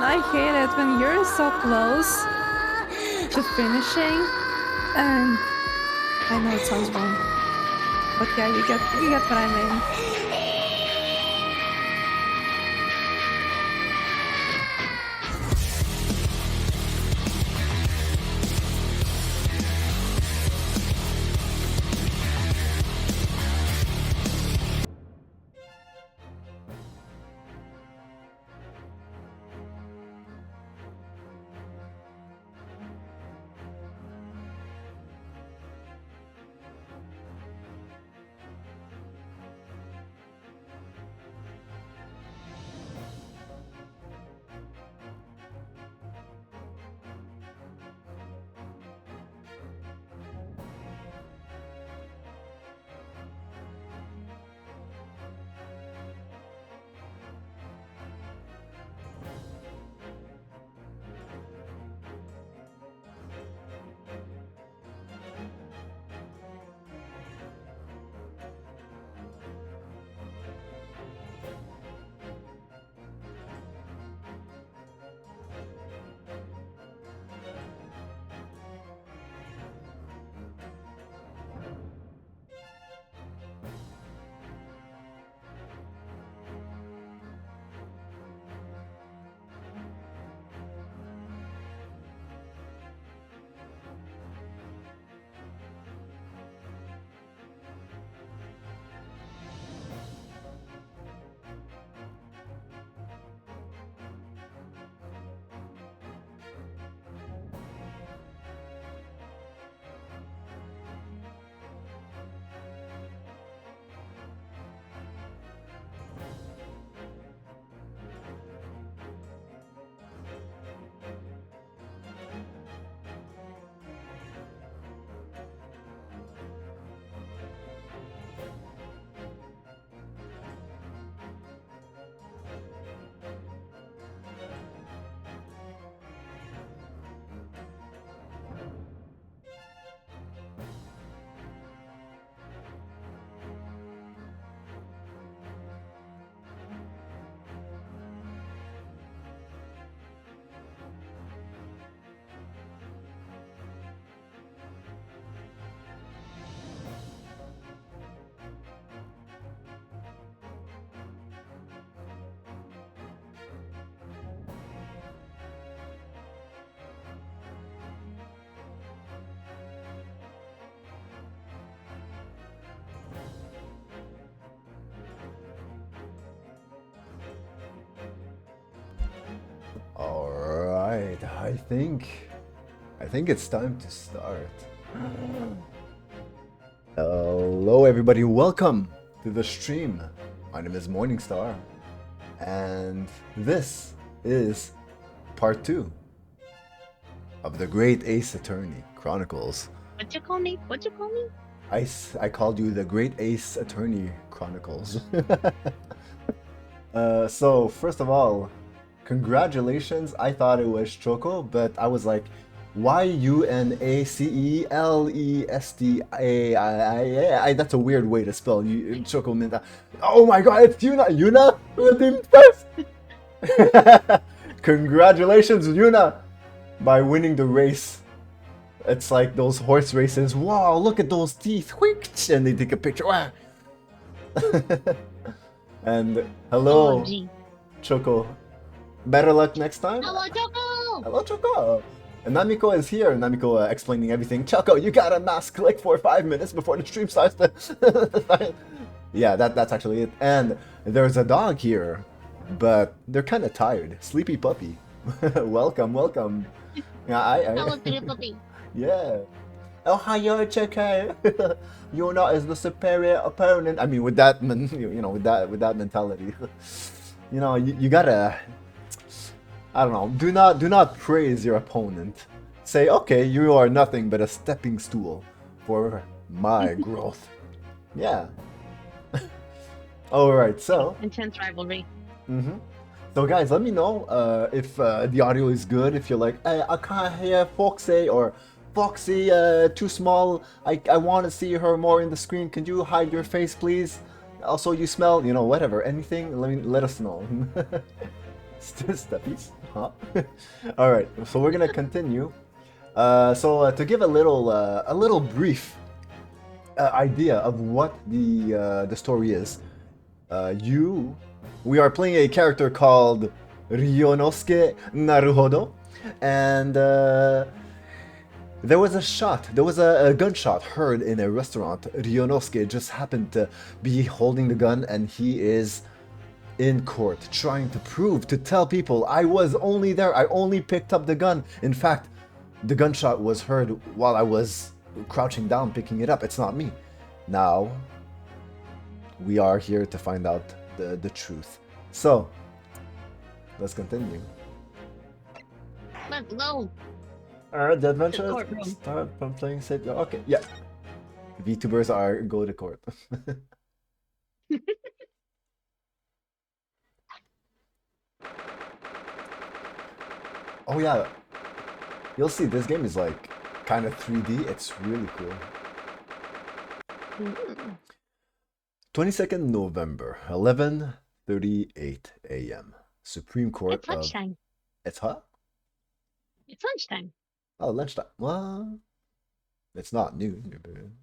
I hate it when you're so close to finishing, and I know it sounds wrong, but yeah, you get what I mean. All right, I think it's time to start. Hello everybody, welcome to the stream. My name is Morningstar, and this is part 2 of the Great Ace Attorney Chronicles. What'd you call me? What'd you call me? I called you the Great Ace Attorney Chronicles. So first of all, congratulations. I thought it was Choco, but I was like, Yunaceelestai. That's a weird way to spell Choco Minta. Oh my god, it's Yuna redeemed first. Congratulations, Yuna, by winning the race. It's like those horse races. Wow, look at those teeth. And they take a picture. Wow. And hello, OMG. Choco. Better luck next time. Hello, Choco! Hello, Choco. And Namiko is here. Namiko explaining everything. Choco, you gotta mask click for 5 minutes before the stream starts. Yeah, that's actually it. And there's a dog here, but they're kind of tired. Sleepy puppy. Welcome. Yeah, Hello, pretty puppy. Yeah. Ohio, Choco. Yuna is the superior opponent. I mean, with that, with that mentality, you gotta. I don't know. Do not praise your opponent. Say, okay, you are nothing but a stepping stool for my growth. Yeah. All right. So. Intense rivalry. So guys, let me know if the audio is good. If you're like, hey, I can't hear Foxy, or Foxy too small. I want to see her more in the screen. Can you hide your face, please? Also, you smell, whatever, anything. Let us know. Steppies? Huh? All right, so we're gonna continue. To give a little brief idea of what the story is, you, we are playing a character called Ryonosuke Naruhodo, and there was a shot, there was a gunshot heard in a restaurant. Ryonosuke just happened to be holding the gun, and he is in court trying to prove, to tell people, I was only there, I only picked up the gun. In fact, the gunshot was heard while I was crouching down picking it up. It's not me. Now, we are here to find out the truth. So, let's continue. Let's go. Alright, the adventure courtroom. start from playing safe. Okay, yeah. VTubers are go to court. Oh yeah, you'll see this game is like kind of 3D. It's really cool. Mm. 22nd November, 11:38 a.m. Supreme Court It's of... lunchtime. It's huh? It's lunchtime. Oh, lunchtime. Well, it's not noon.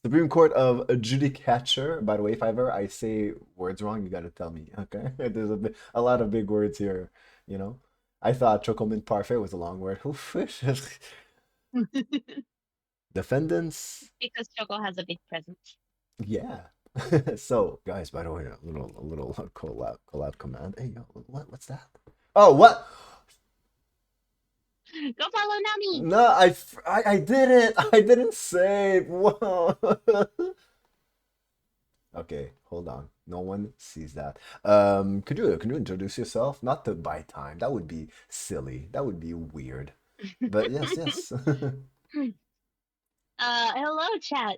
Supreme Court of Judicature. By the way, if ever I say words wrong, you gotta tell me, okay? There's a lot of big words here, you know? I thought Chocomint Parfait was a long word. Defendants. Because Choco has a big presence. Yeah. So, guys, by the way, a little collab command. Hey, yo, what's that? Oh, what? Go follow Nami. No, I didn't. I didn't save. Whoa. Okay, hold on. No one sees that. Could you introduce yourself? Not to buy time. That would be silly. That would be weird. But yes. Hello, chat.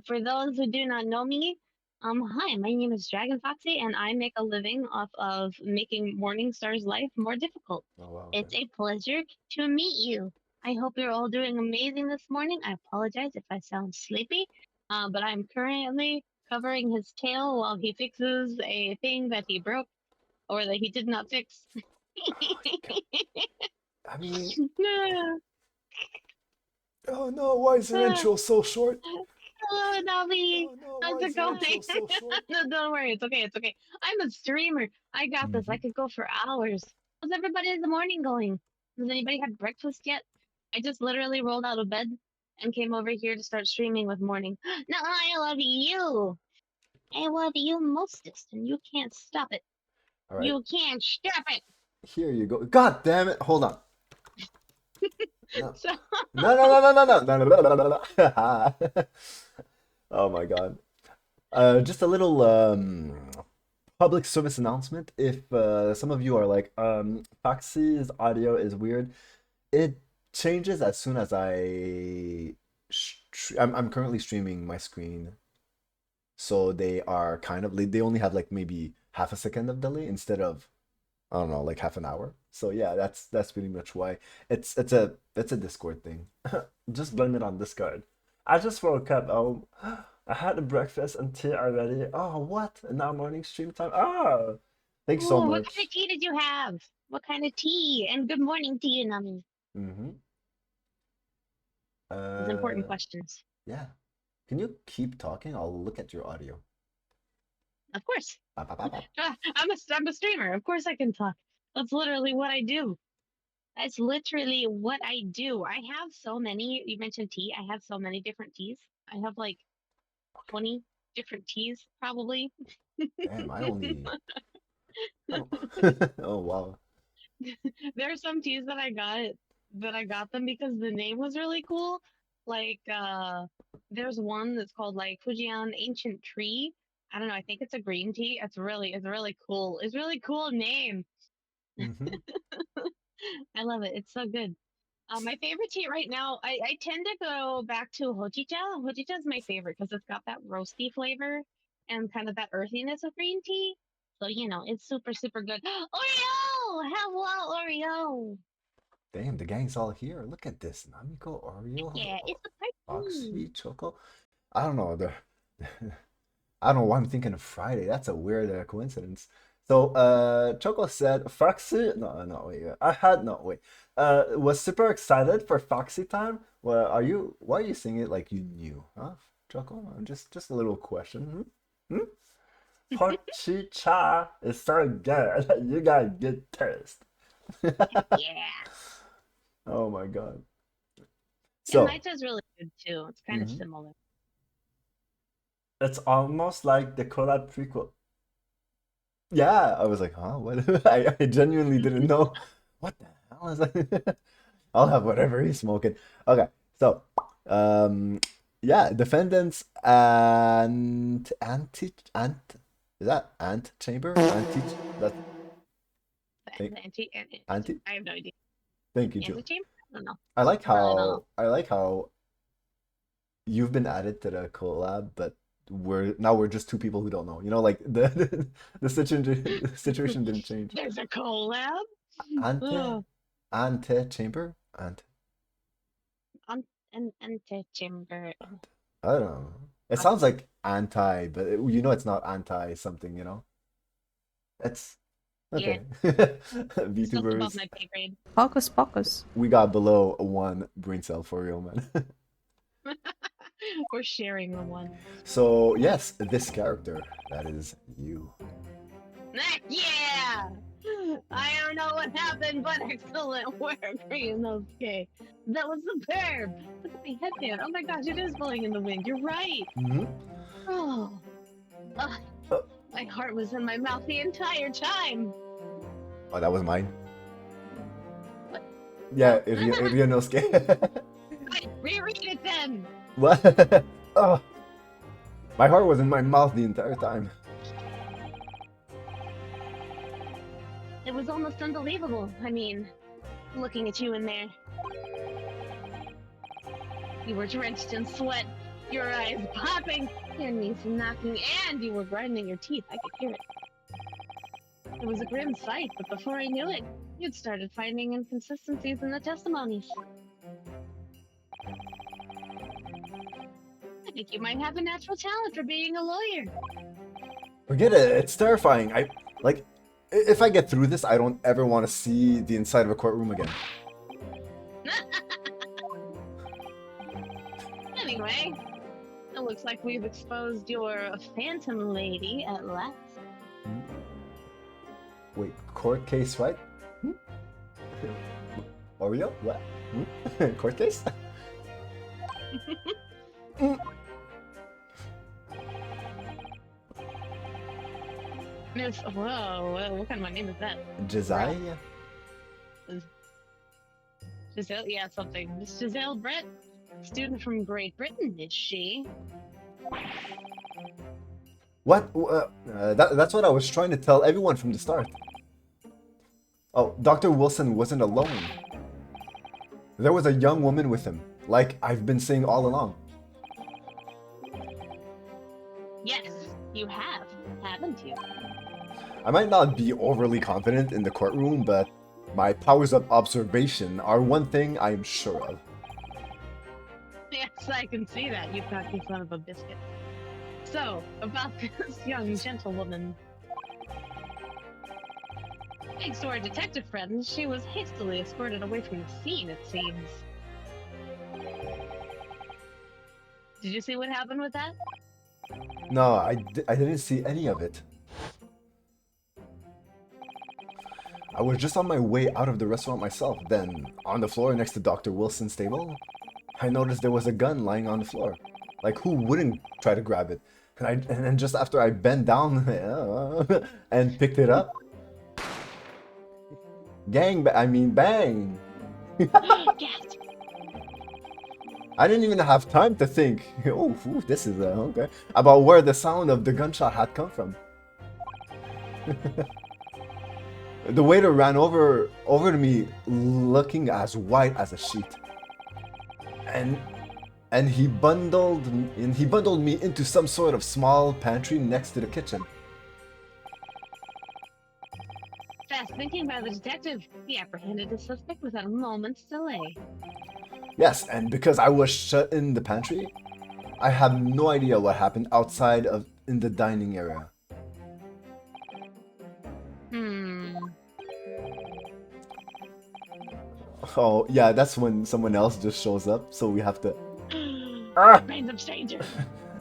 For those who do not know me, hi, my name is Dragon Foxy, and I make a living off of making Morningstar's life more difficult. Oh wow. It's Okay. a pleasure to meet you. I hope you're all doing amazing this morning. I apologize if I sound sleepy, but I'm currently covering his tail while he fixes a thing that he broke or that he did not fix. I mean, No. oh no, why is your intro so short? Hello, Nobby. Oh no, How's why is it your going? intro so short? No, don't worry. It's okay. It's okay. I'm a streamer. I got this. I Mhm. could go for hours. How's everybody in the morning going? Does anybody have breakfast yet? I just literally rolled out of bed and came over here to start streaming with morning. No, I love you. I love you mostest, and you can't stop it. All right, You can't stop it. here you go. God damn it! Hold on. No. So, No. Oh my God. Just a little public service announcement. If some of you are like, Foxy's audio is weird, it changes as soon as I'm currently streaming my screen, so they are kind of they only have like maybe half a second of delay instead of, I don't know, like half an hour. So yeah, that's pretty much why. It's a Discord thing. Just blame it on Discord. I just woke up. Oh, I had a breakfast and tea already. Oh, what? And now morning stream time. Oh, thanks so ooh, what kind much. of tea did you have? What kind of tea? And good morning to you, Nami. Mm-hmm. Those important Uh, questions. yeah. Can you keep talking? I'll look at your audio. Of course. Bop, bop, bop, bop. I'm a streamer. Of course I can talk. That's literally what I do. That's literally what I do. I have so many. You mentioned tea. I have so many different teas. I have like Okay. 20 different teas, probably. Damn, I don't. Oh wow. There are some teas that I got them because the name was really cool. Like there's one that's called like Fujian Ancient Tree. I don't know, I think it's a green tea. It's really cool. It's really cool name. Mm-hmm. I love it. It's so good. My favorite tea right now, I tend to go back to hojicha. Hojicha is my favorite because it's got that roasty flavor and kind of that earthiness of green tea. So, it's super, super good. Oreo! Hello, Oreo! Damn, the gang's all here. Look at this. Namiko, Oreo, Yeah, it's a party. Foxy, Choco. I don't know. I don't know why I'm thinking of Friday. That's a weird coincidence. So, Choco said Foxy. No, no, wait. I had no wait. Was super excited for Foxy time. Well, are you? Why are you saying it like you knew, huh, Choco? Just a little question. Hmm? Hmm? Hochicha is so good. You got good taste. Yeah. Oh my God. And So, Naito's really good too. It's kind of mhm. similar. It's almost like the collab prequel. Yeah, I was like, huh? What? I genuinely didn't know. What the hell is that? I'll have whatever he's smoking. Okay, so, um, yeah, defendants and ant is that ant chamber? That thing anti. I have no idea. Thank you, Julie. Antechamber? I don't know. I I really don't know. like how you've been added to the collab, but we're just two people who don't know. You know, like the situation didn't change. There's a collab? Ante Oh, ante chamber ante. an antechamber. I don't know. It sounds like anti, but you know it's not anti something. You know, it's Yeah, okay. stuff above VTubers, my pay grade. Hocus pocus. we got below one brain cell for real, man. We're sharing the one. So yes, this character that is you. Yeah! I don't know what happened, but excellent work, Ryunosuke. That was superb. Look at my headband. Oh my gosh, it is blowing in the wind. You're right. Hmm. Oh, ugh, my heart was in my mouth the entire time. Oh, that was mine. What? Yeah, Oh, Ryunosuke. right, reread it then. What? Oh, my heart was in my mouth the entire time. It was almost unbelievable. I mean, looking at you in there. You were drenched in sweat, your eyes popping, your knees knocking, and you were grinding your teeth. I could hear it. It was a grim sight, but before I knew it, you'd started finding inconsistencies in the testimonies. I think you might have a natural talent for being a lawyer. Forget it. It's terrifying. If I get through this, I don't ever want to see the inside of a courtroom again. Anyway, it looks like we've exposed your phantom lady at last. Hmm? Wait, court case, right? Hmm? Oreo? What? Hmm? Court case? Hmm. Miss, whoa, what kind of a name is that? Josiah? Giselle, yeah, something. Miss Giselle Brett, student from Great Britain, is she? What? That's what I was trying to tell everyone from the start. Oh, Dr. Wilson wasn't alone. There was a young woman with him, like I've been saying all along. Yes, you have, haven't you? I might not be overly confident in the courtroom, but my powers of observation are one thing I am sure of. Yes, I can see that, you cocky son of a biscuit. So, about this young gentlewoman. Thanks to our detective friend, she was hastily escorted away from the scene, it seems. Did you see what happened with that? No, I didn't see any of it. I was just on my way out of the restaurant myself. Then, on the floor next to Dr. Wilson's table, I noticed there was a gun lying on the floor. Like, who wouldn't try to grab it? And then just after I bent down and picked it up, I mean bang! Yes! I didn't even have time to think, oh, this is okay, about where the sound of the gunshot had come from. The waiter ran over to me, looking as white as a sheet, and he bundled me into some sort of small pantry next to the kitchen. Fast thinking by the detective, he apprehended the suspect without a moment's delay. Yes, and because I was shut in the pantry, I have no idea what happened outside of in the dining area. Oh, yeah, that's when someone else just shows up, so we have to... Random stranger.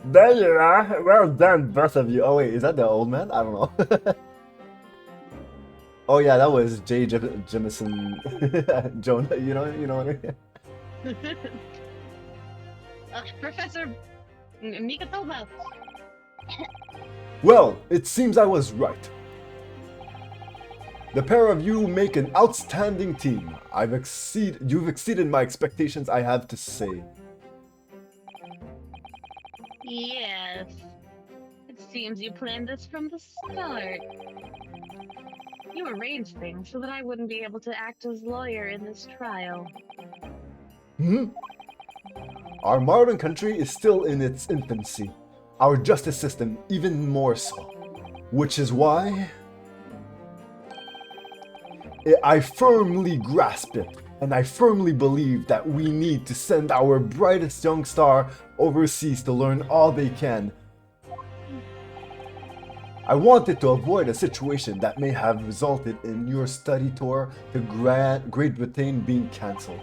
There you are! Well done, both of you. Oh wait, is that the old man? I don't know. Oh yeah, that was Jemison Jonah, you know what I mean? Professor Mikatoba. Well, it seems I was right. The pair of you make an outstanding team. You've exceeded my expectations, I have to say. Yes. It seems you planned this from the start. You arranged things so that I wouldn't be able to act as lawyer in this trial. Hmm? Our modern country is still in its infancy. Our justice system even more so. Which is why I firmly grasp it, and I firmly believe that we need to send our brightest young star overseas to learn all they can. I wanted to avoid a situation that may have resulted in your study tour to Great Britain being cancelled.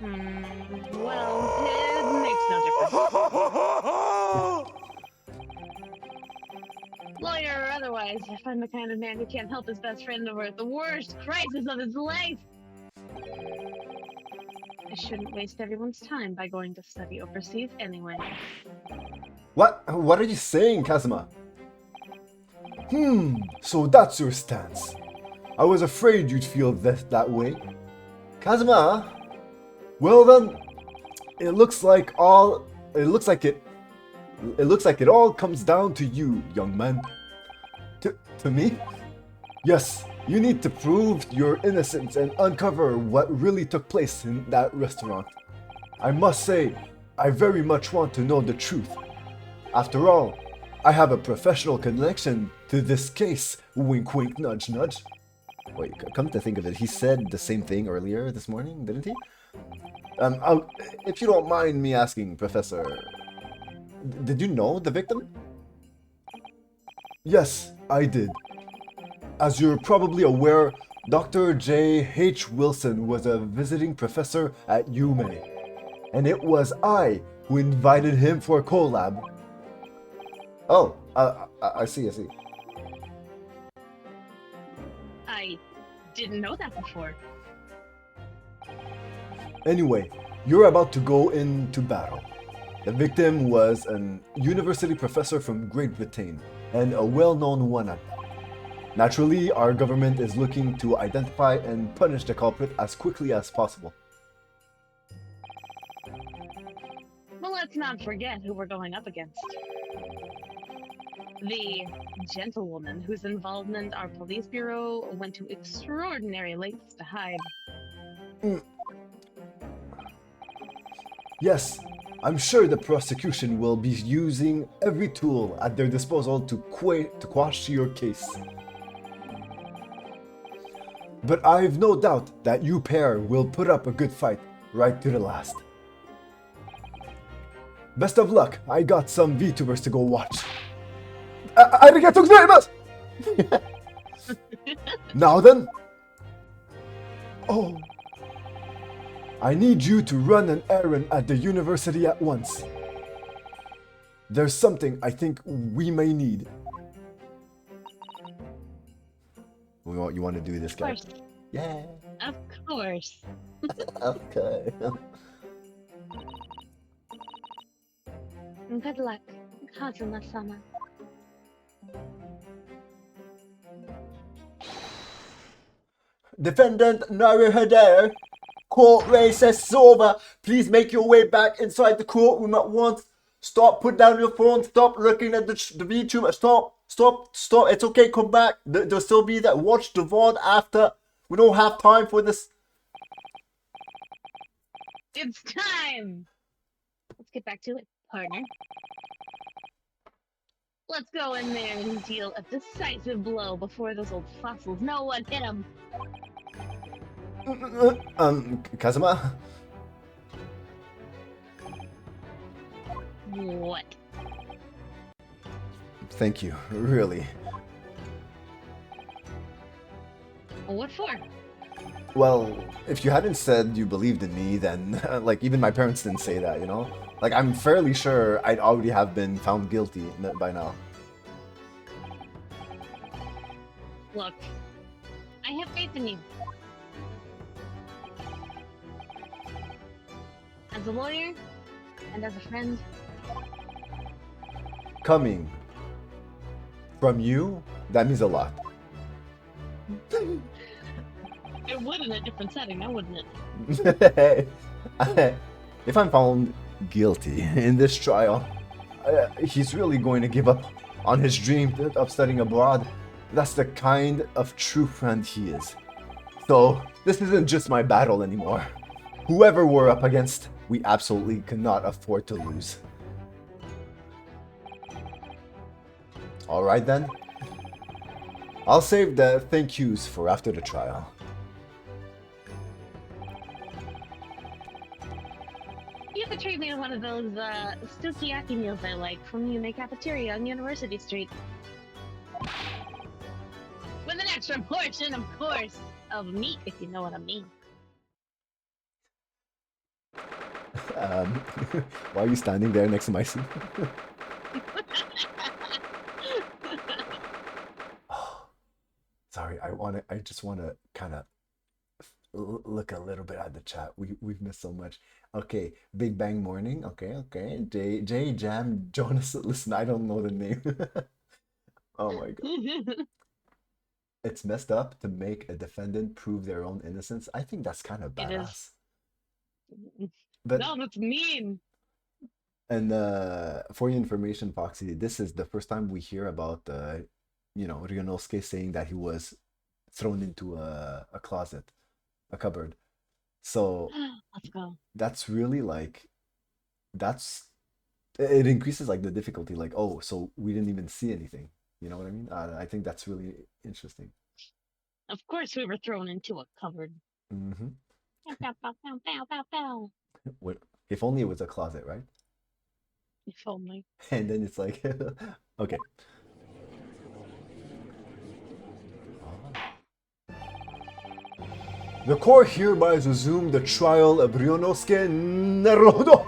Well, it makes no difference. Lawyer or otherwise, if I'm the kind of man who can't help his best friend over the worst crisis of his life, I shouldn't waste everyone's time by going to study overseas anyway. What are you saying, Kazuma? So that's your stance. I was afraid you'd feel that way. Kazuma? Well then, it looks like it all comes down to you, young man. To me? Yes, you need to prove your innocence and uncover what really took place in that restaurant. I must say, I very much want to know the truth. After all, I have a professional connection to this case. Wink wink nudge nudge. Wait, come to think of it, he said the same thing earlier this morning, didn't he? If you don't mind me asking, Professor, did you know the victim? Yes, I did. As you're probably aware, Dr. J. H. Wilson was a visiting professor at UMA, and it was I who invited him for a collab. Oh, I see. I didn't know that before. Anyway, you're about to go into battle. The victim was an university professor from Great Britain, and a well-known one at that. Naturally, our government is looking to identify and punish the culprit as quickly as possible. Well, let's not forget who we're going up against. The gentlewoman whose involvement our police bureau went to extraordinary lengths to hide. Yes, I'm sure the prosecution will be using every tool at their disposal to quash your case. But I've no doubt that you pair will put up a good fight right to the last. Best of luck, I got some VTubers to go watch. Arigatou gozaimasu! Now then. Oh. I need you to run an errand at the university at once. There's something I think we may need. You want to do this, guy? Yeah. Of course. Okay. Good luck, Kazuma-sama. Defendant Naruhide, court recess is over. Please make your way back inside the courtroom at once. Stop, put down your phone, stop looking at the VTuber, stop, it's okay, come back. There'll still be that, watch the VOD after. We don't have time for this. It's time! Let's get back to it, partner. Let's go in there and deal a decisive blow before those old fossils know what hit them. Kazuma? What? Thank you, really. What for? Well, if you hadn't said you believed in me, then, like, even my parents didn't say that, you know? Like, I'm fairly sure I'd already have been found guilty by now. Look, I have faith in you. As a lawyer and as a friend. Coming from you, that means a lot. It would in a different setting, now wouldn't it? If I'm found guilty in this trial, he's really going to give up on his dream of studying abroad. That's the kind of true friend he is. So, this isn't just my battle anymore. Whoever we're up against, we absolutely cannot afford to lose. Alright then. I'll save the thank yous for after the trial. You could treat me to one of those sukiyaki meals I like from the Yume Cafeteria on University Street. With an extra portion, of course, of meat, if you know what I mean. Why are you standing there next to my seat? Sorry, I just wanna kind of look a little bit at the chat. We've missed so much. Okay, Big Bang Morning. Okay. J Jam Jonas. Listen, I don't know the name. Oh my god. It's messed up to make a defendant prove their own innocence. I think that's kind of It badass. is. But No, that's mean. and for your information, Foxy, this is the first time we hear about Ryunosuke saying that he was thrown into a closet, a cupboard. So Let's go. that's really like it increases like the difficulty. Like, oh, so we didn't even see anything. You know what I mean? I think that's really interesting. Of course we were thrown into a cupboard. Mm-hmm. Pow, pow, pow, pow, pow, pow. If only it was a closet, right? If only. And then it's like, okay. The court hereby resumed the trial of Ryunosuke Naruhodo.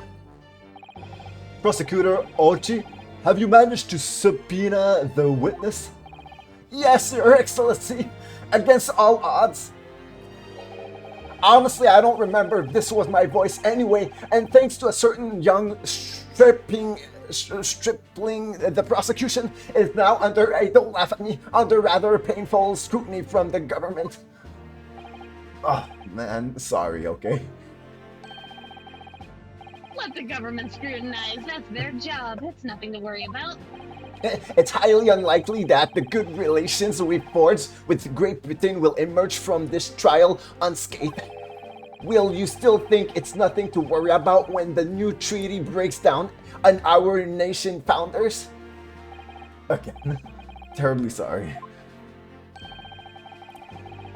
Prosecutor Ochi, have you managed to subpoena the witness? Yes, Your Excellency. Against all odds. Honestly, I don't remember if this was my voice anyway, and thanks to a certain young stripling, the prosecution is now under don't laugh at me, under rather painful scrutiny from the government. Oh, man, sorry, okay? Let the government scrutinize. That's their job. It's nothing to worry about. It's highly unlikely that the good relations we've forged with Great Britain will emerge from this trial unscathed. Will you still think it's nothing to worry about when the new treaty breaks down on our nation founders? Again, terribly sorry.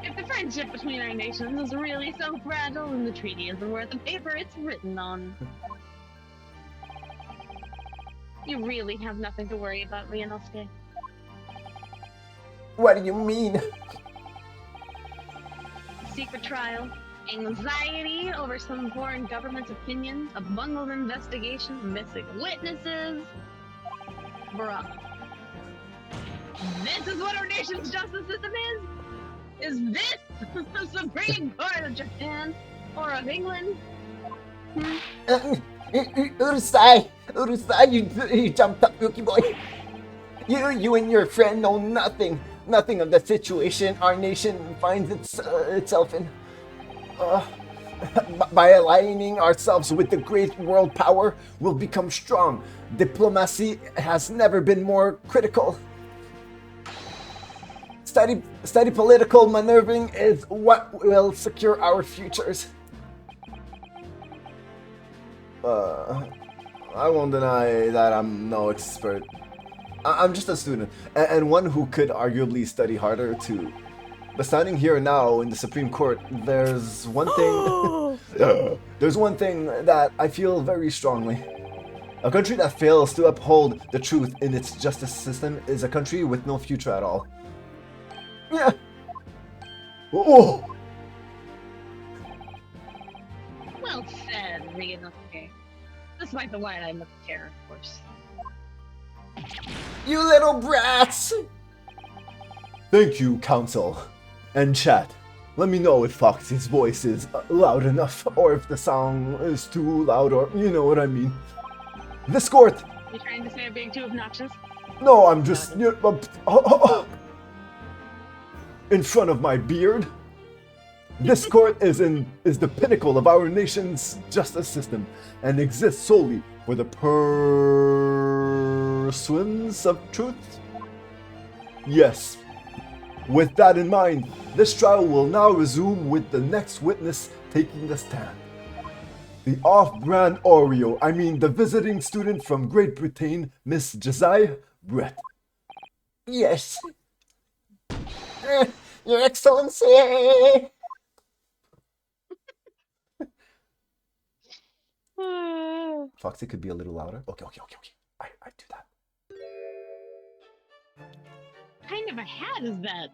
If the friendship between our nations is really so fragile, then the treaty isn't worth the paper it's written on. You really have nothing to worry about, Ryunosuke. What do you mean? Secret trial, anxiety over some foreign government's opinion, a bungled investigation, missing witnesses. Bruh. This is what our nation's justice system is? Is this the Supreme Court of Japan or of England? Urusai, you jumped up, Yuki boy. You and your friend know nothing of the situation our nation finds itself in. By aligning ourselves with the great world power, we'll become strong. Diplomacy has never been more critical. Steady political maneuvering is what will secure our futures. I won't deny that I'm no expert. I'm just a student, and one who could arguably study harder too. But standing here now in the Supreme Court, there's one thing. There's one thing that I feel very strongly. A country that fails to uphold the truth in its justice system is a country with no future at all. Yeah. Oh. Ryunosuke. Despite the wide-eyed look of terror, of course. You little brats! Thank you, Council. And chat, let me know if Foxy's voice is loud enough, or if the song is too loud, or you know what I mean. This court! You trying to say I'm being too obnoxious? No, I'm just... in front of my beard. This court is the pinnacle of our nation's justice system and exists solely for the pursuance of truth. Yes. With that in mind, this trial will now resume with the next witness taking the stand. The off-brand Oreo, the visiting student from Great Britain, Miss Josiah Brett. Yes. Your Excellency! Foxy could be a little louder. Okay. I do that. What kind of a hat is that?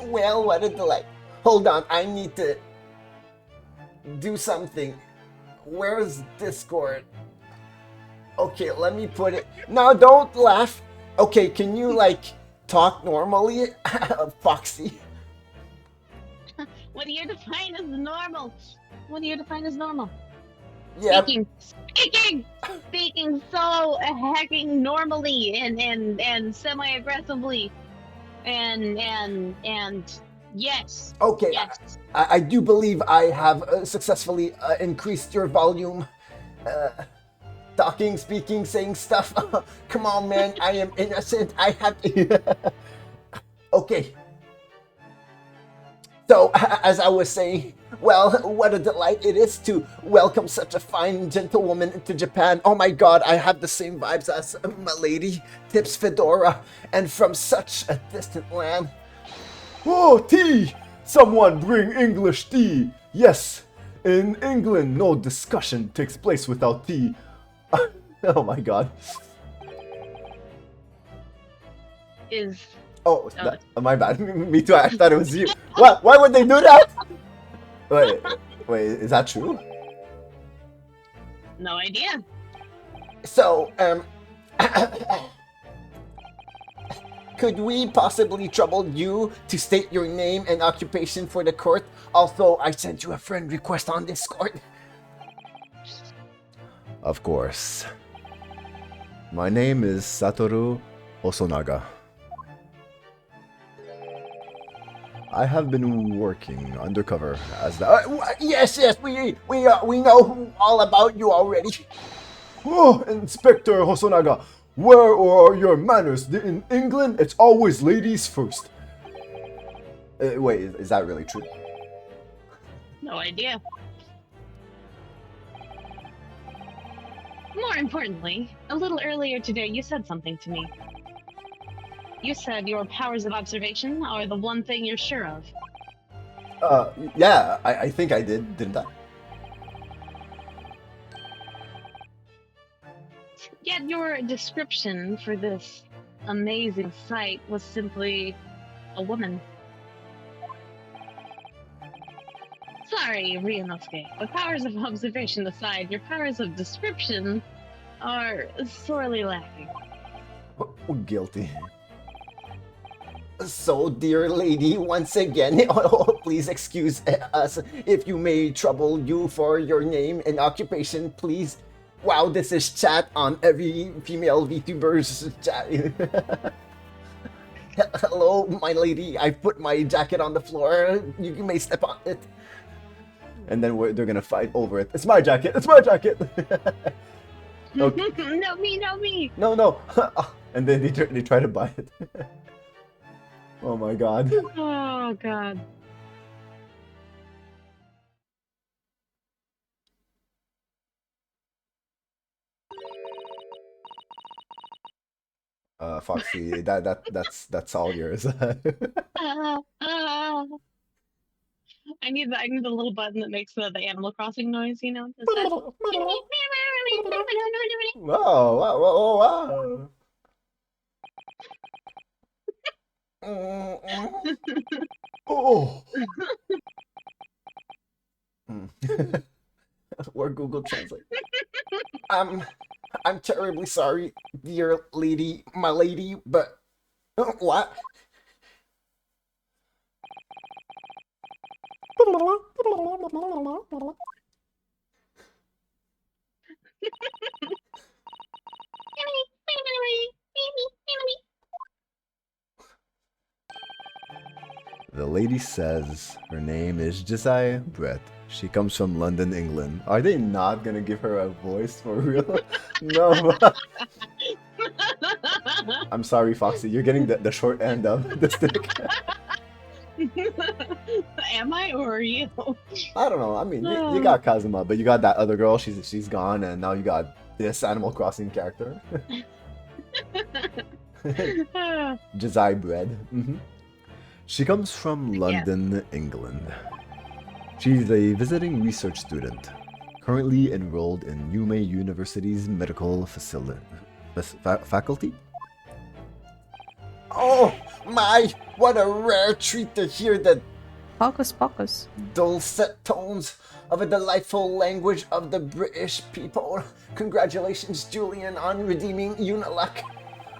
Well, what a delight. Hold on, I need to do something. Where's Discord? Okay, let me put it. No, don't laugh. Okay, can you, talk normally? Foxy. What do you define as normal? Yeah. Speaking so hacking normally and semi-aggressively and yes. Okay, Yes. I do believe I have successfully increased your volume. Talking, speaking, saying stuff. Come on, man, I am innocent. I have to... Okay. So, as I was saying, well, what a delight it is to welcome such a fine gentlewoman into Japan. Oh my god, I have the same vibes as my lady, Tips Fedora, and from such a distant land. Oh, tea! Someone bring English tea! Yes, in England, no discussion takes place without tea. Oh my god. Oh, my bad. Me too, I thought it was you. What? Why would they do that? Wait, is that true? No idea. So, could we possibly trouble you to state your name and occupation for the court? Also, I sent you a friend request on Discord. Of course. My name is Satoru Osonaga. I have been working undercover as the... yes, we know all about you already. Oh, Inspector Hosonaga, where are your manners? In England, it's always ladies first. Wait, is that really true? No idea. More importantly, a little earlier today you said something to me. You said your powers of observation are the one thing you're sure of. Yeah, I think I did, didn't I? Yet your description for this amazing sight was simply a woman. Sorry, Ryunosuke, but powers of observation aside, your powers of description are sorely lacking. Guilty. So, dear lady, once again, please excuse us if you may trouble you for your name and occupation, please. Wow, this is chat on every female VTuber's chat. Hello, my lady, I put my jacket on the floor. You may step on it. And then they're gonna fight over it. It's my jacket! It's my jacket! Okay. No me! No. And then they try to buy it. Oh my god. Oh god. Foxy, that's all yours. I need the little button that makes the Animal Crossing noise, you know? Does that... Wow. Oh. Or Google Translate. I'm I'm terribly sorry, dear lady, my lady, but what? The lady says her name is Josiah Brett. She comes from London, England. Are they not gonna give her a voice for real? No. I'm sorry, Foxy. You're getting the short end of the stick. Am I or are you? I don't know. I mean, you got Kazuma, but you got that other girl. She's gone, and now you got this Animal Crossing character. Josiah Bread. She comes from London, England. She's a visiting research student, currently enrolled in UME University's medical faculty. Oh my! What a rare treat to hear the Pocus. dulcet tones of a delightful language of the British people. Congratulations, Julian, on redeeming Uniluck.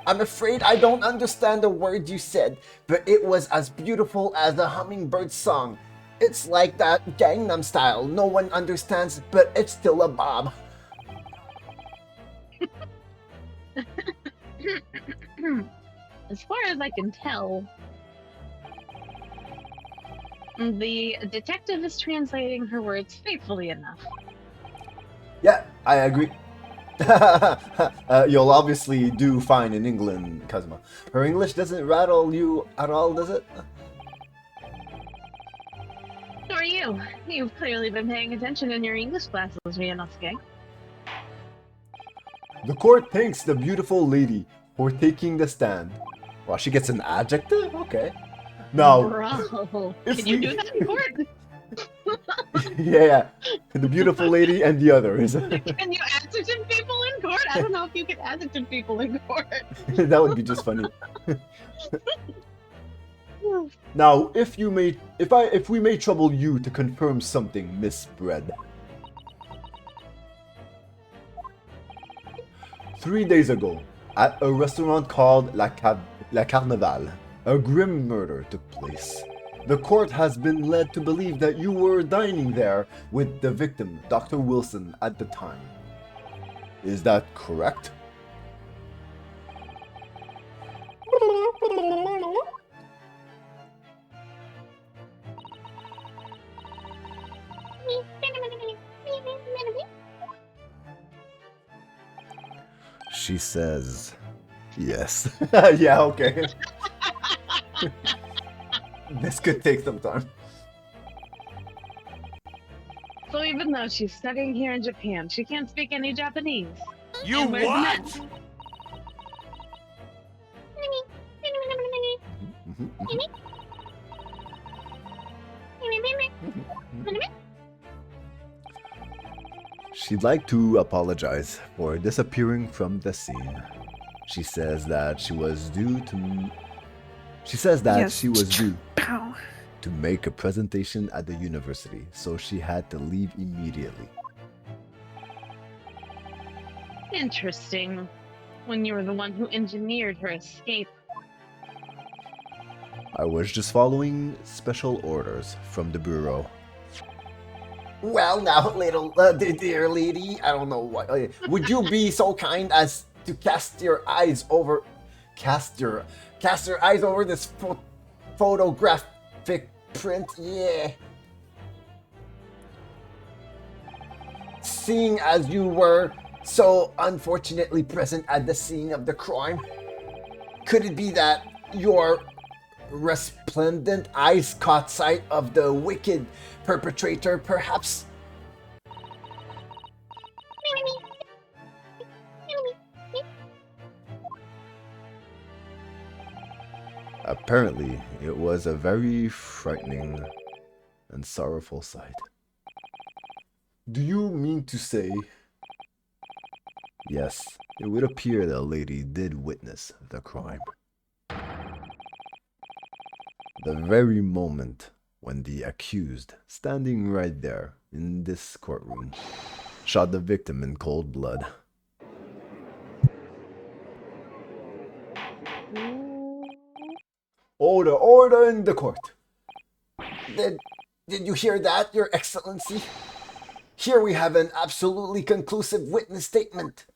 I'm afraid I don't understand a word you said, but it was as beautiful as a hummingbird's song. It's like that Gangnam Style. No one understands, but it's still a bob. As far as I can tell, the detective is translating her words faithfully enough. Yeah, I agree. You'll obviously do fine in England, Kazuma. Her English doesn't rattle you at all, does it? Who are you? You've clearly been paying attention in your English classes, Ryanosuke. The court thanks the beautiful lady for taking the stand. Well, she gets an adjective? Okay. Now, Bro, can you do that in court? yeah, the beautiful lady and the other. Can you adjective people in court? I don't know if you can adjective people in court. That would be just funny. Now, if we may trouble you to confirm something, Miss Bread. 3 days ago, at a restaurant called La Carnival, a grim murder took place. The court has been led to believe that you were dining there with the victim, Dr. Wilson, at the time. Is that correct? She says, yes. Yeah, okay. This could take some time. So even though she's studying here in Japan, she can't speak any Japanese. You And where's what? Ned? She'd like to apologize for disappearing from the scene. She says that she was due to. She says that Yes. she was due Pow. to make a presentation at the university, so she had to leave immediately. Interesting. When you were the one who engineered her escape. I was just following special orders from the bureau. Well, now, little dear lady, I don't know what. Would you be so kind as to cast your eyes over this photographic print? Yeah. Seeing as you were so unfortunately present at the scene of the crime, could it be that your resplendent eyes caught sight of the wicked perpetrator, perhaps? Apparently, it was a very frightening and sorrowful sight. Do you mean to say? Yes, it would appear the lady did witness the crime. The very moment when the accused, standing right there in this courtroom, shot the victim in cold blood. Order in the court. Did you hear that, Your Excellency? Here we have an absolutely conclusive witness statement.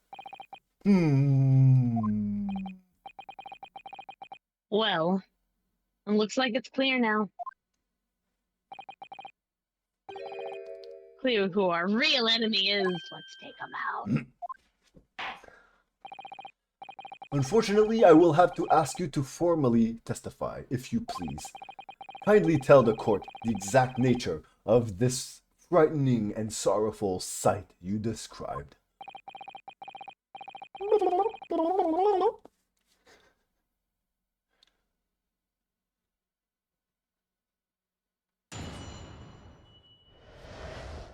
Well, it looks like it's clear now. Clear who our real enemy is. Let's take him out. Unfortunately, I will have to ask you to formally testify, if you please. Kindly tell the court the exact nature of this frightening and sorrowful sight you described.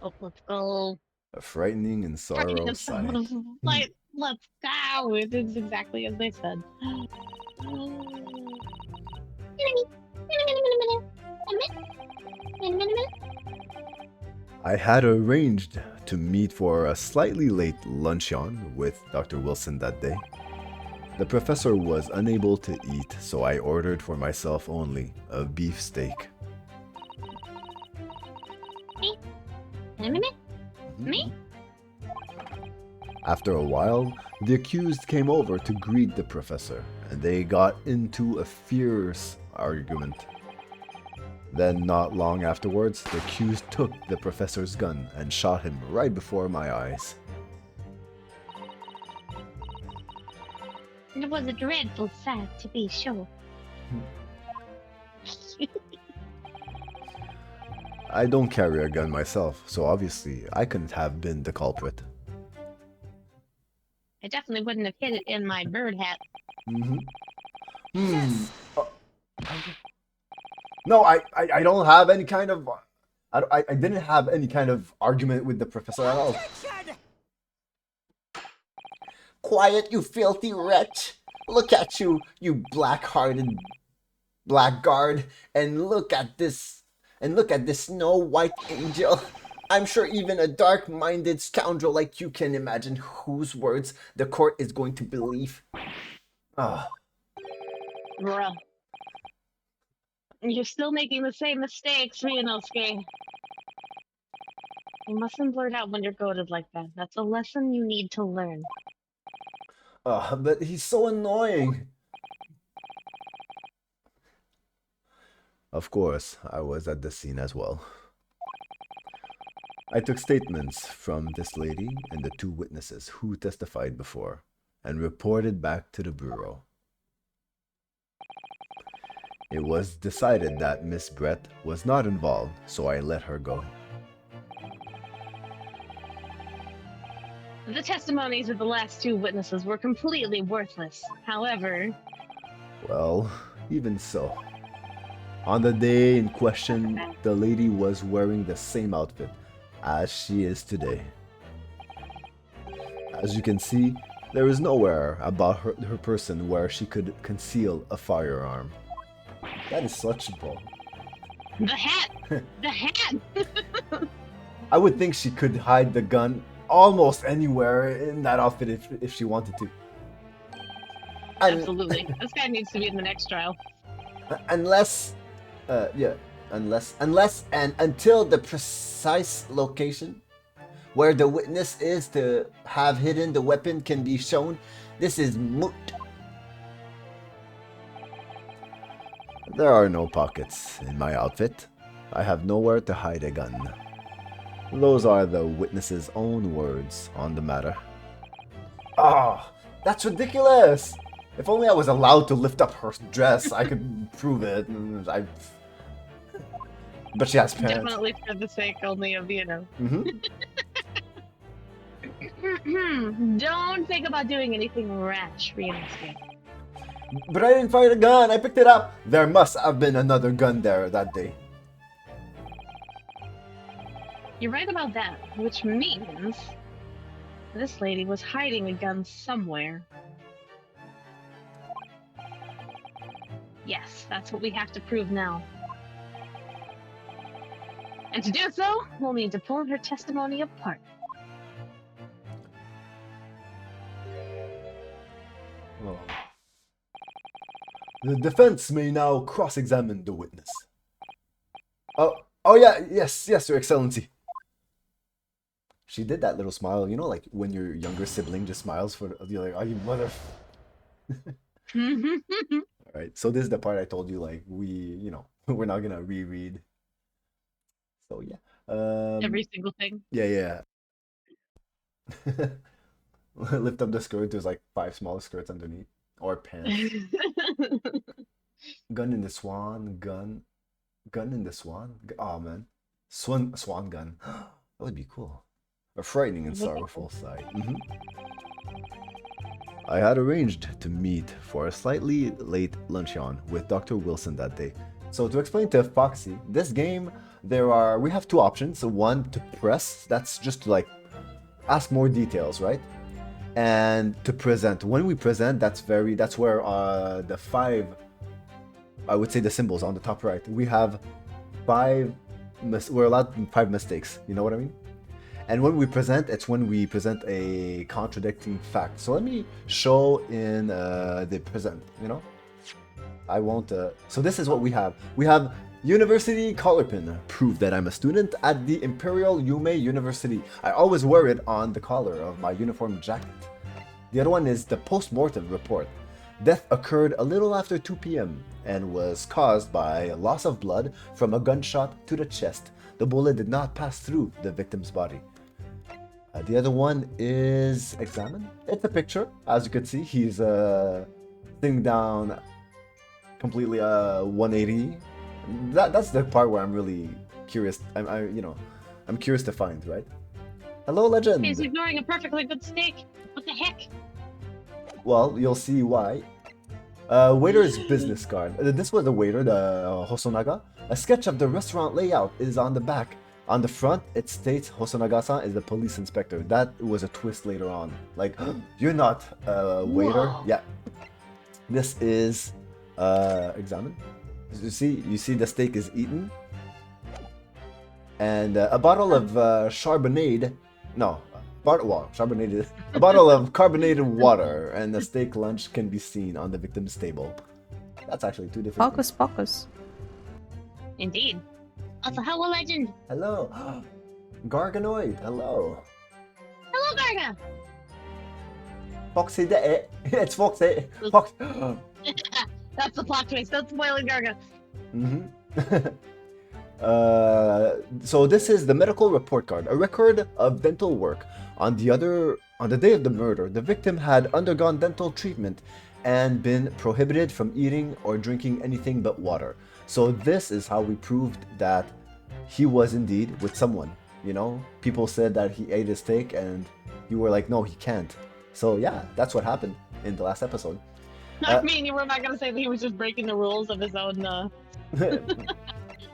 Oh, let's go. A frightening and sorrow sight. Like, let's go. It is exactly as they said. I had arranged to meet for a slightly late luncheon with Dr. Wilson that day. The professor was unable to eat, so I ordered for myself only a beef steak. Me? After a while, the accused came over to greet the professor, and they got into a fierce argument. Then, not long afterwards, the accused took the professor's gun and shot him right before my eyes. It was a dreadful sight, to be sure. I don't carry a gun myself, so obviously I couldn't have been the culprit. I definitely wouldn't have hid it in my bird hat. No, I don't have any kind of... I didn't have any kind of argument with the professor at all. Quiet, you filthy wretch! Look at you, you black-hearted blackguard, and look at this Snow White angel. I'm sure even a dark-minded scoundrel like you can imagine whose words the court is going to believe. Ah. Bruh. You're still making the same mistakes, Ryunosuke. You mustn't blurt out when you're goaded like that. That's a lesson you need to learn. But he's so annoying. Of course, I was at the scene as well. I took statements from this lady and the two witnesses who testified before, and reported back to the bureau. It was decided that Miss Brett was not involved, so I let her go. The testimonies of the last two witnesses were completely worthless. However... Well, even so. On the day in question, the lady was wearing the same outfit as she is today. As you can see, there is nowhere about her person where she could conceal a firearm. That is such bull. The hat! The hat! I would think she could hide the gun almost anywhere in that outfit if she wanted to. Absolutely. This guy needs to be in the next trial. Unless and until the precise location where the witness is to have hidden the weapon can be shown, this is moot. There are no pockets in my outfit. I have nowhere to hide a gun. Those are the witness's own words on the matter. Ah, that's ridiculous! If only I was allowed to lift up her dress, I could prove it. But she has pants. Definitely for the sake only of, you know. Don't think about doing anything rash, Ryunosuke. But I didn't fire the gun, I picked it up. There must have been another gun there that day. You're right about that, which means this lady was hiding a gun somewhere. Yes, that's what we have to prove now. And to do so, we'll need to pull her testimony apart. Oh. The defense may now cross-examine the witness. Oh yeah, yes, Your Excellency. She did that little smile, you know, like when your younger sibling just smiles for you're like, oh, you mother. All right, so this is the part I told you, like we're not gonna reread. So yeah, Every single thing. yeah. Lift up the skirt. There's like 5 smaller skirts underneath or pants. Gun in the swan. Gun in the swan. Oh man, swan gun. That would be cool. A frightening and sorrowful sight. I had arranged to meet for a slightly late luncheon with Dr. Wilson that day. So to explain to Foxy, this game, we have 2 options. One, to press, that's just to like ask more details, right? And to present. When we present, that's where the 5, I would say the symbols on the top right. We have 5, we're allowed 5 mistakes, you know what I mean? And when we present, it's when we present a contradicting fact. So let me show in the present, you know? I won't, so this is what we have. We have University collar pin. Prove that I'm a student at the Imperial Yume University. I always wear it on the collar of my uniform jacket. The other one is the post-mortem report. Death occurred a little after 2 p.m. and was caused by loss of blood from a gunshot to the chest. The bullet did not pass through the victim's body. The other one is examine. It's a picture, as you can see. He's sitting down completely 180. That's the part where I'm really curious. I'm curious to find, right? Hello, legend. He's ignoring a perfectly good steak. What the heck? Well, you'll see why. Waiter's business card. This was the waiter, the Hosonaga. A sketch of the restaurant layout is on the back. On the front, it states Hosonaga-san is the police inspector. That was a twist later on. Like, you're not a waiter. Whoa. Yeah. This is examine. You see the steak is eaten. And a bottle of Charbonade. No, Charbonade. A bottle of carbonated water and the steak lunch can be seen on the victim's table. That's actually 2 different. Focus, focus. Indeed. Also, hello, legend. Hello. Garganoid. Hello. Hello, Garga. Foxy the It's Foxy. Fox. That's the plot twist. Don't spoil it, Garga. So this is the medical report card, a record of dental work. On the day of the murder, the victim had undergone dental treatment and been prohibited from eating or drinking anything but water. So this is how we proved that he was indeed with someone. You know, people said that he ate a steak and you were like, no, he can't. So yeah, that's what happened in the last episode. I mean, you were not going to say that he was just breaking the rules of his own,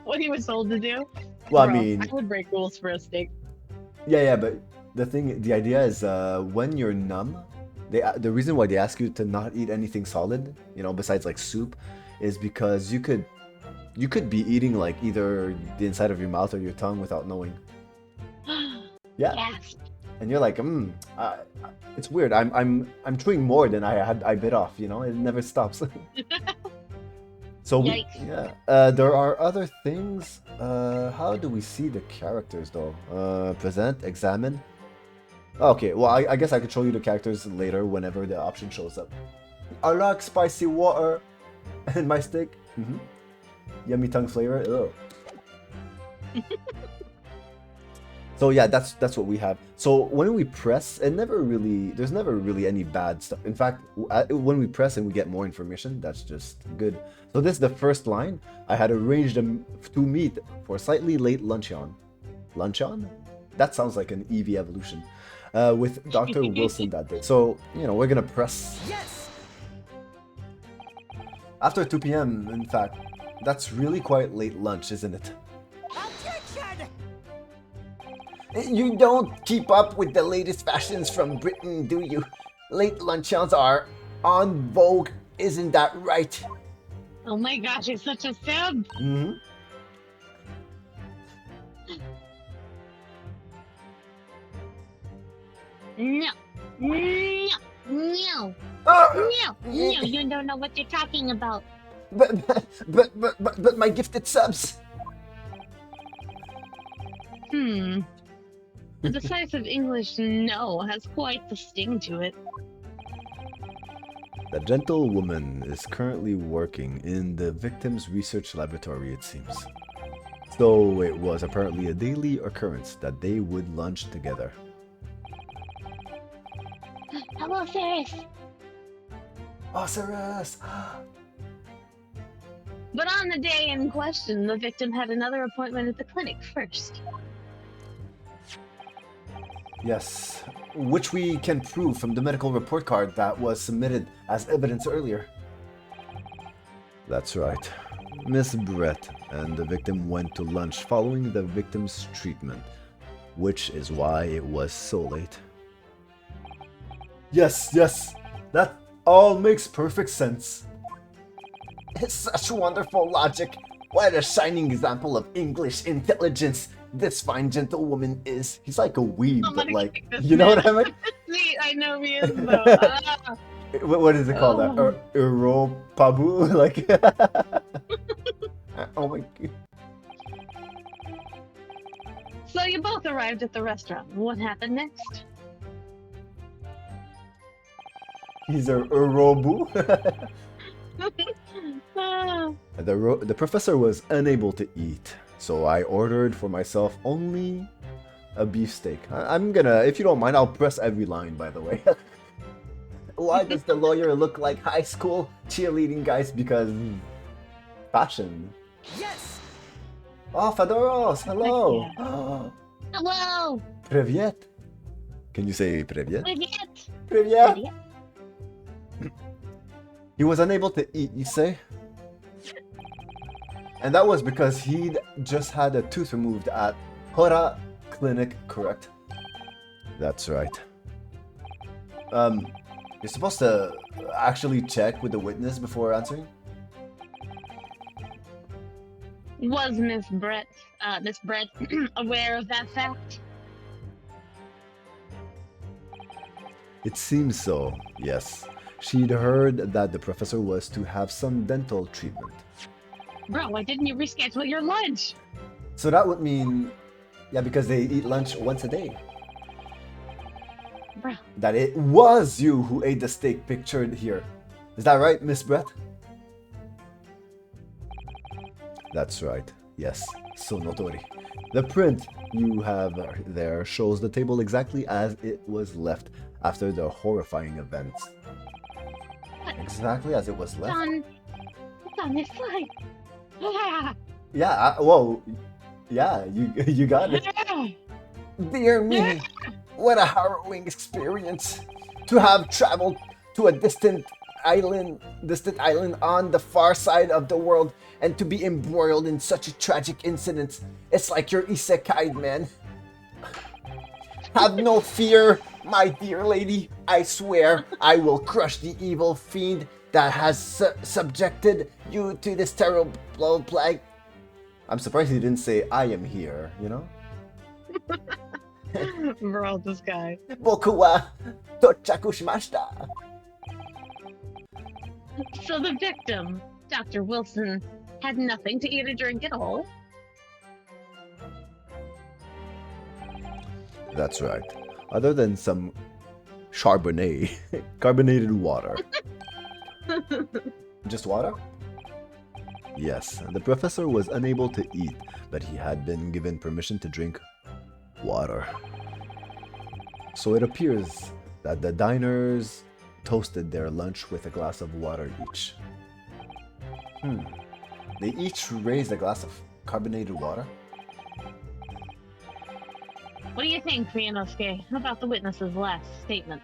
what he was told to do. Well, Bro, I mean, I would break rules for a steak. yeah, but the idea is when you're numb, the reason why they ask you to not eat anything solid, you know, besides like soup, is because you could be eating like either the inside of your mouth or your tongue without knowing. Yeah. Yes. And you're like, it's weird. I'm chewing more than I bit off. You know, it never stops. So there are other things. How do we see the characters though? Present, examine. Okay, well I guess I could show you the characters later whenever the option shows up. I like spicy water and my steak. Yummy tongue flavor. Ugh. So yeah, that's what we have. So when we press, there's never really any bad stuff. In fact, when we press and we get more information, that's just good. So this is the first line. I had arranged to meet for a slightly late luncheon. Luncheon? That sounds like an Eevee evolution. With Dr. Wilson that day. So, you know, we're gonna press. Yes! After 2 p.m., in fact, that's really quite late lunch, isn't it? You don't keep up with the latest fashions from Britain, do you? Late luncheons are on vogue, isn't that right? Oh my gosh, it's such a simp. No. No. No. Ah! No. No. You don't know what you're talking about. But my gifted subs. The decisive English no has quite the sting to it. The gentlewoman is currently working in the victim's research laboratory, it seems. So it was apparently a daily occurrence that they would lunch together. Hello, Ferris. Osiris! But on the day in question, the victim had another appointment at the clinic first. Yes, which we can prove from the medical report card that was submitted as evidence earlier. That's right. Miss Brett and the victim went to lunch following the victim's treatment, which is why it was so late. Yes, that all makes perfect sense. It's such wonderful logic. What a shining example of English intelligence this fine gentlewoman is. He's like a weeb, but like, you know what I mean? See, I know he is though. What is it called? Europabu? Like, oh my god. So you both arrived at the restaurant. What happened next? He's a Urobu. Ah, The professor was unable to eat, so I ordered for myself only a beefsteak. I'm gonna, if you don't mind, I'll press every line, by the way. Why does the lawyer look like high school cheerleading guys? Because fashion. Yes! Oh, Fedoros, hello. hello! Привет. Can you say привет? Привет! Привет. Привет. He was unable to eat, you say? And that was because he'd just had a tooth removed at Hora Clinic, correct? That's right. You're supposed to actually check with the witness before answering? Was Miss Brett aware of that fact? It seems so, yes. She'd heard that the professor was to have some dental treatment. Bro, why didn't you reschedule your lunch? So that would mean, yeah, because they eat lunch once a day. Bro. That it was you who ate the steak pictured here. Is that right, Miss Brett? That's right, yes. Sonotori. The print you have there shows the table exactly as it was left after the horrifying events. Exactly as it was left? It's on this slide. Yeah, whoa. Yeah, you got it. Dear me, what a harrowing experience to have traveled to a distant island on the far side of the world and to be embroiled in such a tragic incident. It's like you're isekai, man. Have no fear, my dear lady. I swear I will crush the evil fiend that has subjected you to this terrible plague. I'm surprised he didn't say I am here, you know? Bro, this guy. Boku wa tochaku shimashita. So the victim, Dr. Wilson, had nothing to eat or drink at all? That's right. Other than some charbonnet, carbonated water. Just water? Yes, the professor was unable to eat, but he had been given permission to drink water. So it appears that the diners toasted their lunch with a glass of water each. They each raised a glass of carbonated water? What do you think, Ryunosuke, about the witness's last statement?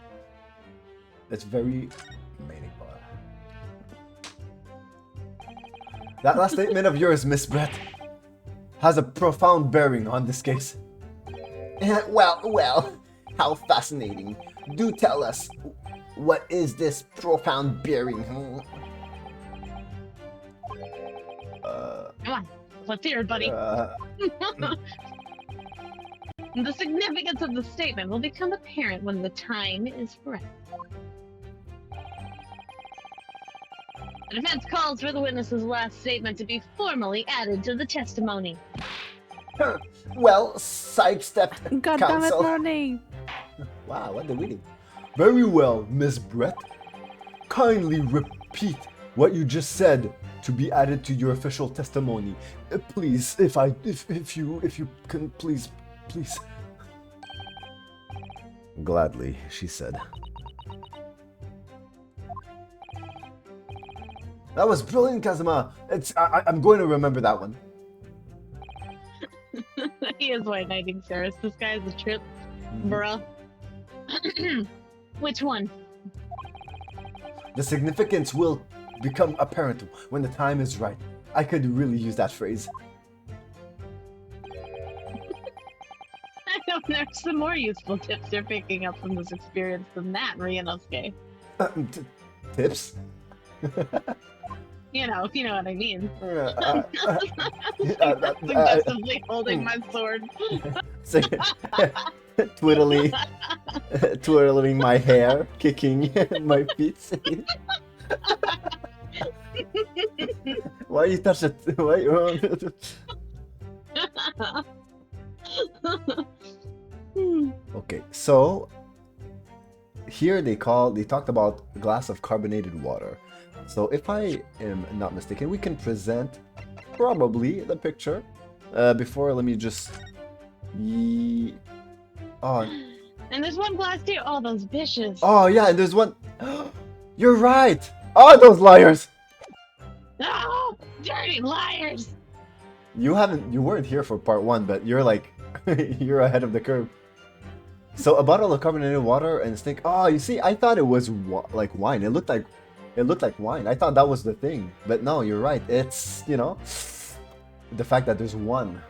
It's very meaningful. That last statement of yours, Miss Brett, has a profound bearing on this case. Well, how fascinating. Do tell us, what is this profound bearing? Come on, let's hear it, buddy. The significance of the statement will become apparent when the time is right. The defense calls for the witness's last statement to be formally added to the testimony. Well, sidestepped God damn it, counsel. Marnie. Wow, what the reading. Very well, Miss Brett. Kindly repeat what you just said to be added to your official testimony. Please, if you can, please. Gladly, she said. That was brilliant, Kazuma. I'm going to remember that one. He is white knighting Ceres. This guy is a trip, bruh. Which one? The significance will become apparent when the time is right. I could really use that phrase. I know there's some more useful tips you're picking up from this experience than that, Ryunosuke. Tips? You know what I mean. Uh, Suggestively holding my sword. Twirling my hair, kicking my feet. Why you touch it? Why? Okay, so here they talked about a glass of carbonated water. So if I am not mistaken, we can present probably the picture. Before, let me just. Oh. And there's one glass too. Oh, those dishes. Oh yeah, and there's one. You're right. Oh, those liars. Oh, dirty liars. You weren't here for part 1, but you're like, you're ahead of the curve. So a bottle of carbonated water and snake. Oh, you see, I thought it was like wine. It looked like wine. I thought that was the thing, but no, you're right. It's the fact that there's one.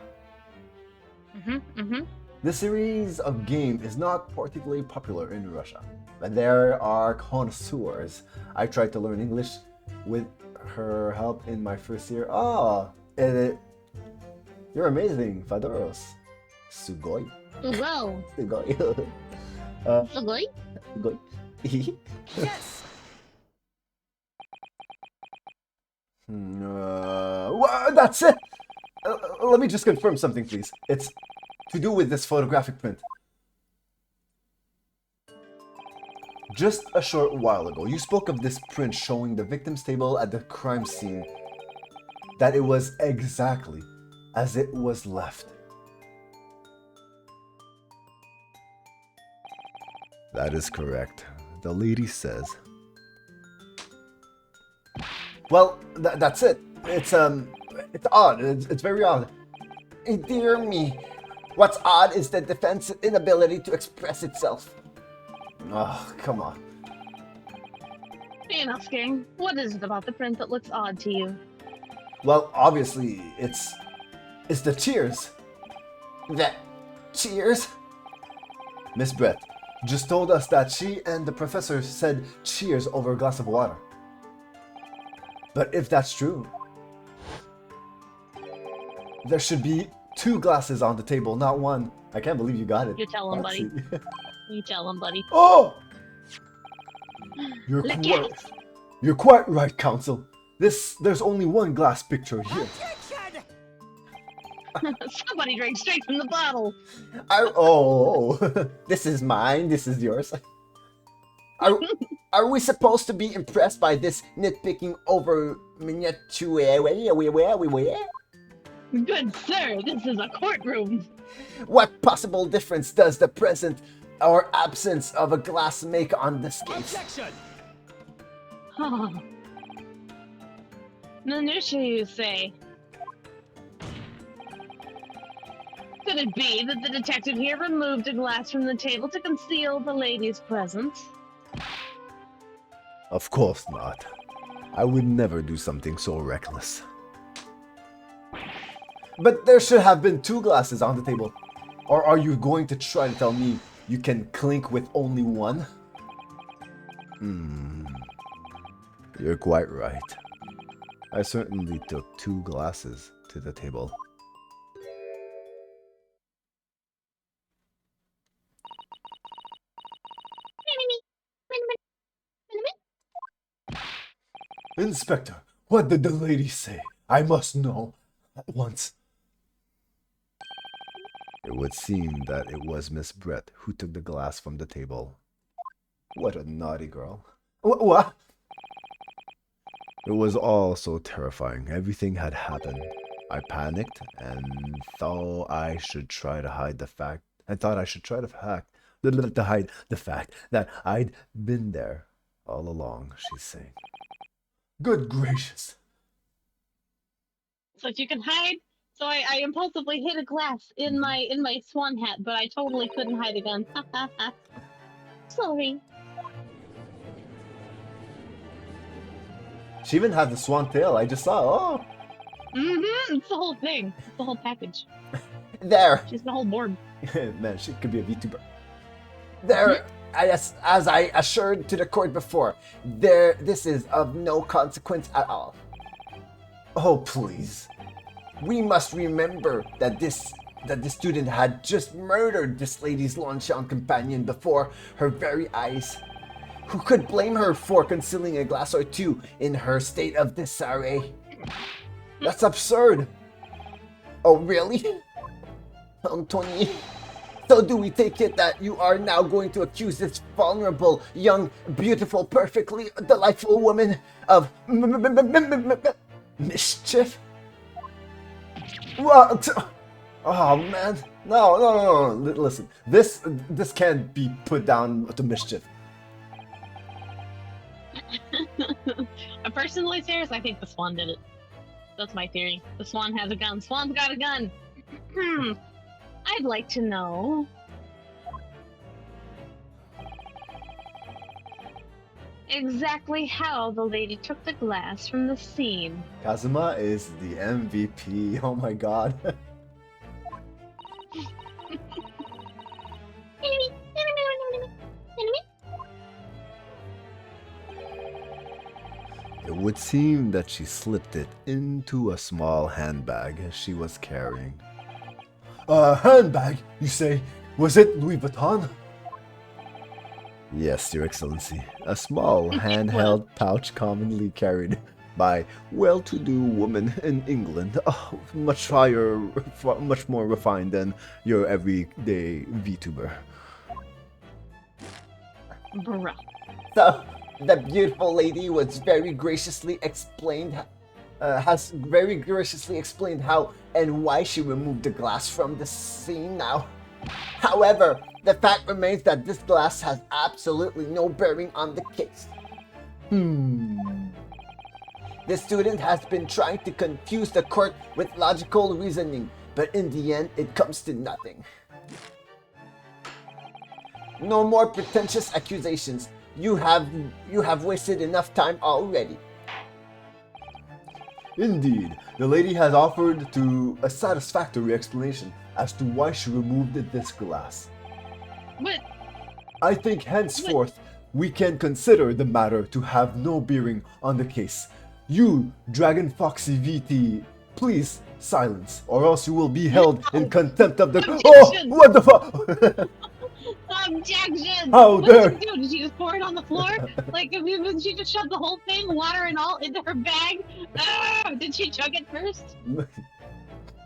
This series of game is not particularly popular in Russia, but there are connoisseurs. I tried to learn English with her help in my first year. Oh, you're amazing, Fadoros. Sugoi. Whoa. Sugoi. Sugoi? Sugoi. Yes. That's it. Let me just confirm something, please. It's to do with this photographic print. Just a short while ago, you spoke of this print showing the victim's table at the crime scene. That it was exactly as it was left. That is correct. The lady says. Well, that's it. It's odd. It's very odd. Dear me. What's odd is the defense's inability to express itself. Oh, come on. Ryunosuke, what is it about the print that looks odd to you? Well, obviously, it's the cheers. The cheers? Miss Brett just told us that she and the professor said cheers over a glass of water. But if that's true, there should be 2 glasses on the table, not 1. I can't believe you got it. You tell him, buddy. You tell him, buddy. Oh! Look You're quite right, Counsel. There's only 1 glass picture here. Somebody drank straight from the bottle. This is mine. This is yours. Are we supposed to be impressed by this nitpicking over miniature? Good sir, this is a courtroom. What possible difference does the presence or absence of a glass make on this case? Objection! Minutia, you say? Could it be that the detective here removed a glass from the table to conceal the lady's presence? Of course not. I would never do something so reckless. But there should have been 2 glasses on the table. Or are you going to try to tell me you can clink with only 1? You're quite right. I certainly took 2 glasses to the table. Inspector, what did the lady say? I must know at once. It would seem that it was Miss Brett who took the glass from the table. What a naughty girl. What? It was all so terrifying. Everything had happened. I panicked and thought I should try to hide the fact. I thought I should try to hide the fact that I'd been there all along, she's saying. Good gracious. So that you can hide. So I impulsively hit a glass in my swan hat, but I totally couldn't hide a gun. Sorry. She even had the swan tail. I just saw. Oh. It's the whole thing. It's the whole package. There. She's the whole board. Man, she could be a VTuber. There, as I assured to the court before, this is of no consequence at all. Oh, please. We must remember that the student had just murdered this lady's Longchamp companion before her very eyes. Who could blame her for concealing a glass or two in her state of disarray? That's absurd. Oh, really? Tony, so do we take it that you are now going to accuse this vulnerable, young, beautiful, perfectly delightful woman of mischief? What? Oh, man. No. Listen, this can't be put down to mischief. Personally, serious, I think the swan did it. That's my theory. The swan has a gun. Swan's got a gun. I'd like to know exactly how the lady took the glass from the scene. Kazuma is the MVP. Oh my god. It would seem that she slipped it into a small handbag she was carrying. A handbag, you say? Was it Louis Vuitton? Yes, Your Excellency. A small handheld pouch commonly carried by well-to-do women in England. Oh, much more refined than your everyday VTuber. Bruh. So, the beautiful lady was has very graciously explained how and why she removed the glass from the scene now. However, the fact remains that this glass has absolutely no bearing on the case. The student has been trying to confuse the court with logical reasoning, but in the end, it comes to nothing. No more pretentious accusations. You have wasted enough time already. Indeed, the lady has offered a satisfactory explanation as to why she removed this glass. What? I think henceforth we can consider the matter to have no bearing on the case. You, Dragon Foxy VT, please silence, or else you will be held in contempt of the. Objection! Oh, what the fuck! Objection! How What dare! did she do? Did she just pour it on the floor? Like, did she just shove the whole thing, water and all, into her bag? Did she chug it first?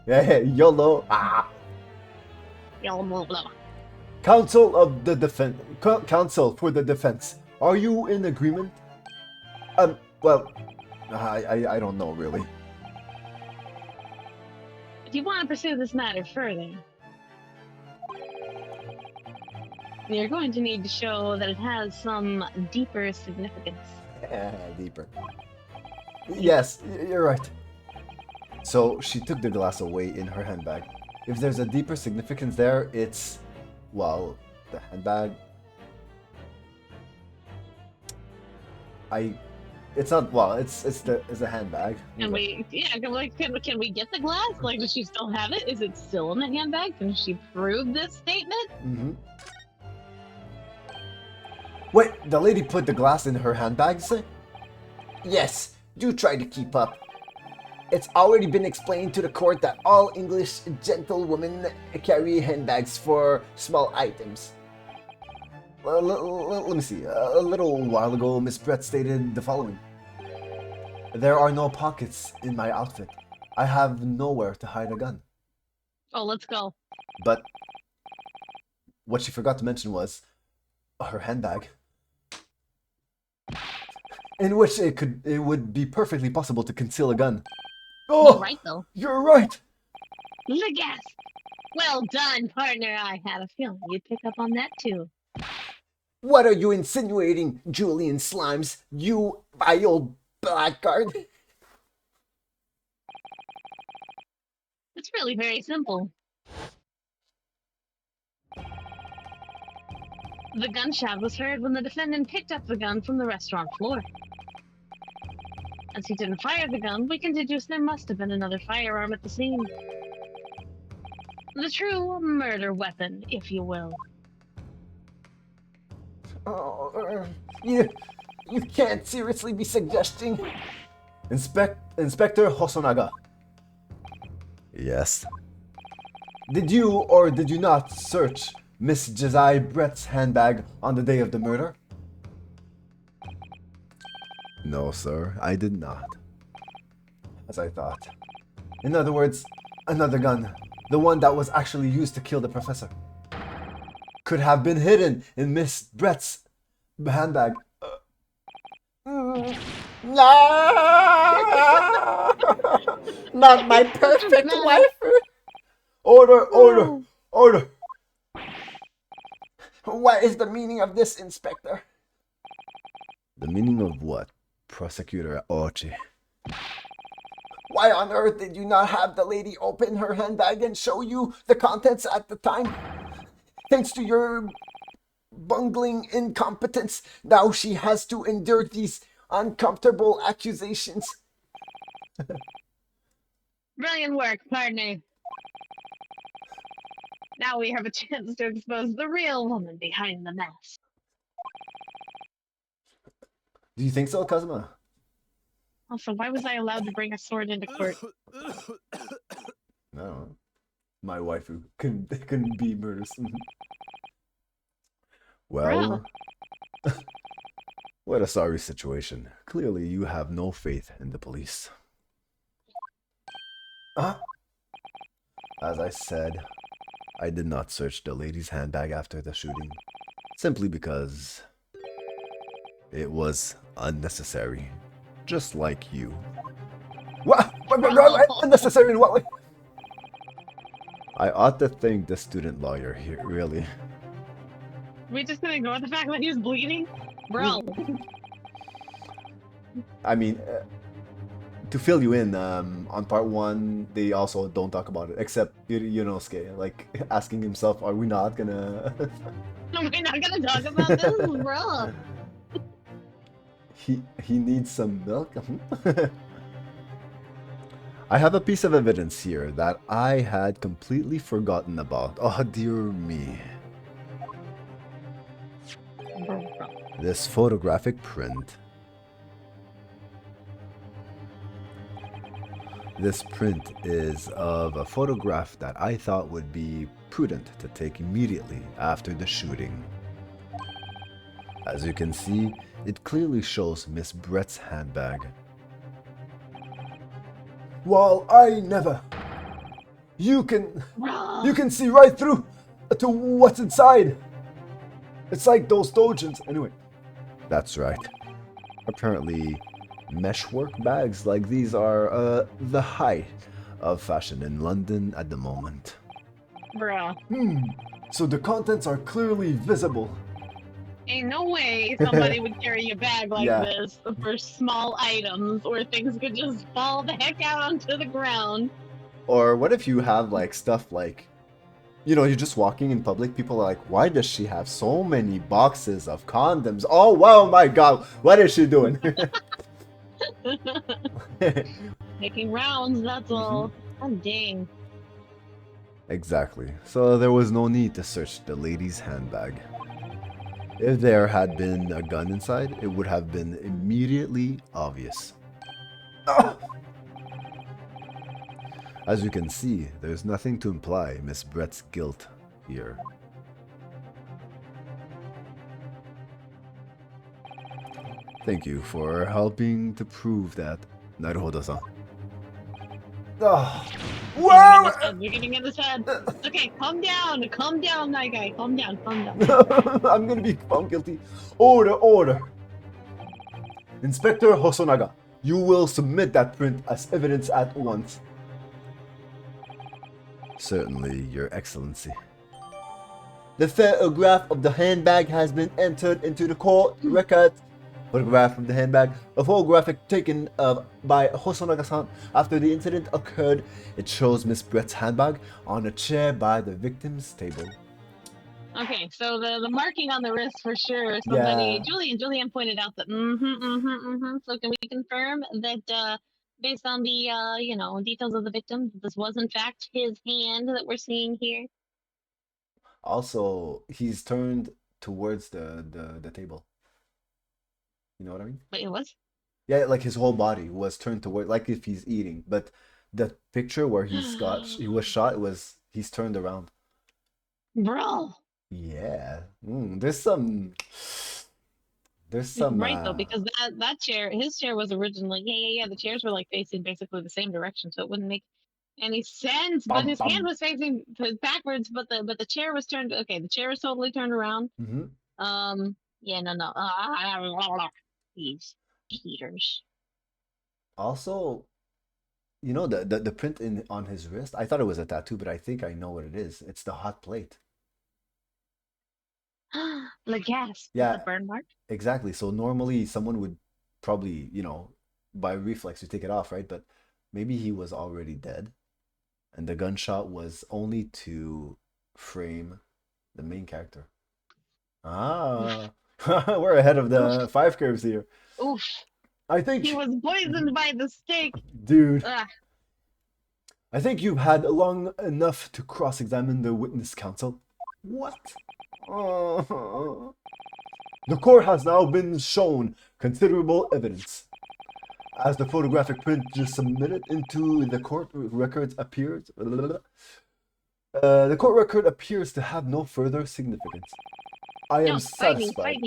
Yeah, YOLO. Ah. YOLO. Counsel of the defense. Counsel for the defense. Are you in agreement? Well, I don't know really. If you want to pursue this matter further, you're going to need to show that it has some deeper significance. Deeper. Yes, you're right. So she took the glass away in her handbag. If there's a deeper significance there, it's, well, the handbag. It's not, well, it's a handbag. Can we get the glass? Like, does she still have it? Is it still in the handbag? Can she prove this statement? Mm-hmm. Wait, the lady put the glass in her handbag, say? Yes, do try to keep up. It's already been explained to the court that all English gentlewomen carry handbags for small items. Let me see. A little while ago, Miss Brett stated the following. There are no pockets in my outfit. I have nowhere to hide a gun. Oh, let's go. But what she forgot to mention was her handbag, in which it would be perfectly possible to conceal a gun. You're Oh, right, though. you're right. The gas. Well done, partner. I had a feeling you'd pick up on that, too. What are you insinuating, Julian Slimes? You vile blackguard. It's really very simple. The gunshot was heard when the defendant picked up the gun from the restaurant floor. As he didn't fire the gun, we can deduce there must have been another firearm at the scene. The true murder weapon, if you will. Oh, you can't seriously be suggesting. Inspector Hosonaga. Yes. Did you or did you not search Miss Josiah Brett's handbag on the day of the murder? No, sir, I did not. As I thought. In other words, another gun, the one that was actually used to kill the professor, could have been hidden in Miss Brett's handbag. No! Not my perfect wife! Order! What is the meaning of this, Inspector? The meaning of what, Prosecutor Ochi? Why on earth did you not have the lady open her handbag and show you the contents at the time? Thanks to your bungling incompetence, now she has to endure these uncomfortable accusations. Brilliant work, partner. Now we have a chance to expose the real woman behind the mask. Do you think so, Kazuma? Also, why was I allowed to bring a sword into court? No. My waifu couldn't be murderous. Well, what a sorry situation. Clearly you have no faith in the police. As I said, I did not search the lady's handbag after the shooting, simply because it was unnecessary, just like you. What? Unnecessary in what way? I ought to thank the student lawyer here, really. We just gonna ignore the fact that he was bleeding? Bro. I mean, to fill you in, on part 1, they also don't talk about it, except Yunosuke, like, asking himself, are we not gonna... Are we not gonna talk about this, bro? He needs some milk? I have a piece of evidence here that I had completely forgotten about. Oh, dear me. This photographic print. This print is of a photograph that I thought would be prudent to take immediately after the shooting. As you can see, it clearly shows Miss Brett's handbag. Well, I never. You can see right through to what's inside. It's like those dojins. Anyway, that's right. Apparently, meshwork bags like these are the height of fashion in London at the moment. Bruh. So the contents are clearly visible. Ain't no way somebody would carry a bag like this for small items where things could just fall the heck out onto the ground. Or what if you have like stuff like, you're just walking in public, people are like, why does she have so many boxes of condoms? Oh, wow, my God, what is she doing? Making rounds, that's all. Oh, dang. Exactly. So there was no need to search the lady's handbag. If there had been a gun inside, it would have been immediately obvious. As you can see, there's nothing to imply Miss Brett's guilt here. Thank you for helping to prove that Naruhodo-san. Oh. You're getting in his Whoa! head. You're getting in his head. Okay, calm down. Calm down, my guy. Calm down. Calm down. I'm gonna be found guilty. Order, order. Inspector Hosonaga, you will submit that print as evidence at once. Certainly, Your Excellency. The photograph of the handbag has been entered into the court record. Photograph of the handbag, a photographic taken by Hosonaga-san after the incident occurred. It shows Miss Brett's handbag on a chair by the victim's table. Okay, so the marking on the wrist for sure. Yeah. Julian pointed out that. So can we confirm that based on the details of the victim, this was in fact his hand that we're seeing here? Also, he's turned towards the table. You know what I mean? But it was. Yeah, like his whole body was turned toward, like if he's eating. But the picture where he was shot he's turned around. Bro. Yeah. There's some. Right though, because that chair, his chair was originally the chairs were like facing basically the same direction, so it wouldn't make any sense. But Bum, his hand bum. was facing backwards, but the chair was turned. Okay, the chair was totally turned around. Yeah, no. These cheaters. Also, you know the print on his wrist. I thought it was a tattoo, but I think I know what it is. It's the hot plate. The gas. Yeah. The burn mark. Exactly. So normally someone would probably, by reflex, you take it off, right? But maybe he was already dead, and the gunshot was only to frame the main character. Ah, we're ahead of the 5 curves here. Oof. I think He was poisoned by the stake. Dude. Ugh. I think you've had long enough to cross-examine the witness counsel. What? The court has now been shown considerable evidence. As the photographic print just submitted into the court records appears, the court record appears to have no further significance. I am satisfied.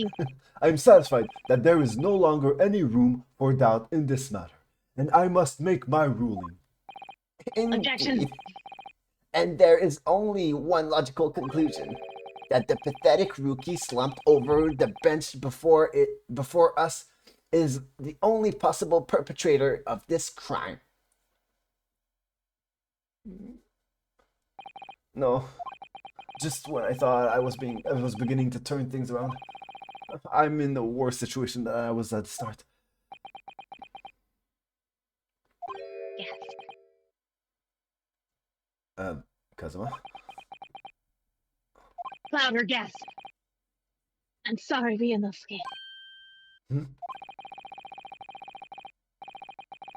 I am satisfied that there is no longer any room for doubt in this matter, and I must make my ruling. Objection. And there is only one logical conclusion: that the pathetic rookie slumped over the bench before us is the only possible perpetrator of this crime. No. Just when I thought I was beginning to turn things around, I'm in the worst situation that I was at the start. Kazuma? Louder gasp. I'm sorry, Ryunosuke.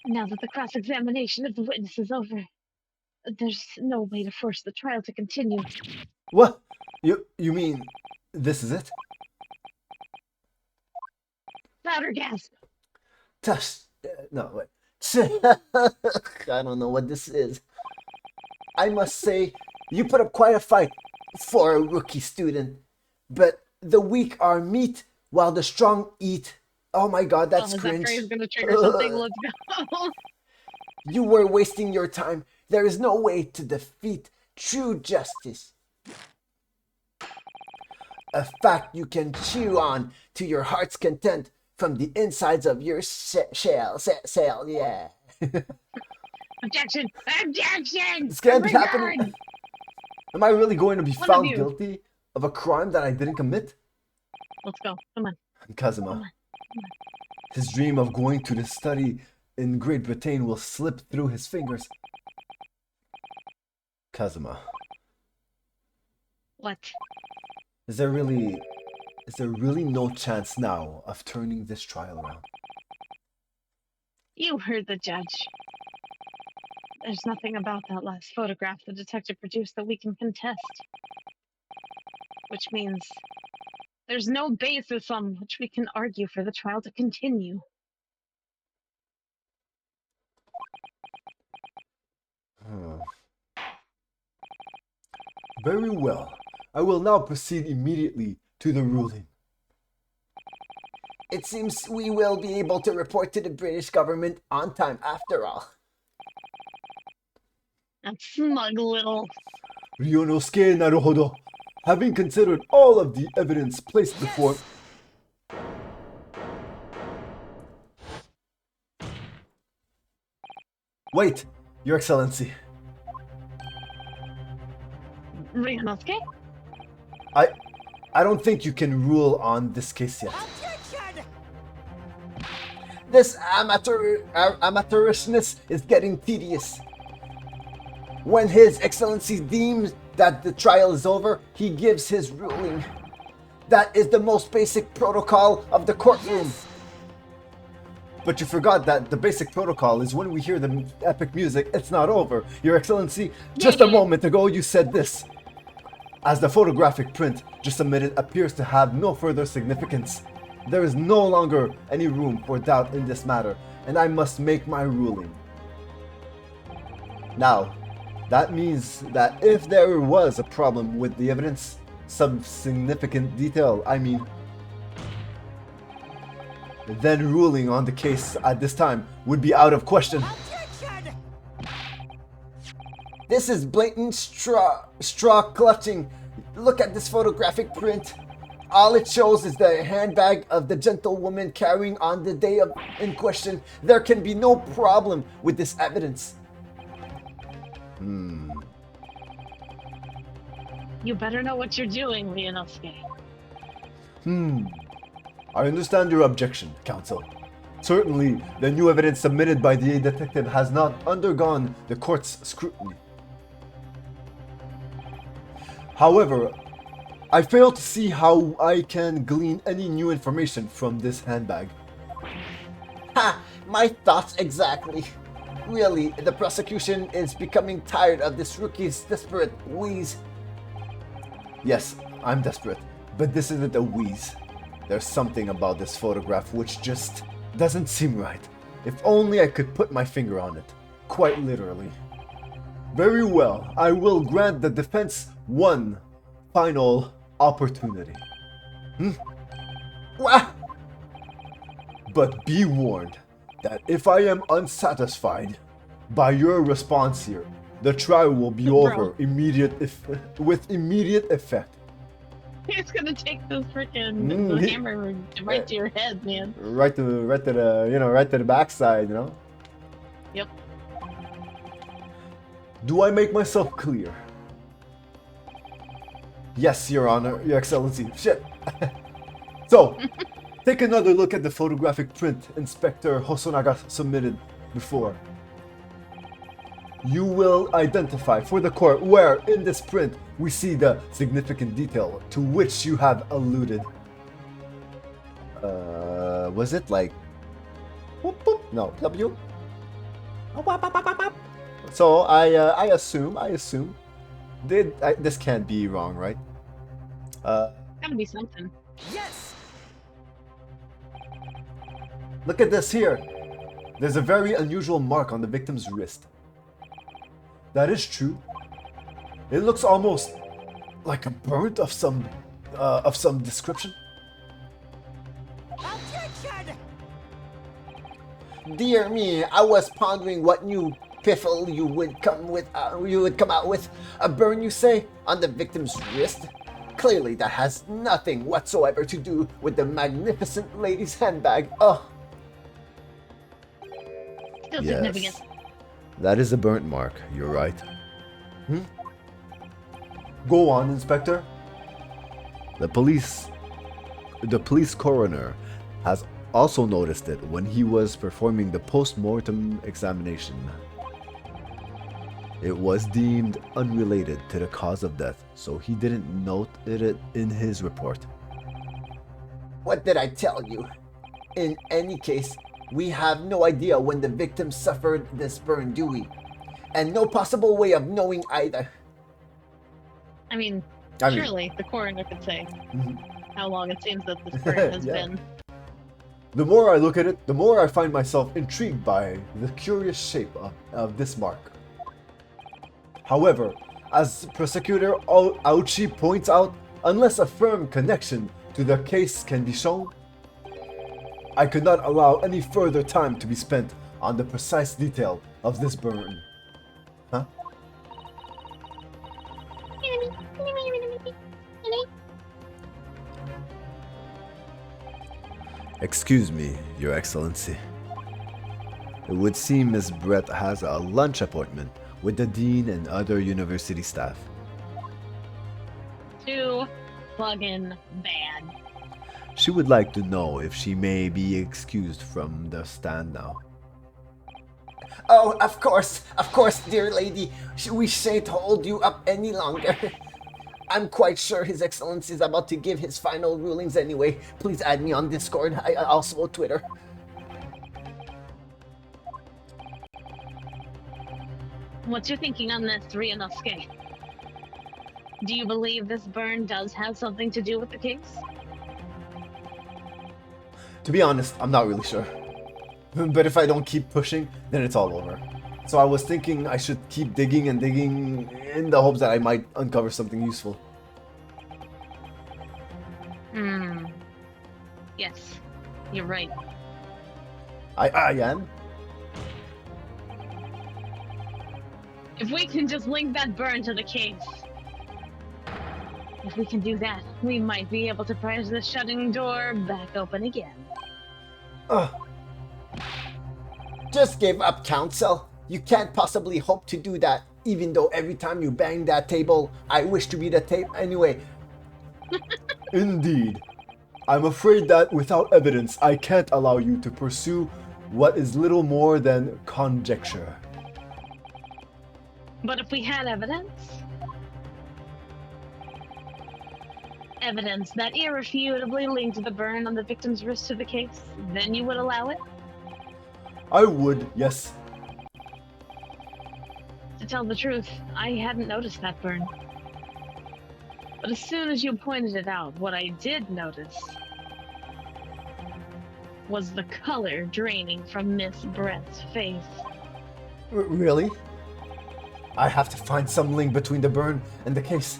Now that the cross-examination of the witness is over, there's no way to force the trial to continue. What? You mean this is it? Louder gasp. No, wait. I don't know what this is. I must say, you put up quite a fight for a rookie student, but the weak are meat while the strong eat. Oh my god, that's cringe. That phrase gonna trigger something. Let's go. You were wasting your time. There is no way to defeat true justice. A fact you can chew on to your heart's content from the insides of your shell, yeah. Objection! Objection! This can't be happening. Am I really going to be One found of you. guilty of a crime that I didn't commit? Let's go. Come on. Kazuma. Come on. His dream of going to the study in Great Britain will slip through his fingers. Kazuma. What? Is there really no chance now of turning this trial around? You heard the judge. There's nothing about that last photograph the detective produced that we can contest. Which means there's no basis on which we can argue for the trial to continue. Very well. I will now proceed immediately to the ruling. It seems we will be able to report to the British government on time after all. That smug little. Ryunosuke Naruhodo. Having considered all of the evidence placed before... Wait, Your Excellency. Ryunosuke? I don't think you can rule on this case yet. This amateurishness is getting tedious. When His Excellency deems that the trial is over, he gives his ruling. That is the most basic protocol of the courtroom. But you forgot that the basic protocol is when we hear the epic music, it's not over. Your Excellency, just a moment ago you said this. As the photographic print just submitted appears to have no further significance, there is no longer any room for doubt in this matter, and I must make my ruling. Now, that means that if there was a problem with the evidence, some significant detail, I mean, then ruling on the case at this time would be out of question. This is blatant straw clutching. Look at this photographic print. All it shows is the handbag of the gentlewoman carrying on the day in question. There can be no problem with this evidence. You better know what you're doing, Ryunosuke. I understand your objection, counsel. Certainly, the new evidence submitted by the detective has not undergone the court's scrutiny. However, I fail to see how I can glean any new information from this handbag. Ha! My thoughts exactly. Really, the prosecution is becoming tired of this rookie's desperate wheeze. Yes, I'm desperate, but this isn't a wheeze. There's something about this photograph which just doesn't seem right. If only I could put my finger on it. Quite literally. Very well, I will grant the defense one final opportunity. Wah! But be warned that if I am unsatisfied by your response here, the trial will be over with immediate effect. It's gonna take this freaking hammer right to your head, man. Right to the backside, you know? Yep. Do I make myself clear? Yes, Your Honor, Your Excellency. Shit. So, take another look at the photographic print Inspector Hosonaga submitted before. You will identify for the court where in this print we see the significant detail to which you have alluded. Was it like whoop, whoop? No, W? So I assume this can't be wrong, right? Gotta be something. Yes! Look at this here. There's a very unusual mark on the victim's wrist. That is true. It looks almost like a burnt of some description. Dear me, I was pondering what new piffle you would come out with. A burn, you say, on the victim's wrist? Clearly, that has nothing whatsoever to do with the magnificent lady's handbag. Oh. Still significant. That is a burnt mark, you're right. Go on, Inspector. The police coroner has also noticed it when he was performing the post-mortem examination. It was deemed unrelated to the cause of death, so he didn't note it in his report. What did I tell you? In any case, we have no idea when the victim suffered this burn, do we? And no possible way of knowing either. I mean, surely the coroner could say how long it seems that this burn has been. The more I look at it, the more I find myself intrigued by the curious shape of this mark. However, as Prosecutor Auchi points out, unless a firm connection to the case can be shown, I could not allow any further time to be spent on the precise detail of this burn. Huh? Excuse me, Your Excellency. It would seem Miss Brett has a lunch appointment with the Dean and other university staff. Too fucking bad. She would like to know if she may be excused from the stand now. Oh, of course, dear lady. We shan't hold you up any longer. I'm quite sure His Excellency is about to give his final rulings anyway. Please add me on Discord. I also Twitter. What's your thinking on this, Ryunosuke? Do you believe this burn does have something to do with the case? To be honest, I'm not really sure. But if I don't keep pushing, then it's all over. So I was thinking I should keep digging and digging in the hopes that I might uncover something useful. Yes, you're right. I am? If we can just link that burn to the case. If we can do that, we might be able to pry the shutting door back open again. Just give up, Council. You can't possibly hope to do that, even though every time you bang that table, I wish to be the table. Anyway. Indeed. I'm afraid that without evidence, I can't allow you to pursue what is little more than conjecture. But if we had evidence that irrefutably linked the burn on the victim's wrist to the case, then you would allow it? I would, yes. To tell the truth, I hadn't noticed that burn. But as soon as you pointed it out, what I did notice was the color draining from Miss Brett's face. Really? I have to find some link between the burn and the case.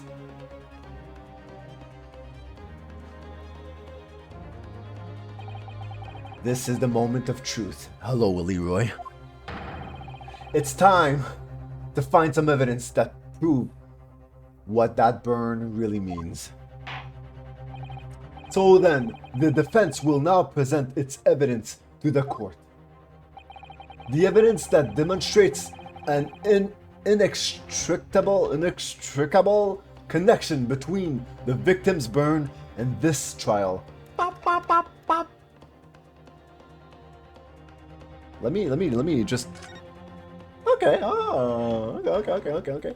This is the moment of truth. Hello, Leroy. It's time to find some evidence that prove what that burn really means. So then, the defense will now present its evidence to the court. The evidence that demonstrates an inextricable connection between the victim's burn and this trial. Bop, bop, bop, bop. Let me just. Okay. Oh, okay.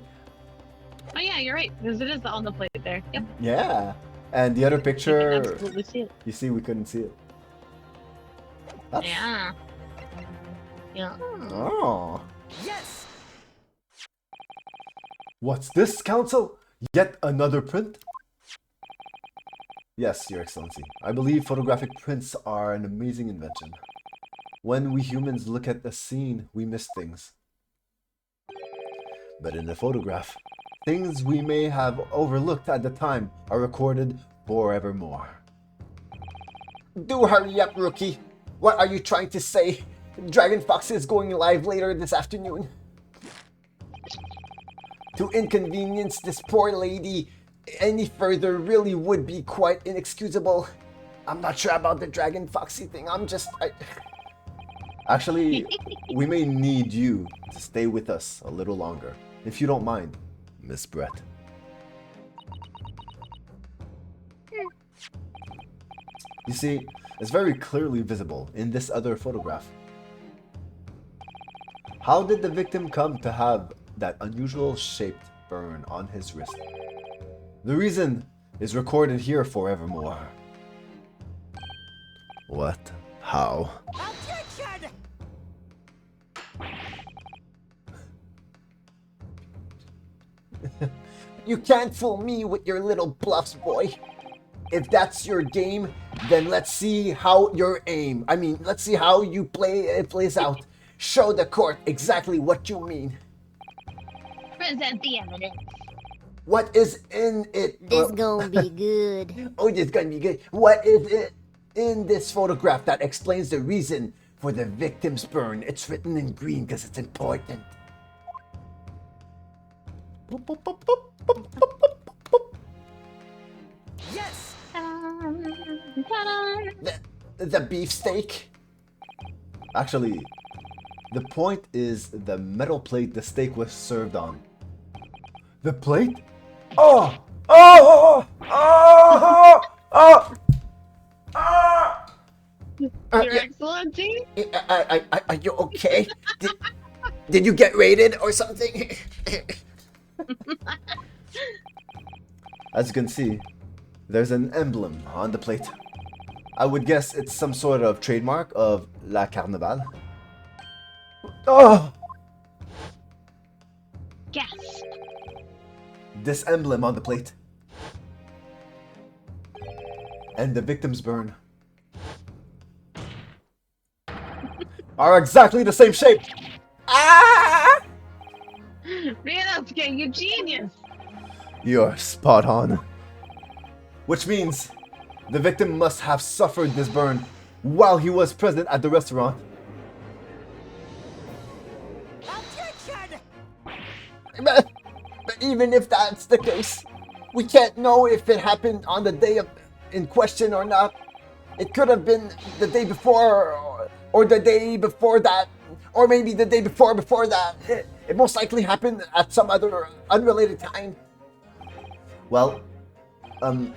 Oh yeah, you're right, because it is on the plate there. Yep. Yeah. And the other You can picture, absolutely see it. you see, we couldn't see it. That's... Yeah. Yeah. Oh. Yes. What's this, Council? Yet another print? Yes, Your Excellency. I believe photographic prints are an amazing invention. When we humans look at a scene, we miss things. But in a photograph, things we may have overlooked at the time are recorded forevermore. Do hurry up, Rookie. What are you trying to say? Dragon Fox is going live later this afternoon. To inconvenience this poor lady any further really would be quite inexcusable. I'm not sure about the Dragon Foxy thing. Actually, we may need you to stay with us a little longer, if you don't mind, Miss Brett. You see, it's very clearly visible in this other photograph. How did the victim come to have that unusual shaped burn on his wrist? The reason is recorded here forevermore. What? How? You can't fool me with your little bluffs, boy. If that's your game, then let's see how let's see how you plays out. Show the court exactly what you mean. Present the evidence. What is in it? This gonna be good. Oh, this gonna be good. What is it in this photograph that explains the reason for the victim's burn. It's written in green because it's important. Boop, boop, boop, boop, boop, boop, boop, boop. Yes! Ta-da! The beefsteak. Actually, the point is the metal plate the steak was served on. The plate? Oh! Oh! Oh! Oh! Oh! Your Yeah, Excellency? are you okay? Did you get raided or something? As you can see, there's an emblem on the plate. I would guess it's some sort of trademark of La Carnival. Oh! Gasp. This emblem on the plate. And the victim's burn are exactly the same shape. Ah! Ryunosuke, you genius! You're spot on. Which means the victim must have suffered this burn while he was present at the restaurant. But even if that's the case, we can't know if it happened on the day in question or not. It could have been the day before, or the day before that, or maybe the day before that. It most likely happened at some other unrelated time. Well, Objection!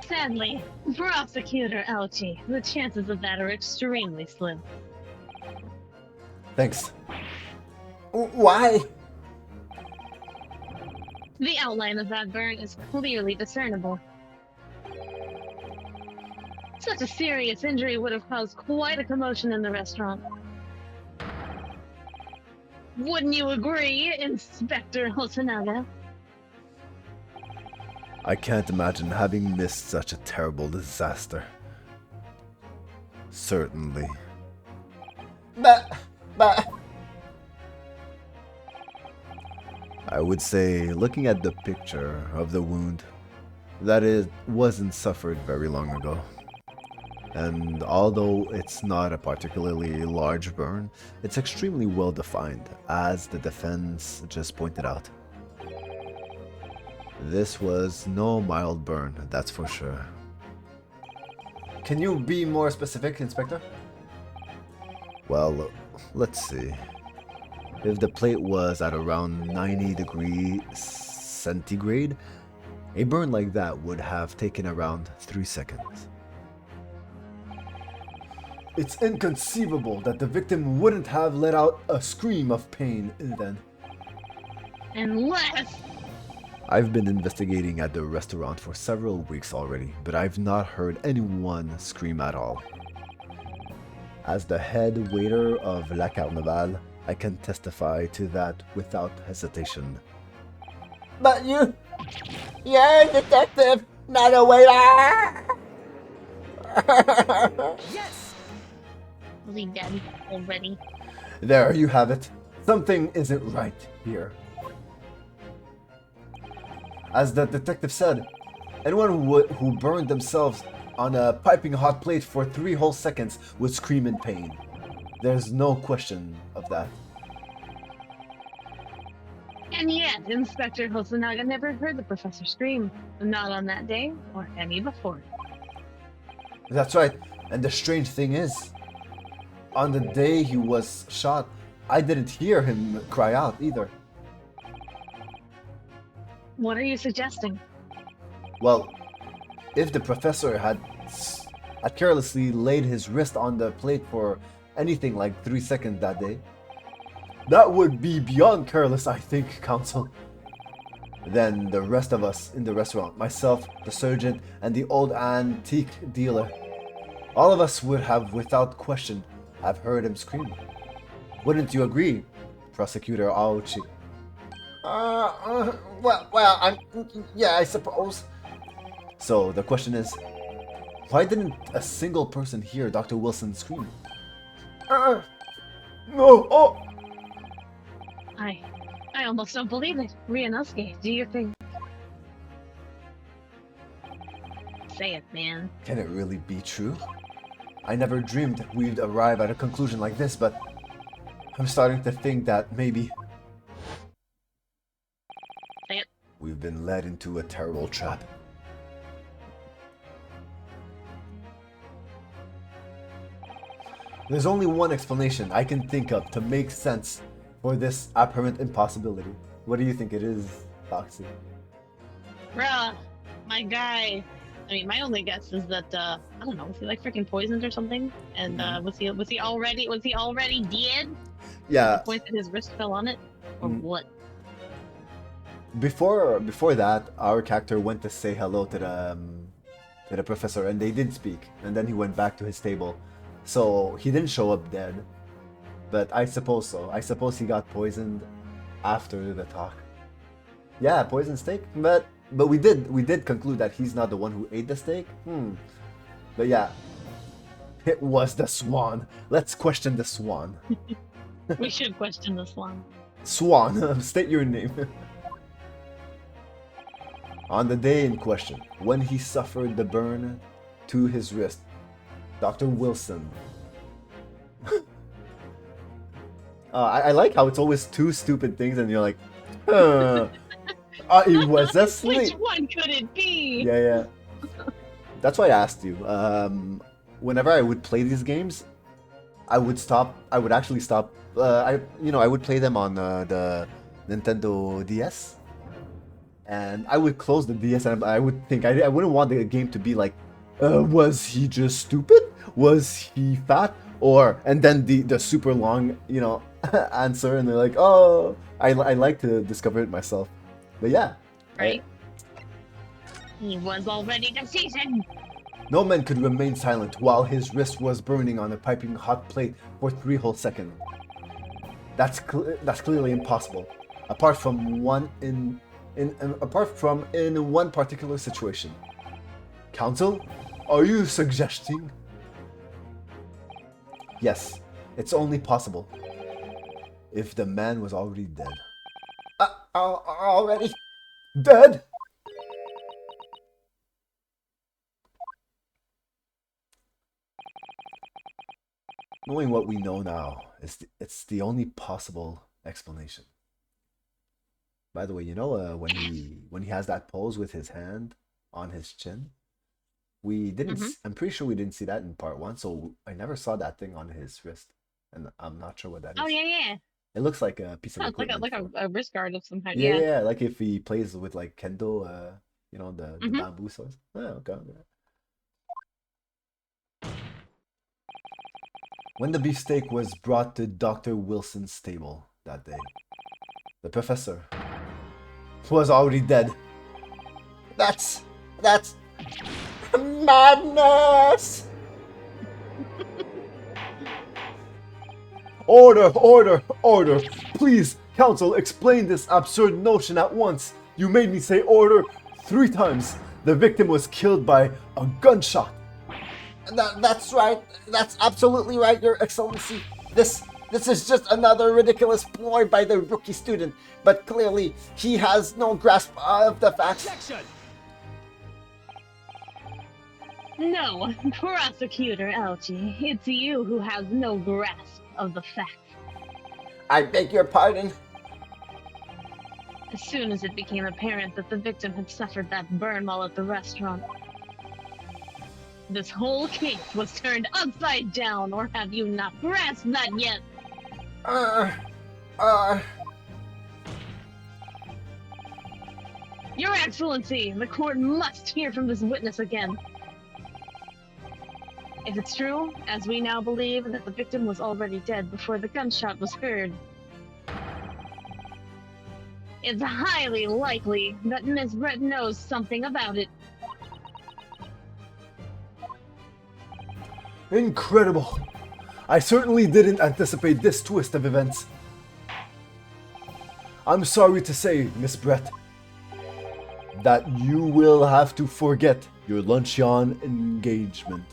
Sadly, Prosecutor Ouchie, the chances of that are extremely slim. thanks. Why? The outline of that burn is clearly discernible. Such a serious injury would have caused quite a commotion in the restaurant. Wouldn't you agree, Inspector Hosonaga? I can't imagine having missed such a terrible disaster. Certainly. But I would say, looking at the picture of the wound, that it wasn't suffered very long ago. And although it's not a particularly large burn, it's extremely well defined, as the defense just pointed out. This was no mild burn, that's for sure. Can you be more specific, Inspector? Well, let's see. If the plate was at around 90 degrees centigrade, a burn like that would have taken around 3 seconds. It's inconceivable that the victim wouldn't have let out a scream of pain then. Unless... I've been investigating at the restaurant for several weeks already, but I've not heard anyone scream at all. As the head waiter of La Carnival, I can testify to that without hesitation. But you're a detective, not a waiter. Yes. Was he dead already? There you have it. Something isn't right here. As the detective said, anyone who burned themselves on a piping hot plate for 3 whole seconds would scream in pain. There's no question of that. And yet, Inspector Hosonaga never heard the professor scream. Not on that day, or any before. That's right. And the strange thing is, on the day he was shot, I didn't hear him cry out either. What are you suggesting? Well, if the professor had carelessly laid his wrist on the plate for anything like 3 seconds that day, that would be beyond careless, I think, Counsel. Then the rest of us in the restaurant, myself, the surgeon, and the old antique dealer, all of us would have, without question, have heard him scream. Wouldn't you agree, Prosecutor Aochi? Yeah, I suppose. So the question is, why didn't a single person hear Dr. Wilson scream? No, oh. I almost don't believe it. Ryunosuke, do you think? say it, man. Can it really be true? I never dreamed we'd arrive at a conclusion like this, but I'm starting to think that maybe Say it. we've been led into a terrible trap. There's only one explanation I can think of to make sense for this apparent impossibility. What do you think it is, Foxy? Bruh, my guy. I mean, my only guess is that I don't know. Was he like freaking poisoned or something? And was he already dead? Yeah. The point that his wrist fell on it, or what? Before that, our character went to say hello to the professor, and they did speak. And then he went back to his table, so he didn't show up dead. But I suppose so. I suppose he got poisoned after the talk. Yeah, poison steak. But we did conclude that he's not the one who ate the steak. But yeah, it was the swan. Let's question the swan. We should question this one. Swan, state your name. On the day in question, when he suffered the burn to his wrist, Dr. Wilson. I like how it's always two stupid things, and you're like, he was asleep. Which one could it be? Yeah. That's why I asked you. Whenever I would play these games, I would stop. I would actually stop. I would play them on the Nintendo DS, and I would close the DS, and I would think I wouldn't want the game to be like, was he just stupid? Was he fat? And then the super long answer, and they're like, oh, I like to discover it myself. But yeah, right. He was already deceased. No man could remain silent while his wrist was burning on a piping hot plate for 3 whole seconds. That's clearly impossible. Apart from in one particular situation. Counsel, are you suggesting? Yes, it's only possible if the man was already dead. Already dead? Knowing what we know now, it's the only possible explanation. By the way, when he has that pose with his hand on his chin, we didn't. I'm pretty sure we didn't see that in part 1, so I never saw that thing on his wrist, and I'm not sure what that is. Oh yeah. It looks like a piece of It's equipment. like a wrist guard of some kind. Yeah, like if he plays with like kendo, the bamboo swords. Oh, okay. When the beefsteak was brought to Dr. Wilson's table that day, the professor was already dead. That's madness! Order! Please, counsel, explain this absurd notion at once. You made me say order 3 times. The victim was killed by a gunshot. That's right. That's absolutely right, Your Excellency. This is just another ridiculous ploy by the rookie student. But clearly, he has no grasp of the facts. Objection! No, Prosecutor Algie, it's you who has no grasp of the facts. I beg your pardon? As soon as it became apparent that the victim had suffered that burn while at the restaurant, this whole case was turned upside down, or have you not grasped that yet? Your Excellency, the court must hear from this witness again. If it's true, as we now believe, that the victim was already dead before the gunshot was heard, it's highly likely that Miss Brett knows something about it. Incredible! I certainly didn't anticipate this twist of events. I'm sorry to say, Miss Brett, that you will have to forget your luncheon engagement.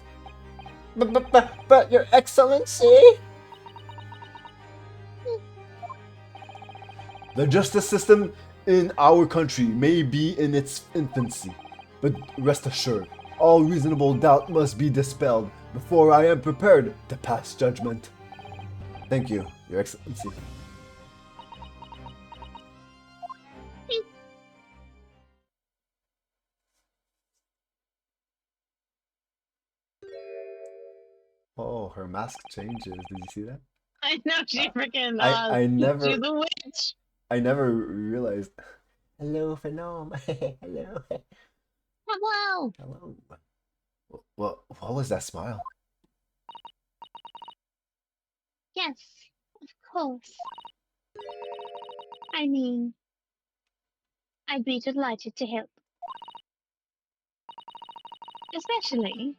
But Your Excellency? The justice system in our country may be in its infancy, but rest assured, All reasonable doubt must be dispelled before I am prepared to pass judgment. Thank you, Your Excellency. Oh, her mask changes. Did you see that? I know she freaking I she's never a witch. I never realized. Hello, Phenom. Hello. Hello. Hello. What was that smile? Yes, of course. I mean, I'd be delighted to help. Especially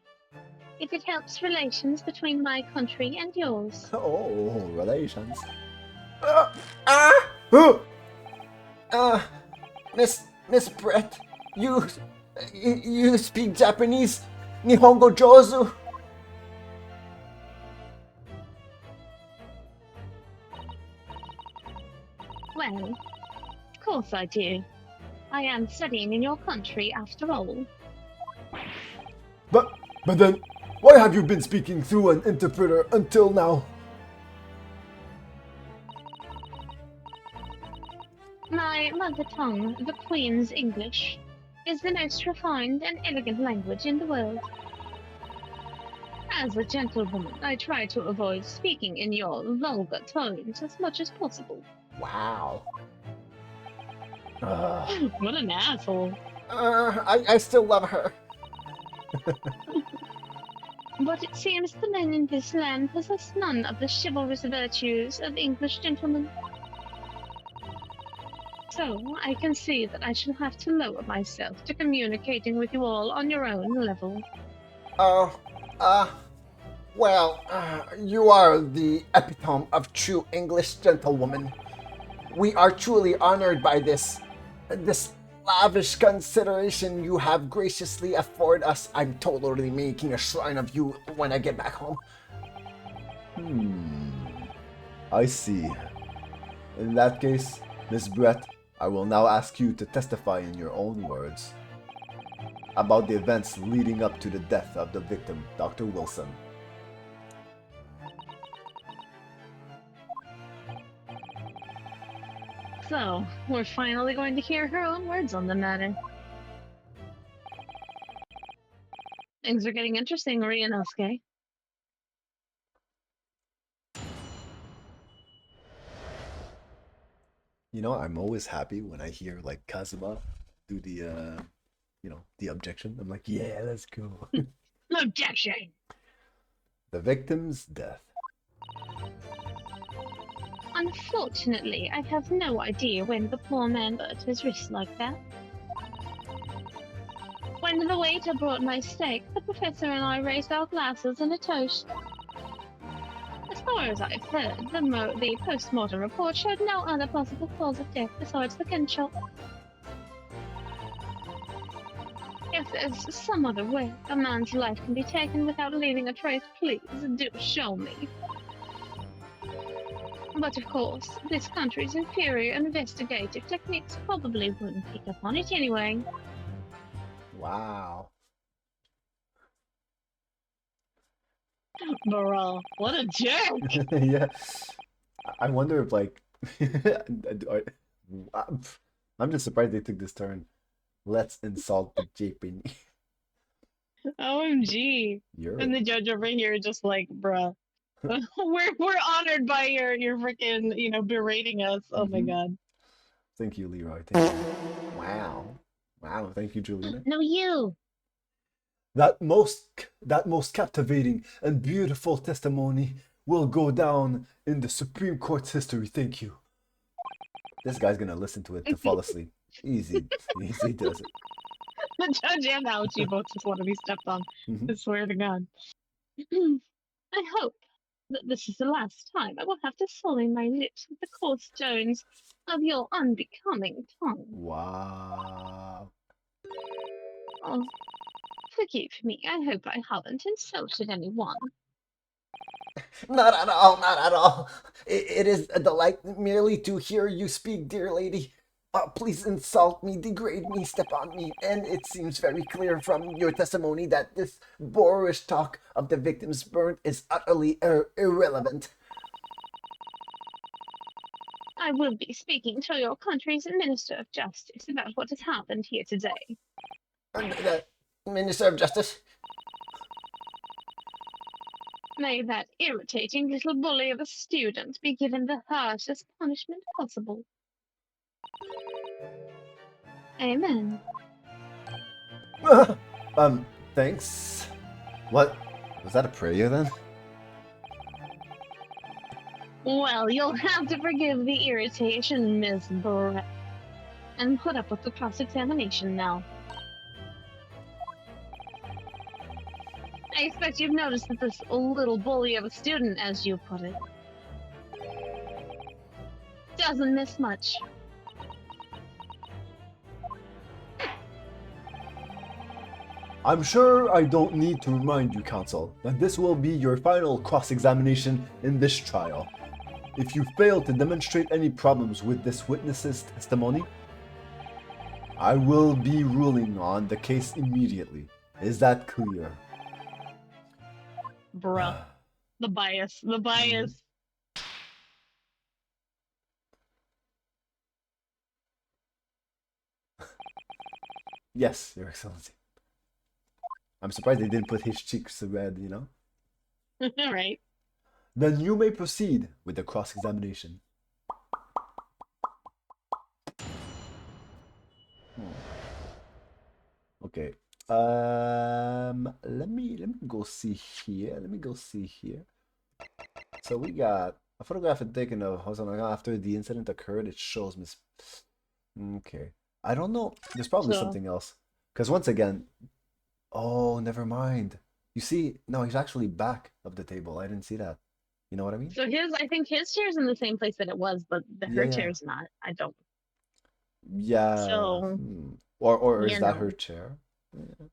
if it helps relations between my country and yours. Oh, relations. Ah! Ah! Huh! Ah! Miss Brett, you speak Japanese? Nihongo Jozu? Well, of course I do. I am studying in your country after all. But then, why have you been speaking through an interpreter until now? My mother tongue, the Queen's English, is the most refined and elegant language in the world. As a gentlewoman, I try to avoid speaking in your vulgar tones as much as possible. Wow. What an asshole. I still love her. But it seems the men in this land possess none of the chivalrous virtues of English gentlemen. So I can see that I shall have to lower myself to communicating with you all on your own level. Oh, you are the epitome of true English gentlewoman. We are truly honored by this lavish consideration you have graciously afforded us. I'm totally making a shrine of you when I get back home. I see. In that case, Miss Brett, I will now ask you to testify in your own words about the events leading up to the death of the victim, Dr. Wilson. So, we're finally going to hear her own words on the matter. Things are getting interesting, Ryunosuke. You know, I'm always happy when I hear like Kazuma do the objection. I'm like, yeah, let's go. Objection! The victim's death. Unfortunately, I have no idea when the poor man hurt his wrist like that. When the waiter brought my steak, the professor and I raised our glasses in a toast. As far as I've heard, the post-mortem report showed no other possible cause of death besides the gunshot. If there's some other way a man's life can be taken without leaving a trace, please do show me. But of course, this country's inferior investigative techniques probably wouldn't pick up on it anyway. Wow. Bro, what a jerk! Yeah. I wonder if like I'm just surprised they took this turn. Let's insult the Japanese. OMG. You're And the judge over here just like, bruh. we're honored by your freaking, berating us. Oh my Mhm. god. Thank you, Leroy. Thank you. Wow. Wow, thank you, Julina. No, you. That most captivating and beautiful testimony will go down in the Supreme Court's history. Thank you. This guy's gonna listen to it to fall asleep. Easy does it. The judge and Ouchie both just want to be stepped on. Mhm. I swear to God. I hope that this is the last time I will have to sully my lips with the coarse tones of your unbecoming tongue. Wow. Oh, forgive me. I hope I haven't insulted anyone. Not at all, not at all. It is a delight merely to hear you speak, dear lady. Please insult me, degrade me, step on me, and it seems very clear from your testimony that this boorish talk of the victims burnt is utterly irrelevant. I will be speaking to your country's Minister of Justice about what has happened here today. The Minister of Justice? May that irritating little bully of a student be given the harshest punishment possible. Amen. Thanks. What? Was that a prayer then? Well, you'll have to forgive the irritation, Miss Brett, and put up with the cross-examination now. I expect you've noticed that this little bully of a student, as you put it, doesn't miss much. I'm sure I don't need to remind you, counsel, that this will be your final cross-examination in this trial. If you fail to demonstrate any problems with this witness's testimony, I will be ruling on the case immediately. Is that clear? Bruh. The bias. The bias. Yes, Your Excellency. I'm surprised they didn't put his cheeks red, you know? Right. Then you may proceed with the cross-examination. Okay. Let me go see here. Let me go see here. So we got a photograph taken of Hosanna after the incident occurred. It shows Miss. Okay. I don't know. There's probably something else. Because once again, oh, never mind. You see, no, he's actually back of the table. I didn't see that. You know what I mean? So I think his chair's in the same place that it was, but her chair's not. I don't. Yeah. So. Or is that her chair? Yeah.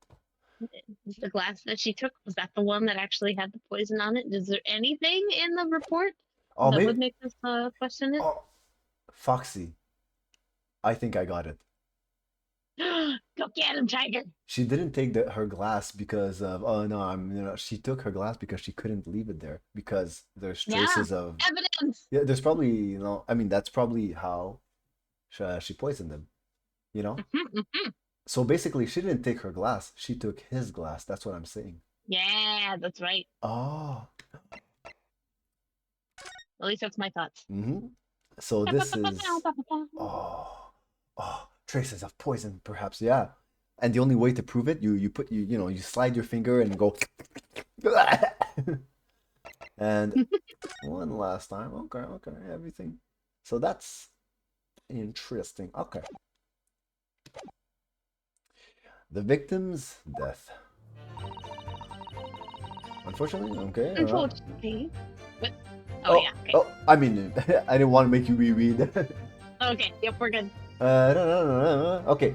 The glass that she took, was that the one that actually had the poison on it? Is there anything in the report that would make us question it? Oh, Foxy. I think I got it. Go get him, Tiger. She didn't take her glass because of she took her glass because she couldn't leave it there because there's traces of evidence. Yeah, there's probably that's probably how she poisoned him, you know. So basically, she didn't take her glass; she took his glass. That's what I'm saying. Yeah, that's right. Oh. At least that's my thoughts. So this is traces of poison, perhaps. Yeah. And the only way to prove it, you slide your finger and go and one last time. Okay, everything. So that's interesting. Okay. The victim's death. Unfortunately, okay. Unfortunately. But, yeah. Okay. Oh, I mean, I didn't want to make you reread. Okay, yep, we're good. No. Okay.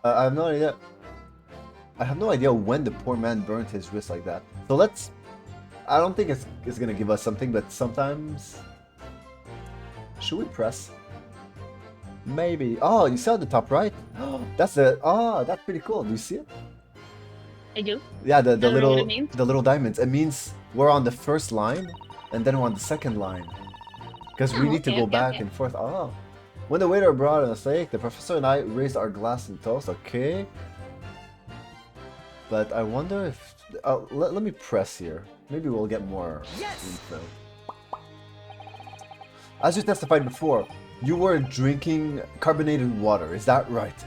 I have no idea. I have no idea when the poor man burned his wrist like that. So I don't think it's gonna give us something, but sometimes. Should we press? Maybe. Oh, you see on the top right? That's pretty cool. Do you see it? I do. Yeah, the little diamonds. It means we're on the first line, and then we're on the second line, because we need to go back and forth. Oh. When the waiter brought a steak, the professor and I raised our glass in toast. Okay. But I wonder if let me press here. Maybe we'll get more info. As you testified before, you were drinking carbonated water. Is that right?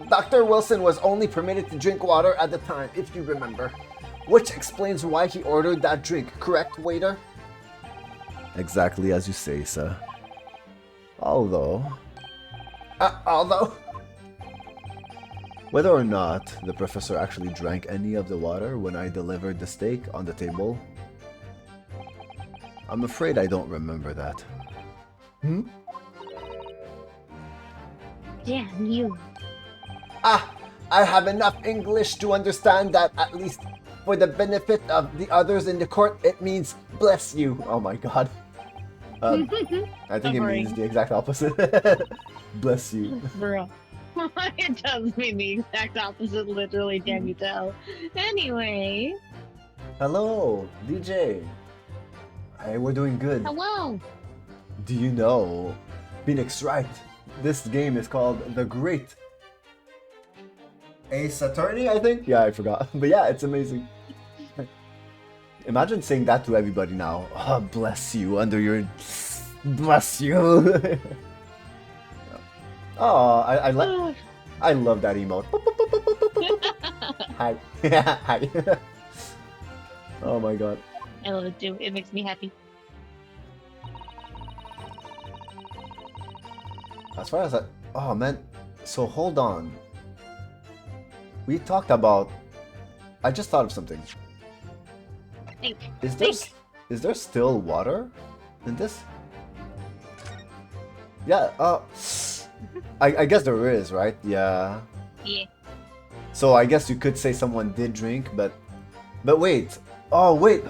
Dr. Wilson was only permitted to drink water at the time, if you remember. Which explains why he ordered that drink, correct, waiter? Exactly as you say, sir. Although... Whether or not the professor actually drank any of the water when I delivered the steak on the table, I'm afraid I don't remember that. Damn you. I have enough English to understand that, at least for the benefit of the others in the court, it means bless you. Oh my god. I think it means Suffering. the exact opposite. Bless you. Bro. It does mean the exact opposite, literally, can you tell? Anyway, Hello, DJ. Hey, we're doing good. hello. Do you know, Phoenix Wright, this game is called The Great Ace Attorney, I think? Yeah, I forgot. But yeah, it's amazing. Imagine saying that to everybody now. Oh, bless you under your... Bless you. Oh, I love that emote. Hi. Hi. Oh my god. I love it too. It makes me happy. As far as I... Oh man. So hold on. We talked about... I just thought of something. Think. Is there still water in this? Yeah, I guess there is, right? Yeah. Yeah. So I guess you could say someone did drink, but wait. Oh, wait.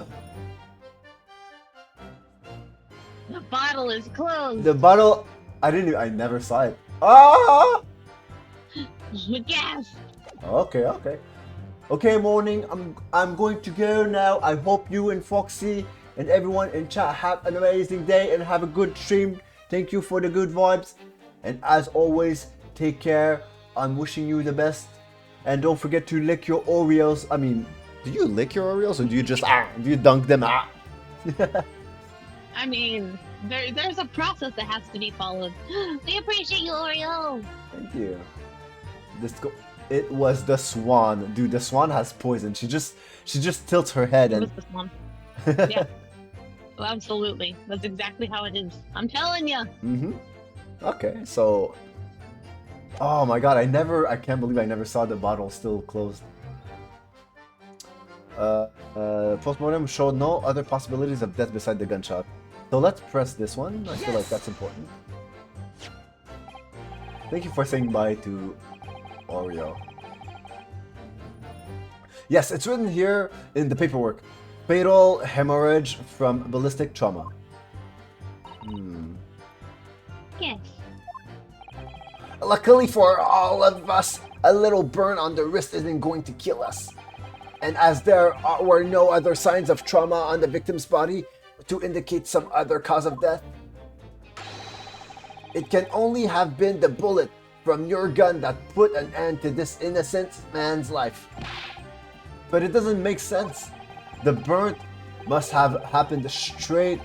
The bottle is closed. The bottle, I never saw it. Ah! Yes. Okay. Okay, morning. I'm going to go now. I hope you and Foxy and everyone in chat have an amazing day and have a good stream. Thank you for the good vibes. And as always, take care. I'm wishing you the best. And don't forget to lick your Oreos. I mean, do you lick your Oreos or do you just do you dunk them? I mean, there's a process that has to be followed. We appreciate you, Oreo. Thank you. It was the swan. Dude, the swan has poison. She just tilts her head It and was this one. Yeah. Well, absolutely. That's exactly how it is. I'm telling you. Mm-hmm. Okay, so... Oh my god, I can't believe I never saw the bottle still closed. Postmortem showed no other possibilities of death beside the gunshot. So let's press this one. I feel like that's important. Thank you for saying bye to Oreo. Yes, it's written here in the paperwork. Fatal hemorrhage from ballistic trauma. Yes. Luckily for all of us, a little burn on the wrist isn't going to kill us. And as there were no other signs of trauma on the victim's body to indicate some other cause of death, it can only have been the bullet from your gun that put an end to this innocent man's life. But it doesn't make sense. The burn must have happened straight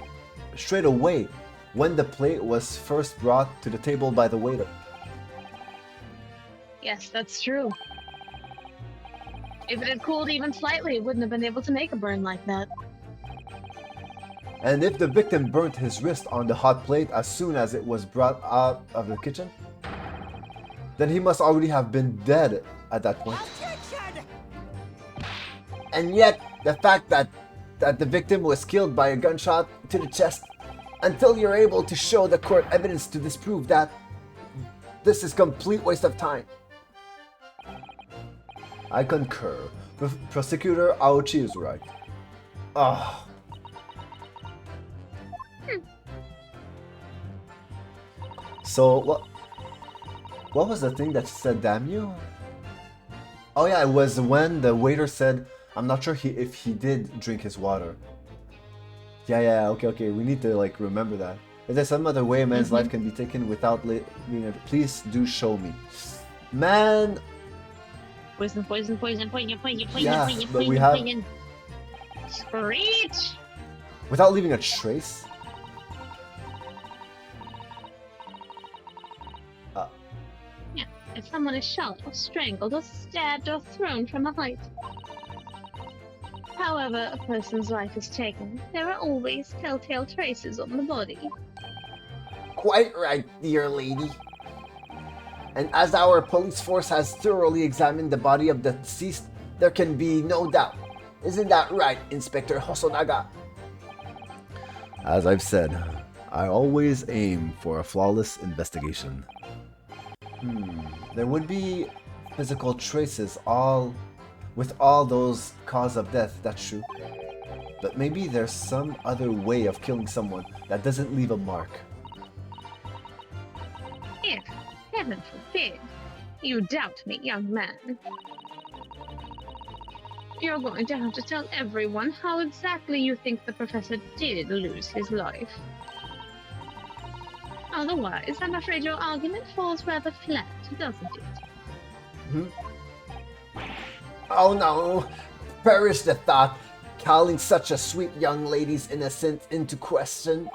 away when the plate was first brought to the table by the waiter. Yes, that's true. If it had cooled even slightly, it wouldn't have been able to make a burn like that. And if the victim burnt his wrist on the hot plate as soon as it was brought out of the kitchen, then he must already have been dead at that point. And yet, the fact that the victim was killed by a gunshot to the chest, until you're able to show the court evidence to disprove that, this is complete waste of time. I concur. Prosecutor Aochi is right. Ah. So what was the thing that said damn you? Oh yeah, it was when the waiter said, I'm not sure if he did drink his water. Yeah, okay, we need to like remember that. Is there some other way a man's life can be taken without please do show me. Man, Poison. Yeah, but we have- Screech! without leaving a trace? If someone is shot or strangled or stabbed or thrown from a height. However a person's life is taken, there are always telltale traces on the body. Quite right, dear lady. And as our police force has thoroughly examined the body of the deceased, there can be no doubt. Isn't that right, Inspector Hosonaga? As I've said, I always aim for a flawless investigation. There would be physical traces with all those cause of death, that's true. But maybe there's some other way of killing someone that doesn't leave a mark. If, heaven forbid, you doubt me, young man, you're going to have to tell everyone how exactly you think the professor did lose his life. Otherwise, I'm afraid your argument falls rather flat, doesn't it? Oh no! Perish the thought, calling such a sweet young lady's innocence into question.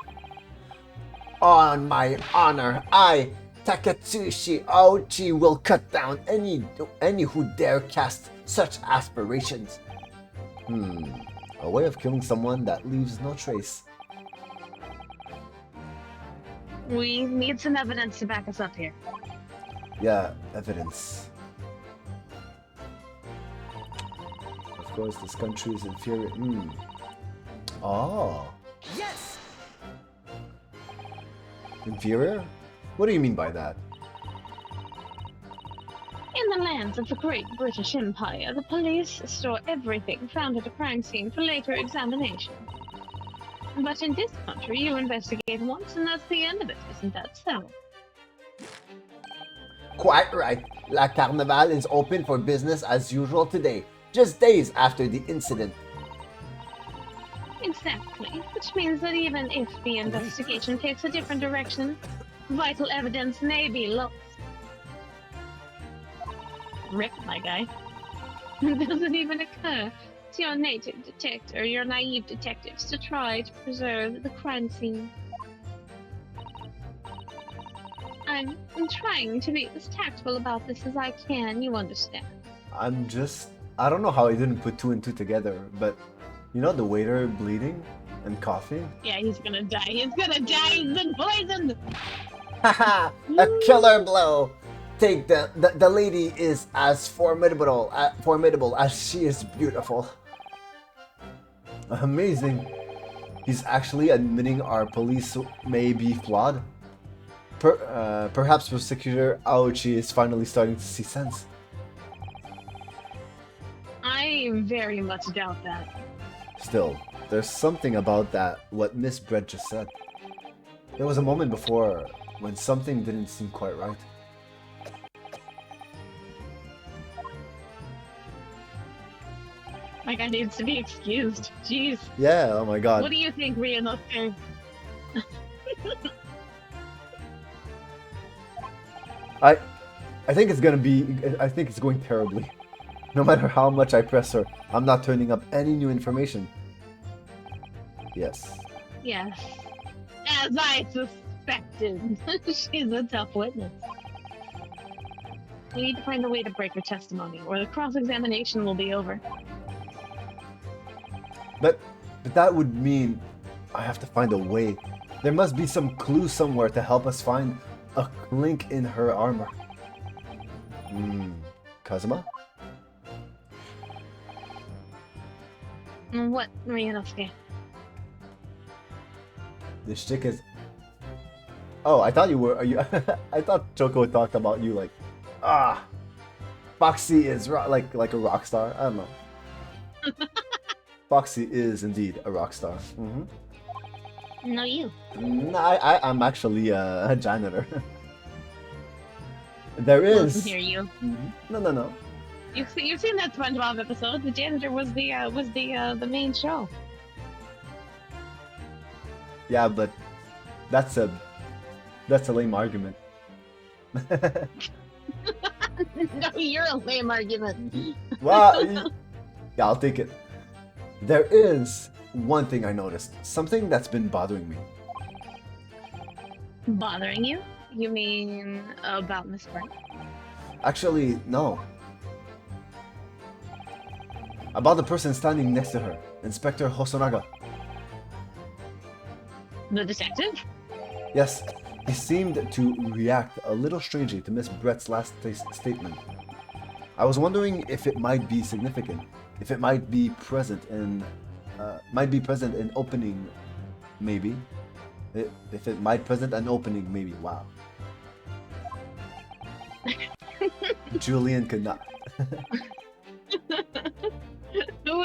On my honor, I, Takatsushi Aochi, will cut down any who dare cast such aspirations. A way of killing someone that leaves no trace. We need some evidence to back us up here. Yeah, evidence. Of course, this country is inferior. Oh. Yes! Inferior? What do you mean by that? In the lands of the Great British Empire, the police store everything found at a crime scene for later examination. But in this country, you investigate once and that's the end of it, isn't that so? Quite right. La Carnival is open for business as usual today, just days after the incident. Exactly, which means that even if the investigation takes a different direction, vital evidence may be lost. Rip, my guy. It doesn't even occur to your naive detectives to try to preserve the crime scene. I'm trying to be as tactful about this as I can, you understand. I don't know how I didn't put two and two together, but you know the waiter bleeding and coughing? Yeah, he's gonna die. He's gonna die. He's been poisoned. Haha! A killer blow! Take the lady is as formidable as she is beautiful. Amazing. He's actually admitting our police may be flawed. Perhaps Prosecutor Aochi is finally starting to see sense. I very much doubt that. Still, there's something about that, what Miss Brett just said. There was a moment before when something didn't seem quite right. My guy needs to be excused. Jeez. Yeah, oh my god. What do you think, Ryunosuke? I think it's going terribly. No matter how much I press her, I'm not turning up any new information. Yes. Yes. As I suspected. She's a tough witness. We need to find a way to break her testimony, or the cross-examination will be over. But that would mean I have to find a way. There must be some clue somewhere to help us find a link in her armor. Kazuma? What, Ryunosuke? This chick is... Oh, I thought you were... I thought Choco talked about you like... Foxy is like a rock star. I don't know. Foxy is indeed a rock star. No, you. I'm actually a janitor. There is... Listen here, you. No. You've seen that SpongeBob episode. The janitor was the main show. Yeah, but that's a lame argument. No, you're a lame argument. Well, yeah, I'll take it. There is one thing I noticed. Something that's been bothering me. Bothering you? You mean about Miss Brent? Actually, no. About the person standing next to her, Inspector Hosonaga. The detective? Yes, he seemed to react a little strangely to Miss Brett's last statement. I was wondering if it might be significant, if it might be present in opening, maybe. If it might present an opening, maybe. Wow. Julian could not. Who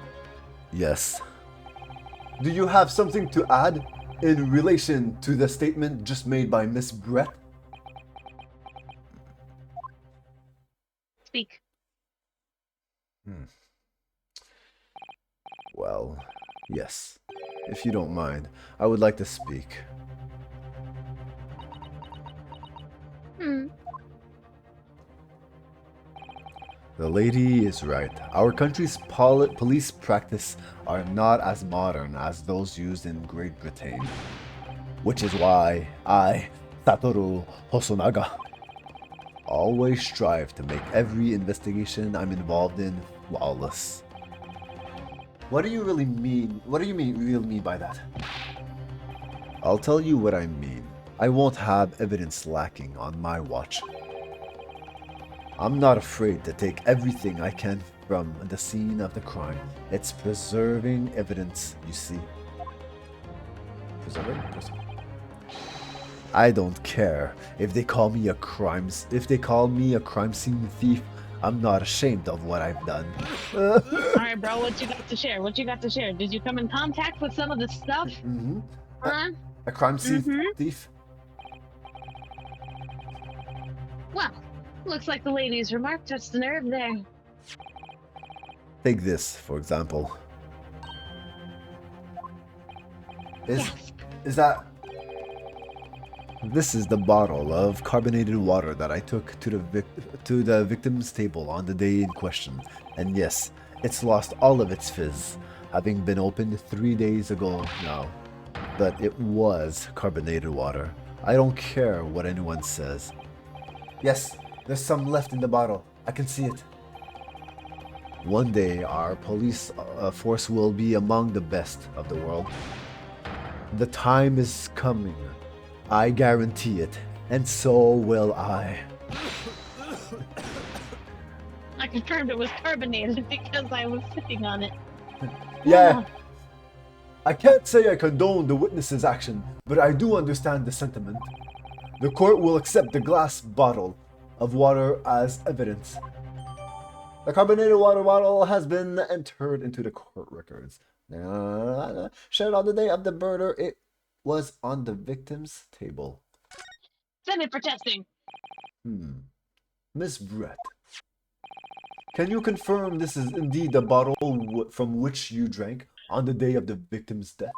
Yes. Do you have something to add in relation to the statement just made by Miss Brett? Speak. Well, yes. If you don't mind, I would like to speak. Hmm. The lady is right. Our country's police practice are not as modern as those used in Great Britain. Which is why I, Satoru Hosonaga, always strive to make every investigation I'm involved in flawless. What do you really mean? What do you really mean by that? I'll tell you what I mean. I won't have evidence lacking on my watch. I'm not afraid to take everything I can from the scene of the crime. It's preserving evidence, you see. Preserving? I don't care if they call me a crime scene thief. I'm not ashamed of what I've done. All right, bro. What you got to share? What you got to share? Did you come in contact with some of the stuff? Huh? A crime scene thief? Well, looks like the lady's remark touched the nerve there. Take this, for example. Is that... This is the bottle of carbonated water that I took to the victim's table on the day in question. And yes, it's lost all of its fizz, having been opened 3 days ago now. But it was carbonated water. I don't care what anyone says. Yes, there's some left in the bottle. I can see it. One day, our police force will be among the best of the world. The time is coming. I guarantee it, and so will I. I confirmed it was carbonated because I was sipping on it. Yeah. I can't say I condone the witness's action, but I do understand the sentiment. The court will accept the glass bottle of water as evidence. The carbonated water bottle has been entered into the court records. Shared on the day of the murder, it was on the victim's table. Send it for testing. Miss Brett, can you confirm this is indeed the bottle from which you drank on the day of the victim's death?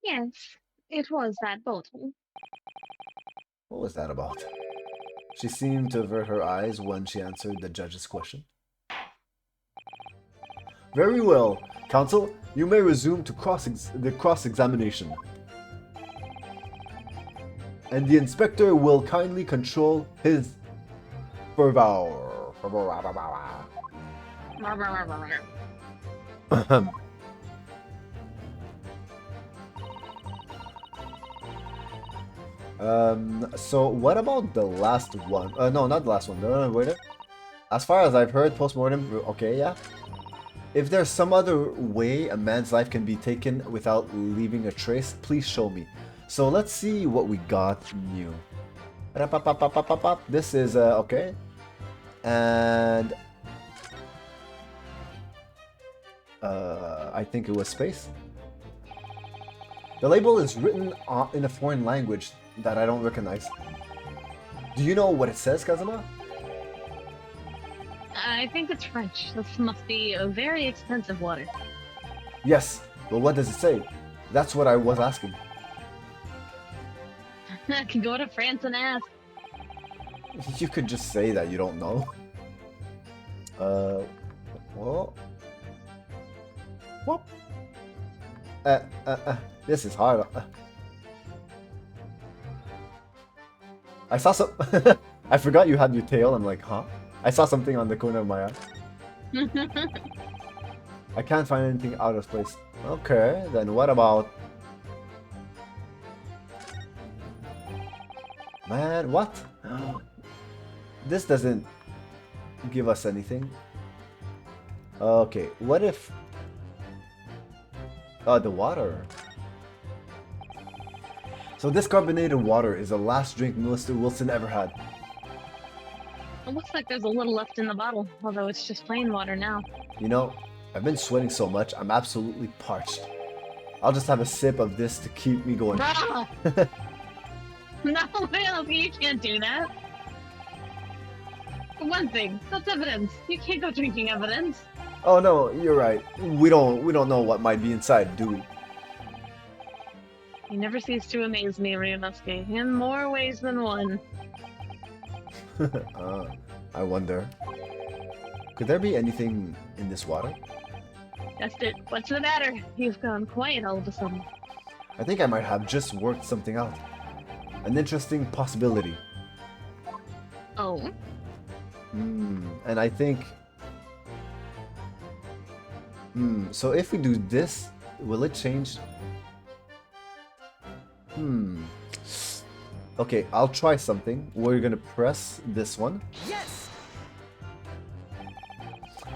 Yes, it was that bottle. What was that about? She seemed to avert her eyes when she answered the judge's question. Very well. Counsel, you may resume to the cross-examination. And the inspector will kindly control his fervor. So what about the last one? No, not the last one. Wait. As far as I've heard, post-mortem, okay, yeah. If there's some other way a man's life can be taken without leaving a trace, please show me. So let's see what we got new. This is, okay. And... I think it was space. The label is written in a foreign language that I don't recognize. Do you know what it says, Kazuma? I think it's French. This must be a very expensive water. Yes, but what does it say? That's what I was asking. I can go to France and ask. You could just say that you don't know. Well... Whoop. This is hard. I saw some... I forgot you had your tail. I'm like, huh? I saw something on the corner of my eye. I can't find anything out of place. Okay, then what about... Man, what? This doesn't give us anything. Okay, what if... Oh, the water. So this carbonated water is the last drink Mr. Wilson ever had. It looks like there's a little left in the bottle, although it's just plain water now. You know, I've been sweating so much, I'm absolutely parched. I'll just have a sip of this to keep me going. Bruh! No, Will, you can't do that. For one thing, that's evidence. You can't go drinking evidence. Oh no, you're right. We don't know what might be inside, do we? You never cease to amaze me, Ryunosuke, in more ways than one. I wonder. Could there be anything in this water? That's it. What's the matter? You've gone quiet all of a sudden. I think I might have just worked something out. An interesting possibility. Oh? And I think... so if we do this, will it change? Okay, I'll try something. We're gonna press this one. Yes!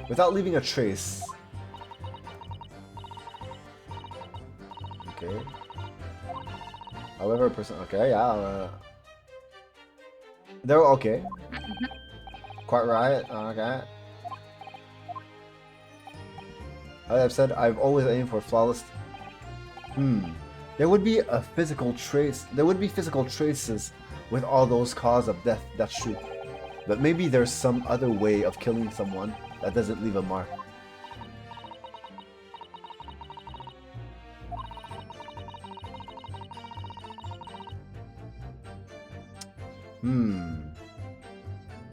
Without leaving a trace. Okay. However, okay, yeah. They're okay. Quite right. Okay. As I've said, I've always aimed for flawless. There would be a physical trace. There would be physical traces with all those cause of death. That's true. But maybe there's some other way of killing someone that doesn't leave a mark.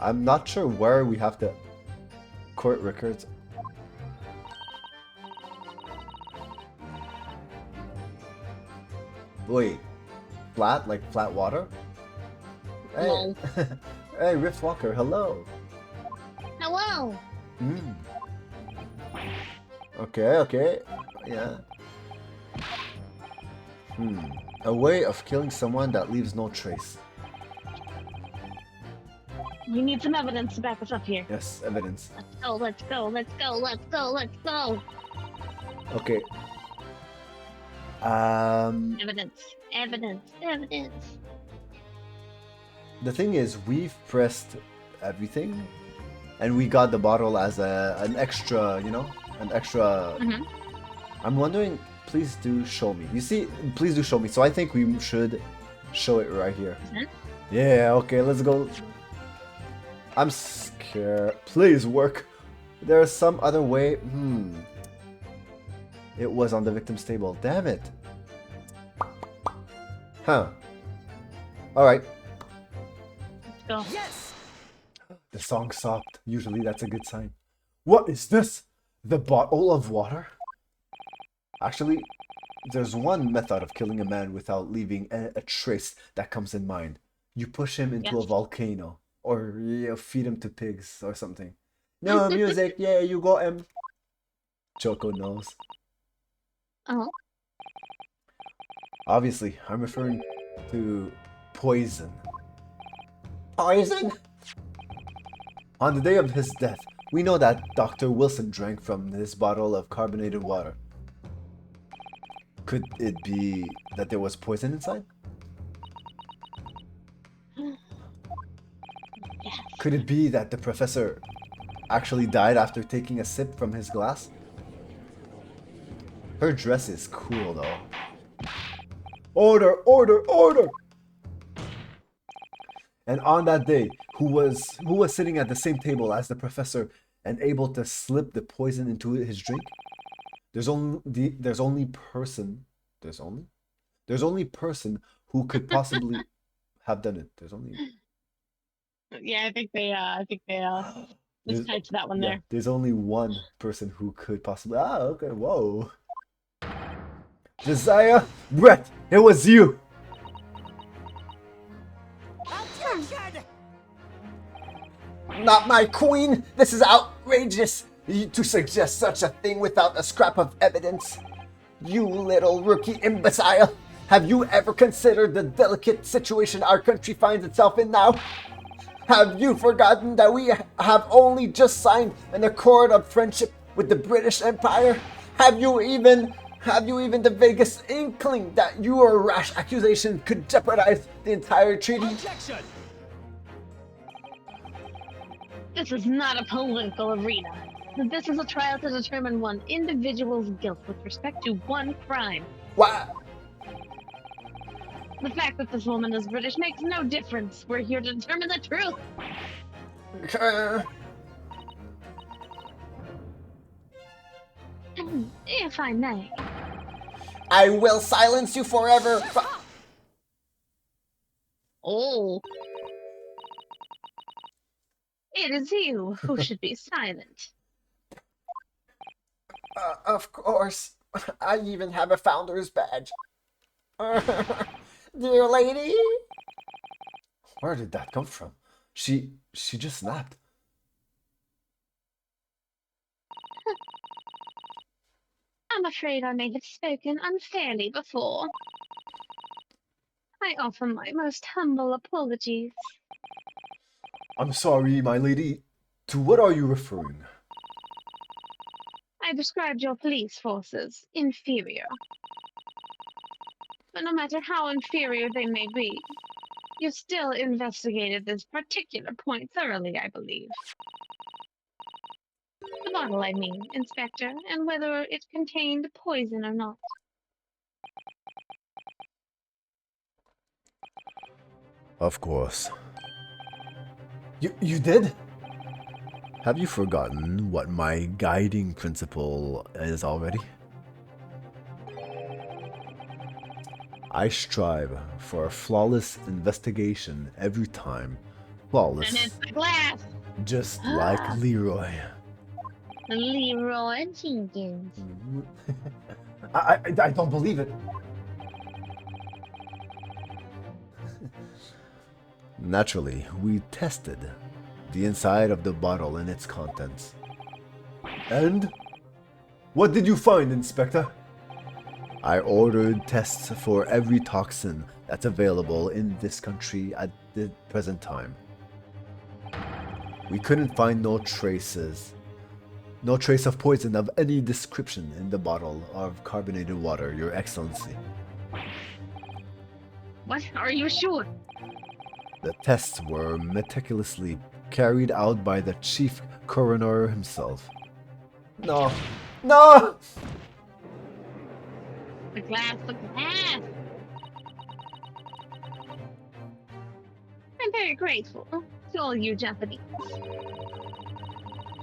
I'm not sure where we have to court records. Wait, flat? Like flat water? Hey, Lol. hey Rift Walker, hello. Hello! Okay, yeah. A way of killing someone that leaves no trace. We need some evidence to back us up here. Yes, evidence. Let's go, let's go, let's go, let's go, let's go! Okay. Evidence, evidence, evidence. The thing is, we've pressed everything, and we got the bottle as an extra, you know, an extra. I'm wondering. Please do show me. You see, please do show me. So I think we should show it right here. Yeah. Okay. Let's go. I'm scared. Please work. There's some other way. It was on the victim's table. Damn it. Huh. Alright. Let's go. Yes! The song stopped. Usually that's a good sign. What is this? The bottle of water? Actually, there's one method of killing a man without leaving a trace that comes in mind. You push him into a volcano. Or you feed him to pigs or something. No music, yeah, you got him. Choco knows. Oh. Obviously, I'm referring to poison. Poison? On the day of his death, we know that Dr. Wilson drank from this bottle of carbonated water. Could it be that there was poison inside? Yes. Could it be that the professor actually died after taking a sip from his glass? Her dress is cool though. Order, order, order! And on that day, who was sitting at the same table as the professor and able to slip the poison into his drink? There's only person who could possibly have done it. There's only. Yeah, I think they just typed that one there. There's only one person who could possibly. Okay, whoa. Josiah, Brett, it was you. Not my queen! This is outrageous! To suggest such a thing without a scrap of evidence. You little rookie imbecile! Have you ever considered the delicate situation our country finds itself in now? Have you forgotten that we have only just signed an accord of friendship with the British Empire? Have you even the vaguest inkling that your rash accusation could jeopardize the entire treaty? Objection! This is not a political arena. This is a trial to determine one individual's guilt with respect to one crime. What? The fact that this woman is British makes no difference. We're here to determine the truth. If I may. I will silence you forever. Oh. It is you who should be silent. Of course. I even have a founder's badge. Dear lady. Where did that come from? She just snapped. I'm afraid I may have spoken unfairly before. I offer my most humble apologies. I'm sorry, my lady. To what are you referring? I described your police forces inferior. But no matter how inferior they may be, you still investigated this particular point thoroughly, I believe. The bottle, I mean, Inspector, and whether it contained poison or not. Of course. You did? Have you forgotten what my guiding principle is already? I strive for a flawless investigation every time. Flawless. And it's the glass! Just like Leroy. Leroy Jenkins. I don't believe it. Naturally, we tested the inside of the bottle and its contents. And? What did you find, Inspector? I ordered tests for every toxin that's available in this country at the present time. We couldn't find no trace of poison of any description in the bottle of carbonated water, Your Excellency. What? Are you sure? The tests were meticulously carried out by the chief coroner himself. No. No! The glass, the glass! I'm very grateful to all you Japanese.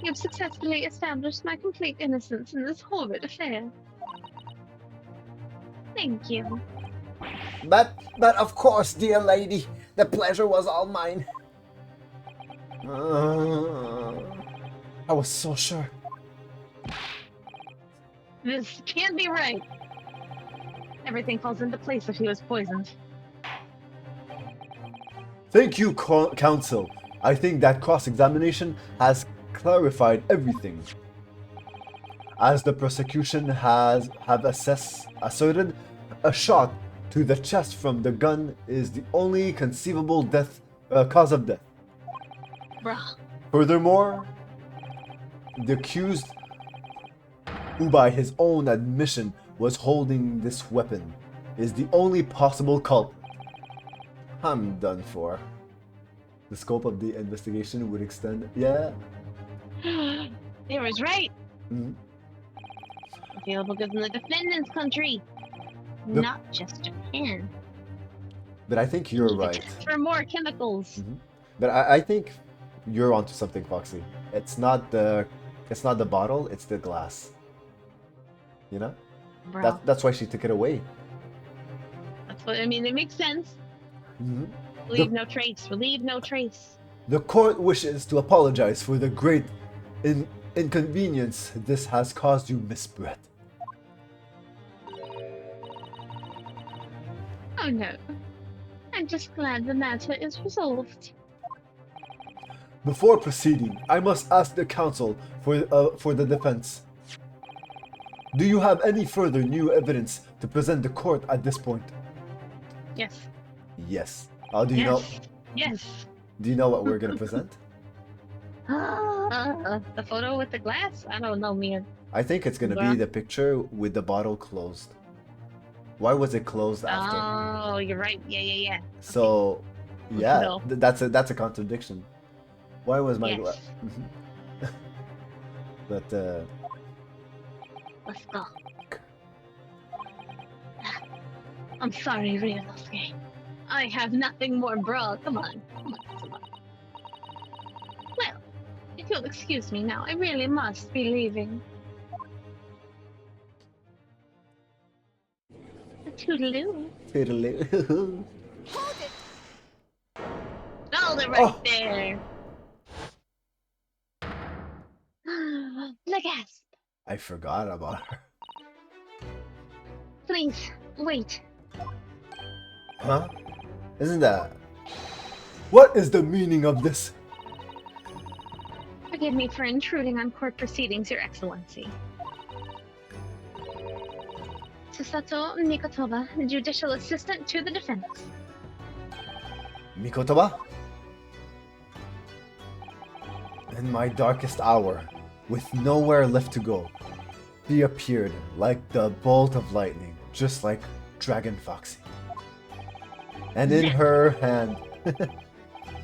You've successfully established my complete innocence in this horrid affair. Thank you. But of course, dear lady, the pleasure was all mine. I was so sure. This can't be right. Everything falls into place if he was poisoned. Thank you, Counsel. I think that cross-examination has clarified everything. As the prosecution have asserted, a shot to the chest from the gun is the only conceivable cause of death. Bruh. Furthermore, the accused, who by his own admission was holding this weapon, is the only possible culprit. I'm done for. The scope of the investigation would extend. Yeah. They was right. Mhm. Available goods in the defendant's country, The- not just Japan. But I think you're right. For more chemicals. But I think you're onto something, Foxy. It's not the bottle, it's the glass. You know? Bro, That's why she took it away. that's what I mean. It makes sense. Mhm. Leave no trace. Relieve no trace. The court wishes to apologize for the great inconvenience this has caused you, Miss Brett. Oh no. I'm just glad the matter is resolved. Before proceeding, I must ask the counsel for the defense. Do you have any further new evidence to present the court at this point? Yes. Yes. Do you know? Yes. Do you know what we're gonna present? The photo with the glass? I don't know, man. I think it's gonna be the picture with the bottle closed. Why was it closed after? Oh, you're right. Yeah. So, yeah, No. that's a contradiction. Why was my Yes. But Let's go. I'm sorry, Ryunosuke. I have nothing more, bro. Come on. Well, if you'll excuse me now, I really must be leaving. Toodaloo. Toodaloo. Hold it right Oh. there. The gasp. I forgot about her. Please, wait. Huh? Isn't that... What is the meaning of this? Forgive me for intruding on court proceedings, Your Excellency. Susato Mikotoba, Judicial Assistant to the Defense. Mikotoba? In my darkest hour, with nowhere left to go, she appeared like the bolt of lightning, just like Dragon Foxy. And in her hand,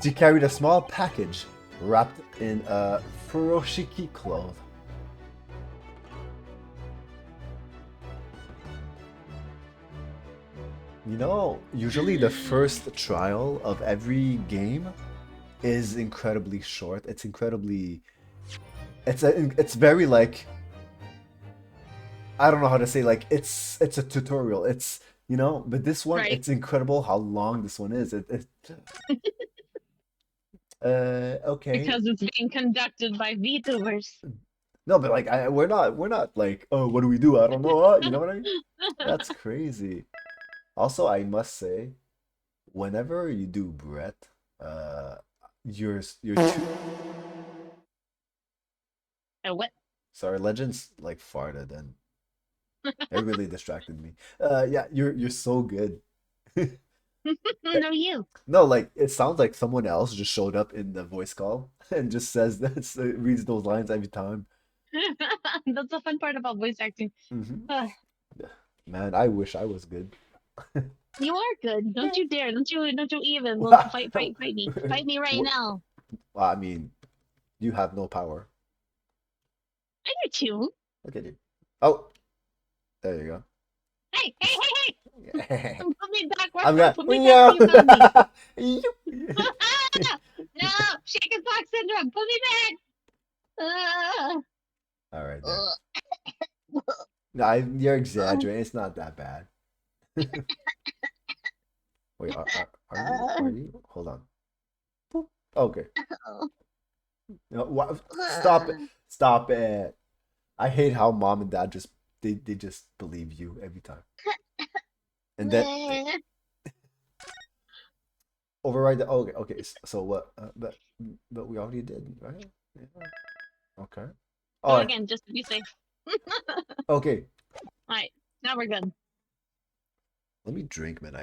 she carried a small package wrapped in a furoshiki cloth. You know, usually the first trial of every game is incredibly short. It's incredibly... It's very like... I don't know how to say, like, it's a tutorial. It's, you know, but this one, Right. it's incredible how long this one is. Okay. Because it's being conducted by VTubers. No, but like, we're not like, oh, what do we do? I don't know. You know what I mean? That's crazy. Also, I must say, whenever you do Brett, you're too... What? Sorry, Legends like farted and it really distracted me. Yeah, you're so good. No, you. No, like it sounds like someone else just showed up in the voice call and just says that, reads those lines every time. That's the fun part about voice acting. Hmm. Man, I wish I was good. You are good. Don't you dare. Don't you even. Well, fight me. Fight me right now. Well, I mean, you have no power. I do too. Look at you. Oh, there you go. Hey. Put me back. I'm gonna... Put me back where you got me. No, chicken pox syndrome. Put me back. All right. There. No, you're exaggerating. It's not that bad. Wait, are you? Hold on. Boop. Okay. No, what? Stop it. Stop it. I hate how mom and dad just they just believe you every time. And then override the... Okay. So what? But we already did, right? Yeah. Okay. Go again, just to be safe. Okay. All right, now we're good. Let me drink, man.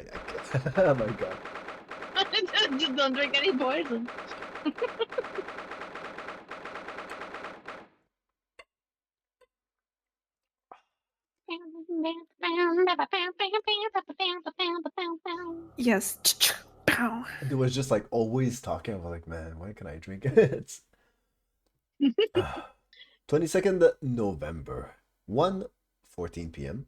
Oh my god. Just don't drink any poison. Yes. Pow. It was just like always talking. I was like, man, why can I drink it? 22nd November, 1:14 p.m.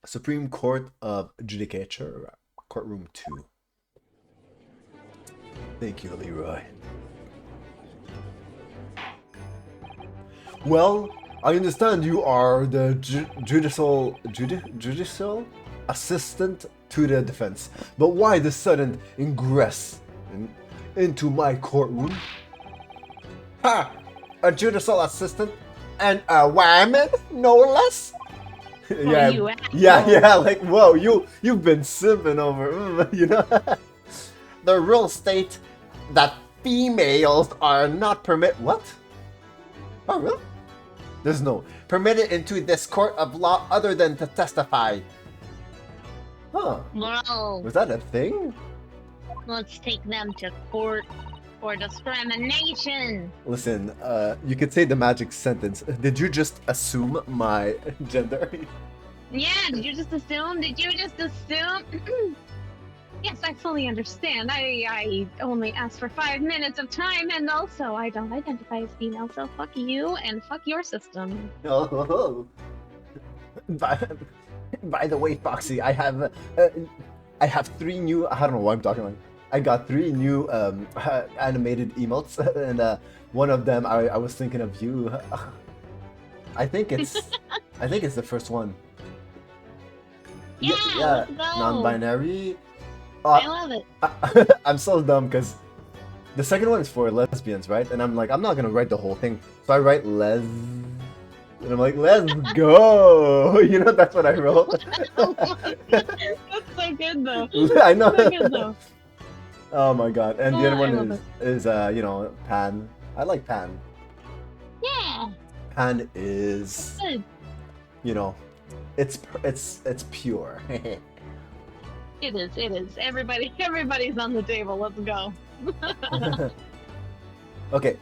Supreme Court of Judicature, Courtroom 2. Thank you, Leroy. Well, I understand you are the judicial assistant to the defense, but why the sudden ingress into my courtroom? Ha! A judicial assistant and a woman, no less. Yeah. Like, whoa, you've been simping over, you know. The rule state that females are not What? Oh, really? There's no permitted into this court of law other than to testify. Huh? Whoa. Was that a thing? Let's take them to court for discrimination. Listen, you could say the magic sentence. Did you just assume my gender? Yeah, did you just assume? Yes, I fully understand. I only asked for 5 minutes of time, and also I don't identify as female, so fuck you and fuck your system. Oh. By the way, Foxy, I have 3 new. I don't know why I'm talking like. I got 3 new animated emotes, and one of them I was thinking of you. I think it's the first one. Yeah, Yeah, let's go. non-binary. I love it. I'm so dumb because the second one is for lesbians, right? And I'm like, I'm not gonna write the whole thing, so I write les, and I'm like, let's go. You know, that's what I wrote. That's so good though. I know. So good though. Oh my god! And the Oh, other I one love is Pan. I like Pan. Yeah, Pan is good. it's pure. It is. It is. Everybody's on the table. Let's go. Okay.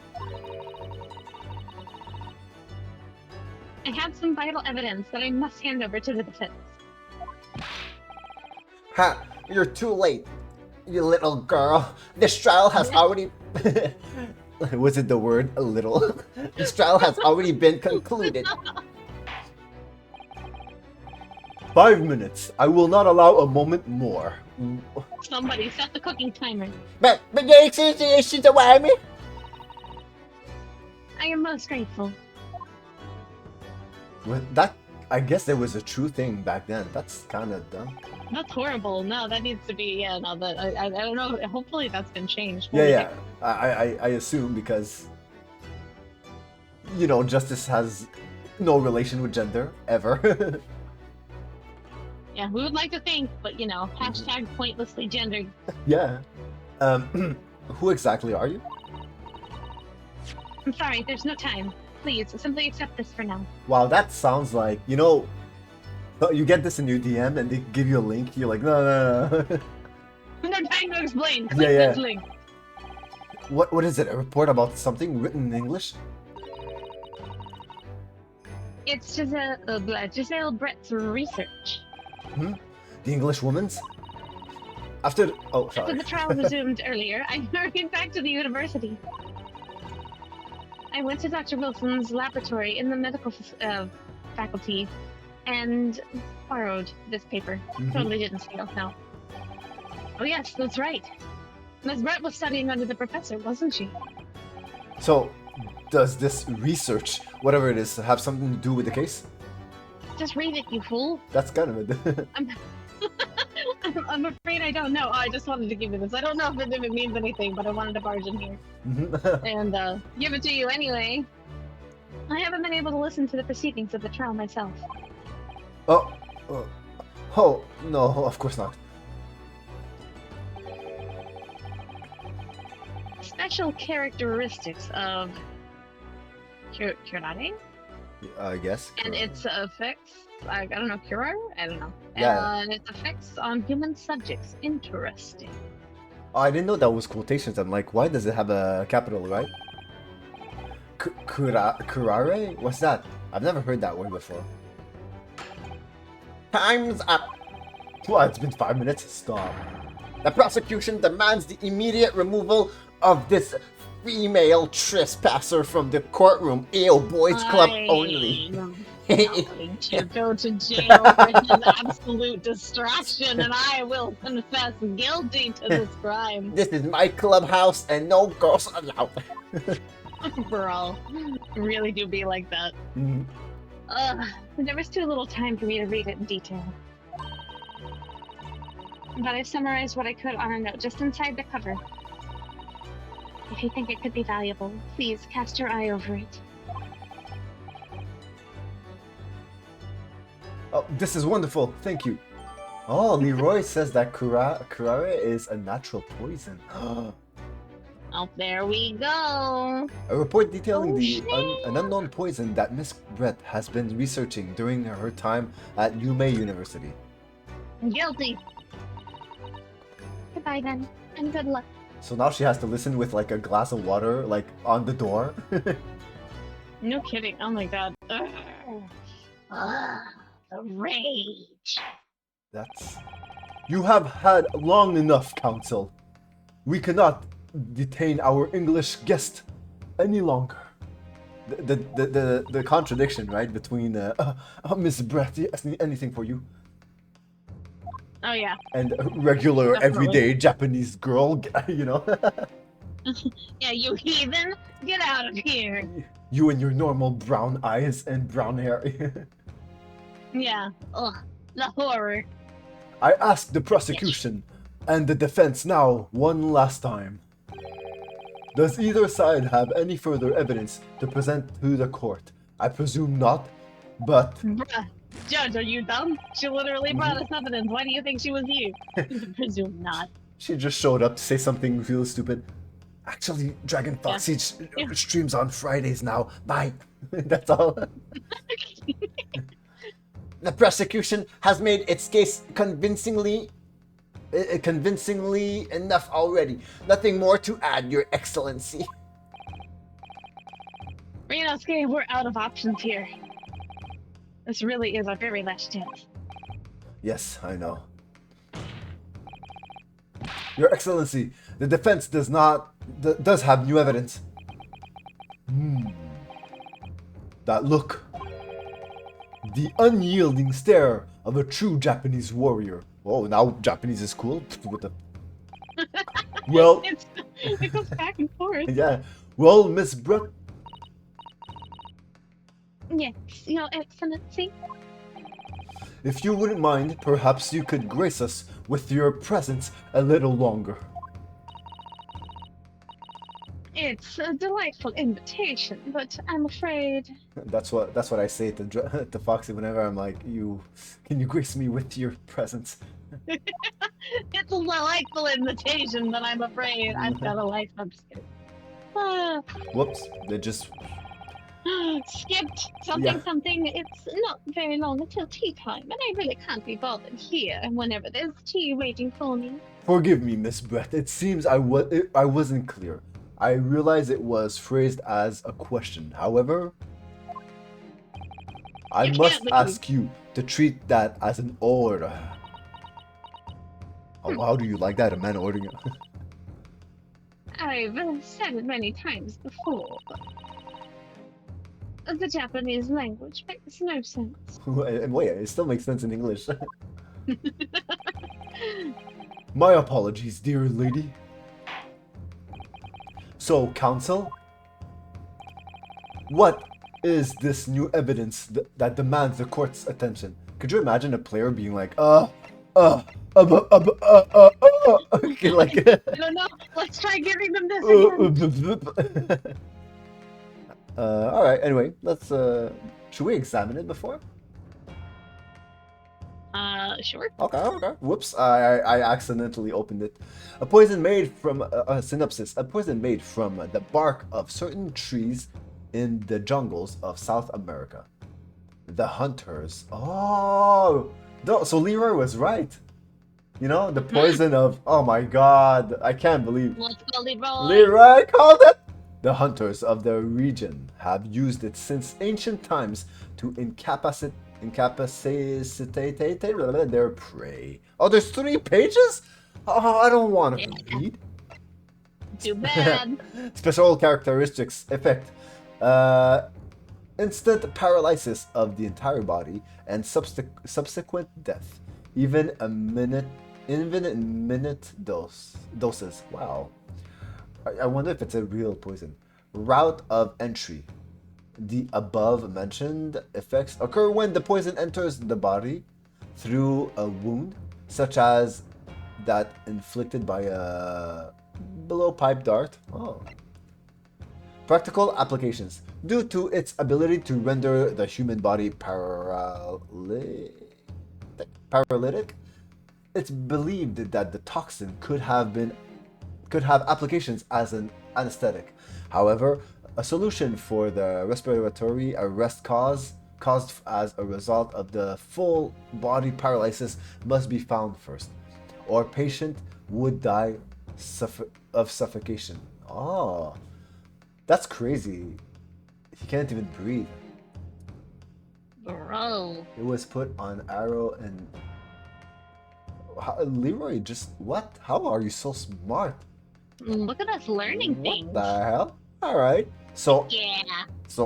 I have some vital evidence that I must hand over to the defense. Ha! You're too late, you little girl. This trial has already. Was it the word a little? This trial has already been concluded. 5 minutes. I will not allow a moment more. Somebody set the cooking timer. But she's away me. I am most grateful. That, I guess there was a true thing back then. That's kind of dumb. That's horrible. No, that needs to be. Yeah, no, that I don't know. Hopefully, that's been changed. Yeah. I assume because justice has no relation with gender ever. Yeah, we would like to think, but hashtag pointlessly gendered. Yeah. Who exactly are you? I'm sorry, there's no time. Please, simply accept this for now. Wow, that sounds like you get this in your DM and they give you a link. You're like, no. No time to explain. Click Yeah. this link. What is it? A report about something written in English? It's Giselle Brett's research. The English woman's? After After the trial resumed earlier, I hurried back to the university. I went to Dr. Wilson's laboratory in the medical faculty and borrowed this paper. Totally didn't steal, no. Oh yes, that's right. Ms. Brett was studying under the professor, wasn't she? So, does this research, whatever it is, have something to do with the case? Just read it, you fool. That's kind of it. I'm afraid I don't know. I just wanted to give you this. I don't know if it means anything, but I wanted to barge in here and give it to you anyway. I haven't been able to listen to the proceedings of the trial myself. Oh, no, of course not. Special characteristics of Curare I guess. and its effects. I don't know, Curare? I don't know. Yeah. And its effects on human subjects. Interesting. Oh, I didn't know that was quotations. I'm like, why does it have a capital, right? Curare? What's that? I've never heard that word before. Time's up. Well, it's been 5 minutes. Stop. The prosecution demands the immediate removal of this female trespasser from the courtroom. Ew, boys club only. Going to go to jail for his absolute distraction, and I will confess guilty to this crime. This is my clubhouse and no girls allowed. Bro, really do be like that. There was too little time for me to read it in detail. But I've summarized what I could on a note just inside the cover. If you think it could be valuable, please cast your eye over it. Oh, this is wonderful. Thank you. Oh, Leroy says that curare is a natural poison. Oh, there we go. A report detailing Oh, an unknown poison that Miss Brett has been researching during her time at Yume University. Guilty. Goodbye then, and good luck. So now she has to listen with like a glass of water, like on the door. No kidding. Oh my god. The rage. That's You have had long enough, Council. We cannot detain our English guest any longer. The contradiction, right, between Miss Brett, anything for you, Oh yeah, and a regular, definitely. everyday Japanese girl, you know? Yeah, you heathen, get out of here. You and your normal brown eyes and brown hair. Yeah, ugh, the horror. I ask the prosecution and the defense now one last time. Does either side have any further evidence to present to the court? I presume not, but Bruh, Judge, are you dumb? She literally brought us evidence. Why do you think she was here? Presume not. she just showed up to say something real stupid. Actually, Dragon Foxy streams on Fridays now. Bye. That's all. The prosecution has made its case convincingly enough already. Nothing more to add, Your Excellency. Ryunosuke, we're out of options here. This really is our very last chance. Yes, I know. Your Excellency, the defense does have new evidence. That look. The unyielding stare of a true Japanese warrior. Oh, now Japanese is cool? What the... Well... It goes back and forth. Yeah. Well, Miss Brett... Yes, Your Excellency. If you wouldn't mind, perhaps you could grace us with your presence a little longer. It's a delightful invitation, but I'm afraid... That's what I say to Foxy whenever I'm like, can you grace me with your presence? It's a delightful invitation, but I'm afraid I've got a life upstairs. Whoops, they just... Skipped something. It's not very long until tea time, and I really can't be bothered here whenever there's tea waiting for me. Forgive me, Miss Brett. It seems I wasn't clear. I realize it was phrased as a question. However, I must ask you to treat that as an order. Oh, how do you like that? A man ordering it? I've said it many times before, but the Japanese language makes no sense. And wait, it still makes sense in English. My apologies, dear lady. So, counsel, what is this new evidence that demands the court's attention? Could you imagine a player being like, like, I don't know. Let's try giving them this again. All right. Anyway, let's. Should we examine it before? Sure. Okay. Whoops, I accidentally opened it. A poison made from a synopsis. A poison made from the bark of certain trees in the jungles of South America. The hunters. Oh, so Leroy was right. You know, the poison of. Oh my God, I can't believe. Let's go, Leroy. Leroy called it. The hunters of the region have used it since ancient times to incapacitate their prey. Oh, there's 3 pages? Oh, I don't want to read. Too bad. Special characteristics effect. Instant paralysis of the entire body and subsequent death. Even infinite minute doses. Wow. I wonder if it's a real poison. Route of entry. The above mentioned effects occur when the poison enters the body through a wound, such as that inflicted by a blowpipe dart. Oh. Practical applications. Due to its ability to render the human body paralytic, it's believed that the toxin could have applications as an anesthetic. However, a solution for the respiratory arrest caused as a result of the full body paralysis must be found first, or patient would die of suffocation. Oh, that's crazy. He can't even breathe. Bro. It was put on arrow and... Leroy, just what? How are you so smart? Look at us learning What things. the hell? All right. So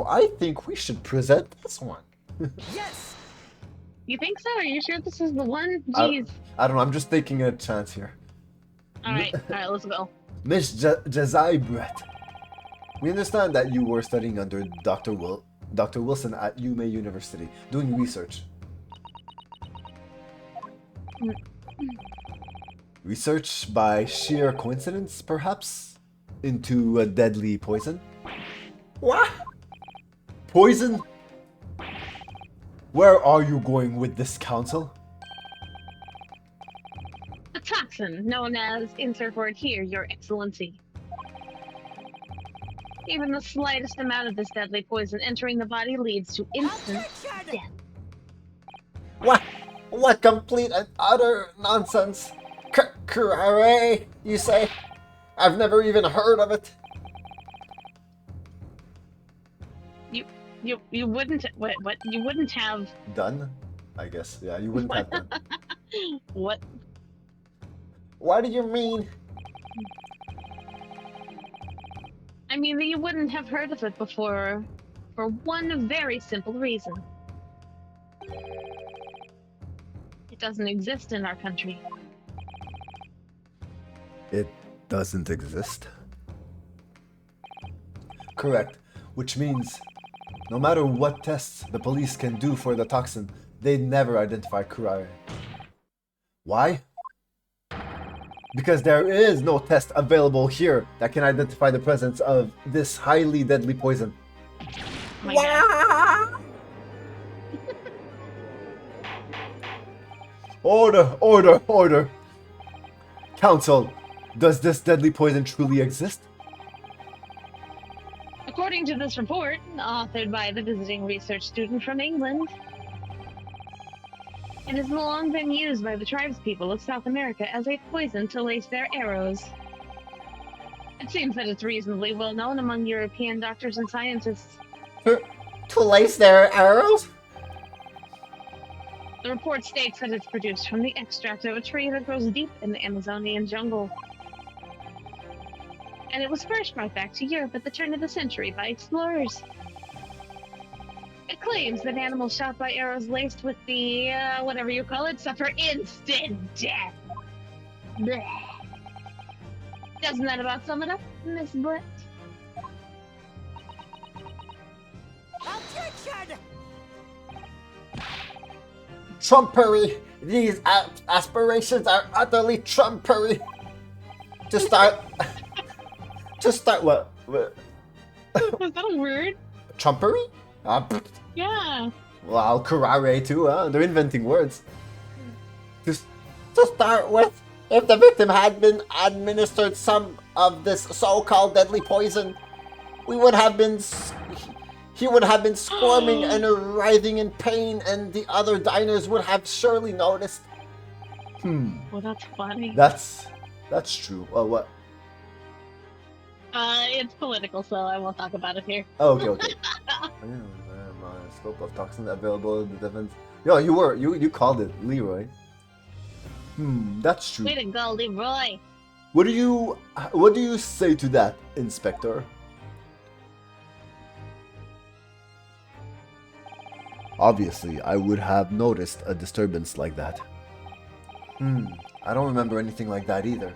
I think we should present this one. Yes! You think so? Are you sure this is the one? I Jeez. don't know. I'm just taking a chance here. All right, let's go. Miss Jazai Brett, we understand that you were studying under Dr. Wilson at UMA University, doing research. Research by sheer coincidence, perhaps? Into a deadly poison? What? Poison? Where are you going with this, Council? A toxin known as insert word here, Your Excellency. Even the slightest amount of this deadly poison entering the body leads to instant death. What? What complete and utter nonsense? Curare, you say? I've never even heard of it. You wouldn't what you wouldn't have Done? I guess. Yeah, you wouldn't have done. what? What do you mean? I mean that you wouldn't have heard of it before for one very simple reason. It doesn't exist in our country. It doesn't exist? Correct. Which means, no matter what tests the police can do for the toxin, they never identify Kurare. Why? Because there is no test available here that can identify the presence of this highly deadly poison. Oh my God. Order, order, order! Council, does this deadly poison truly exist? According to this report, authored by the visiting research student from England, it has long been used by the tribespeople of South America as a poison to lace their arrows. It seems that it's reasonably well known among European doctors and scientists. To lace their arrows? The report states that it's produced from the extract of a tree that grows deep in the Amazonian jungle. And it was first brought back to Europe at the turn of the century by explorers. It claims that animals shot by arrows laced with the, whatever you call it, suffer instant death. Blech. Doesn't that about sum it up, Miss Brett? Objection! Trumpery! These aspirations are utterly trumpery! To start... to start what? Was that a word? Trumpery? Yeah. Well, Kurare too, huh? They're inventing words. To start with, if the victim had been administered some of this so-called deadly poison, he would have been squirming and writhing in pain, and the other diners would have surely noticed. Well, that's funny. That's true. Well, what? It's political, so I won't talk about it here. Oh, okay. Scope of toxin available in the defense. Yo, you called it, Leroy. That's true. Way to go, Leroy. What do you say to that, Inspector? Obviously, I would have noticed a disturbance like that. I don't remember anything like that either.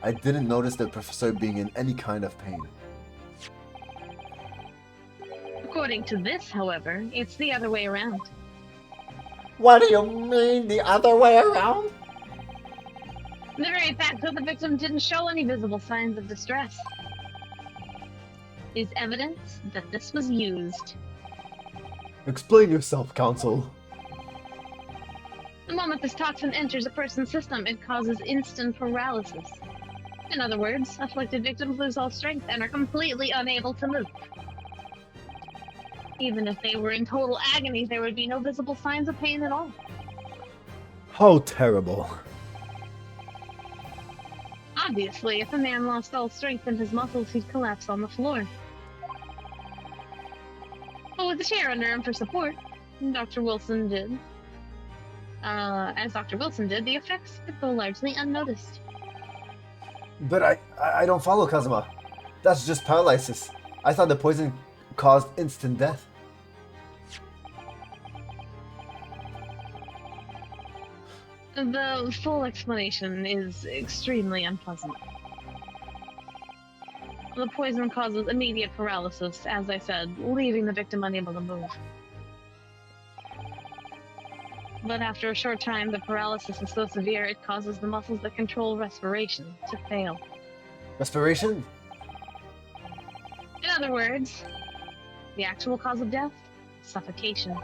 I didn't notice the professor being in any kind of pain. According to this, however, it's the other way around. What do you mean, the other way around? The very fact that the victim didn't show any visible signs of distress is evidence that this was used. Explain yourself, Counsel. The moment this toxin enters a person's system, it causes instant paralysis. In other words, afflicted victims lose all strength and are completely unable to move. Even if they were in total agony, there would be no visible signs of pain at all. How terrible. Obviously, if a man lost all strength in his muscles, he'd collapse on the floor. But with a chair under him for support, Dr. Wilson did. As Dr. Wilson did, the effects could go largely unnoticed. But I don't follow, Kazuma. That's just paralysis. I thought the poison caused instant death. The full explanation is extremely unpleasant. The poison causes immediate paralysis, as I said, leaving the victim unable to move. But after a short time, the paralysis is so severe it causes the muscles that control respiration to fail. Respiration? In other words, the actual cause of death? Suffocation.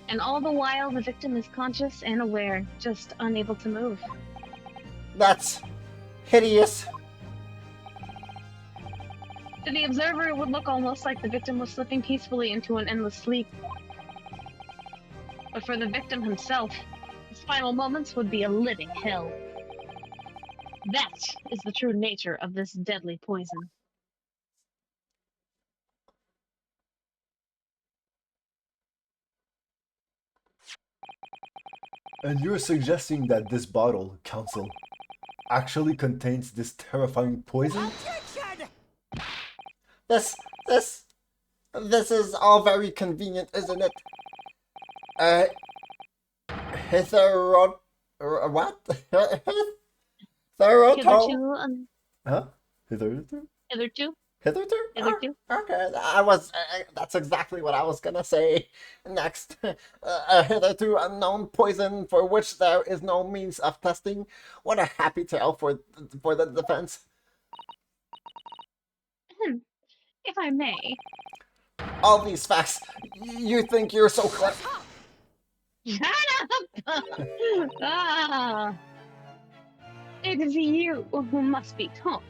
And all the while, the victim is conscious and aware, just unable to move. That's hideous. To the observer, it would look almost like the victim was slipping peacefully into an endless sleep. But for the victim himself, his final moments would be a living hell. That is the true nature of this deadly poison. And you're suggesting that this bottle, Council, actually contains this terrifying poison? This is all very convenient, isn't it? What? Hitherto, Huh? Hitherto? hitherto, Hitherto? hitherto. Okay, that's exactly what I was gonna say next. A hitherto unknown poison for which there is no means of testing. What a happy tale for the defense. If I may. All these facts. You think you're so clever? Shut up! Ah, it is you who must be taught.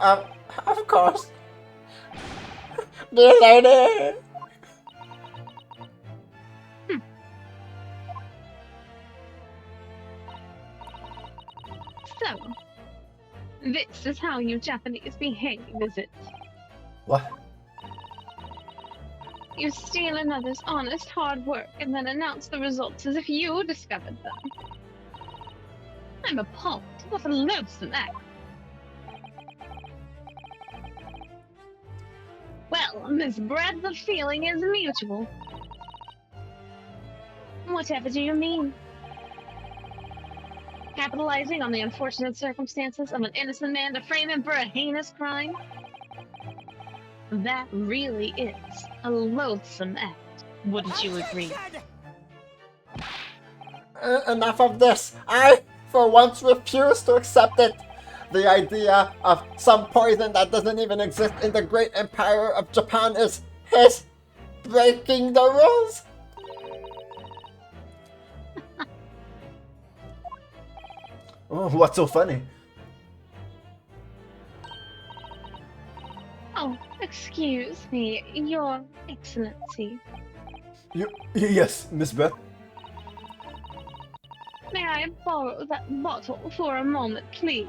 Of course. Dear lady. So, this is how you Japanese behave, is it? What? You steal another's honest hard work and then announce the results as if you discovered them. I'm appalled. What a loathsome act. Well, Miss Brad, the feeling is mutual. Whatever do you mean? Capitalizing on the unfortunate circumstances of an innocent man to frame him for a heinous crime? That really is a loathsome act. Wouldn't you agree? Enough of this. I, for once, refuse to accept it. The idea of some poison that doesn't even exist in the great empire of Japan is his breaking the rules. Oh, what's so funny? Oh, excuse me, Your Excellency. Yes, Miss Beth. May I borrow that bottle for a moment, please?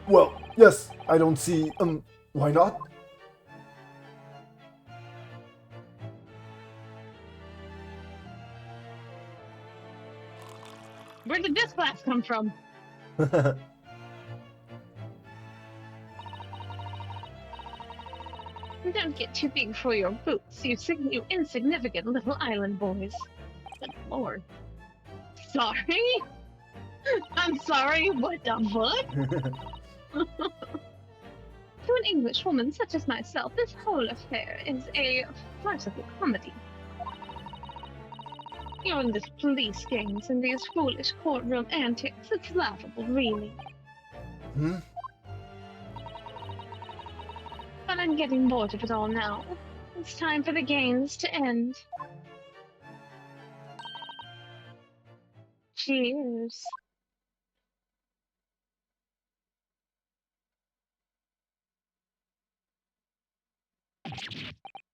Well, yes, I don't see, why not? Where did this glass come from? Don't get too big for your boots, you insignificant little island boys. Good lord. Sorry? I'm sorry, what the fuck? To an English woman such as myself, this whole affair is a farcical comedy. Your little police games and these foolish courtroom antics, it's laughable, really. Hmm? But I'm getting bored of it all now. It's time for the games to end. Cheers.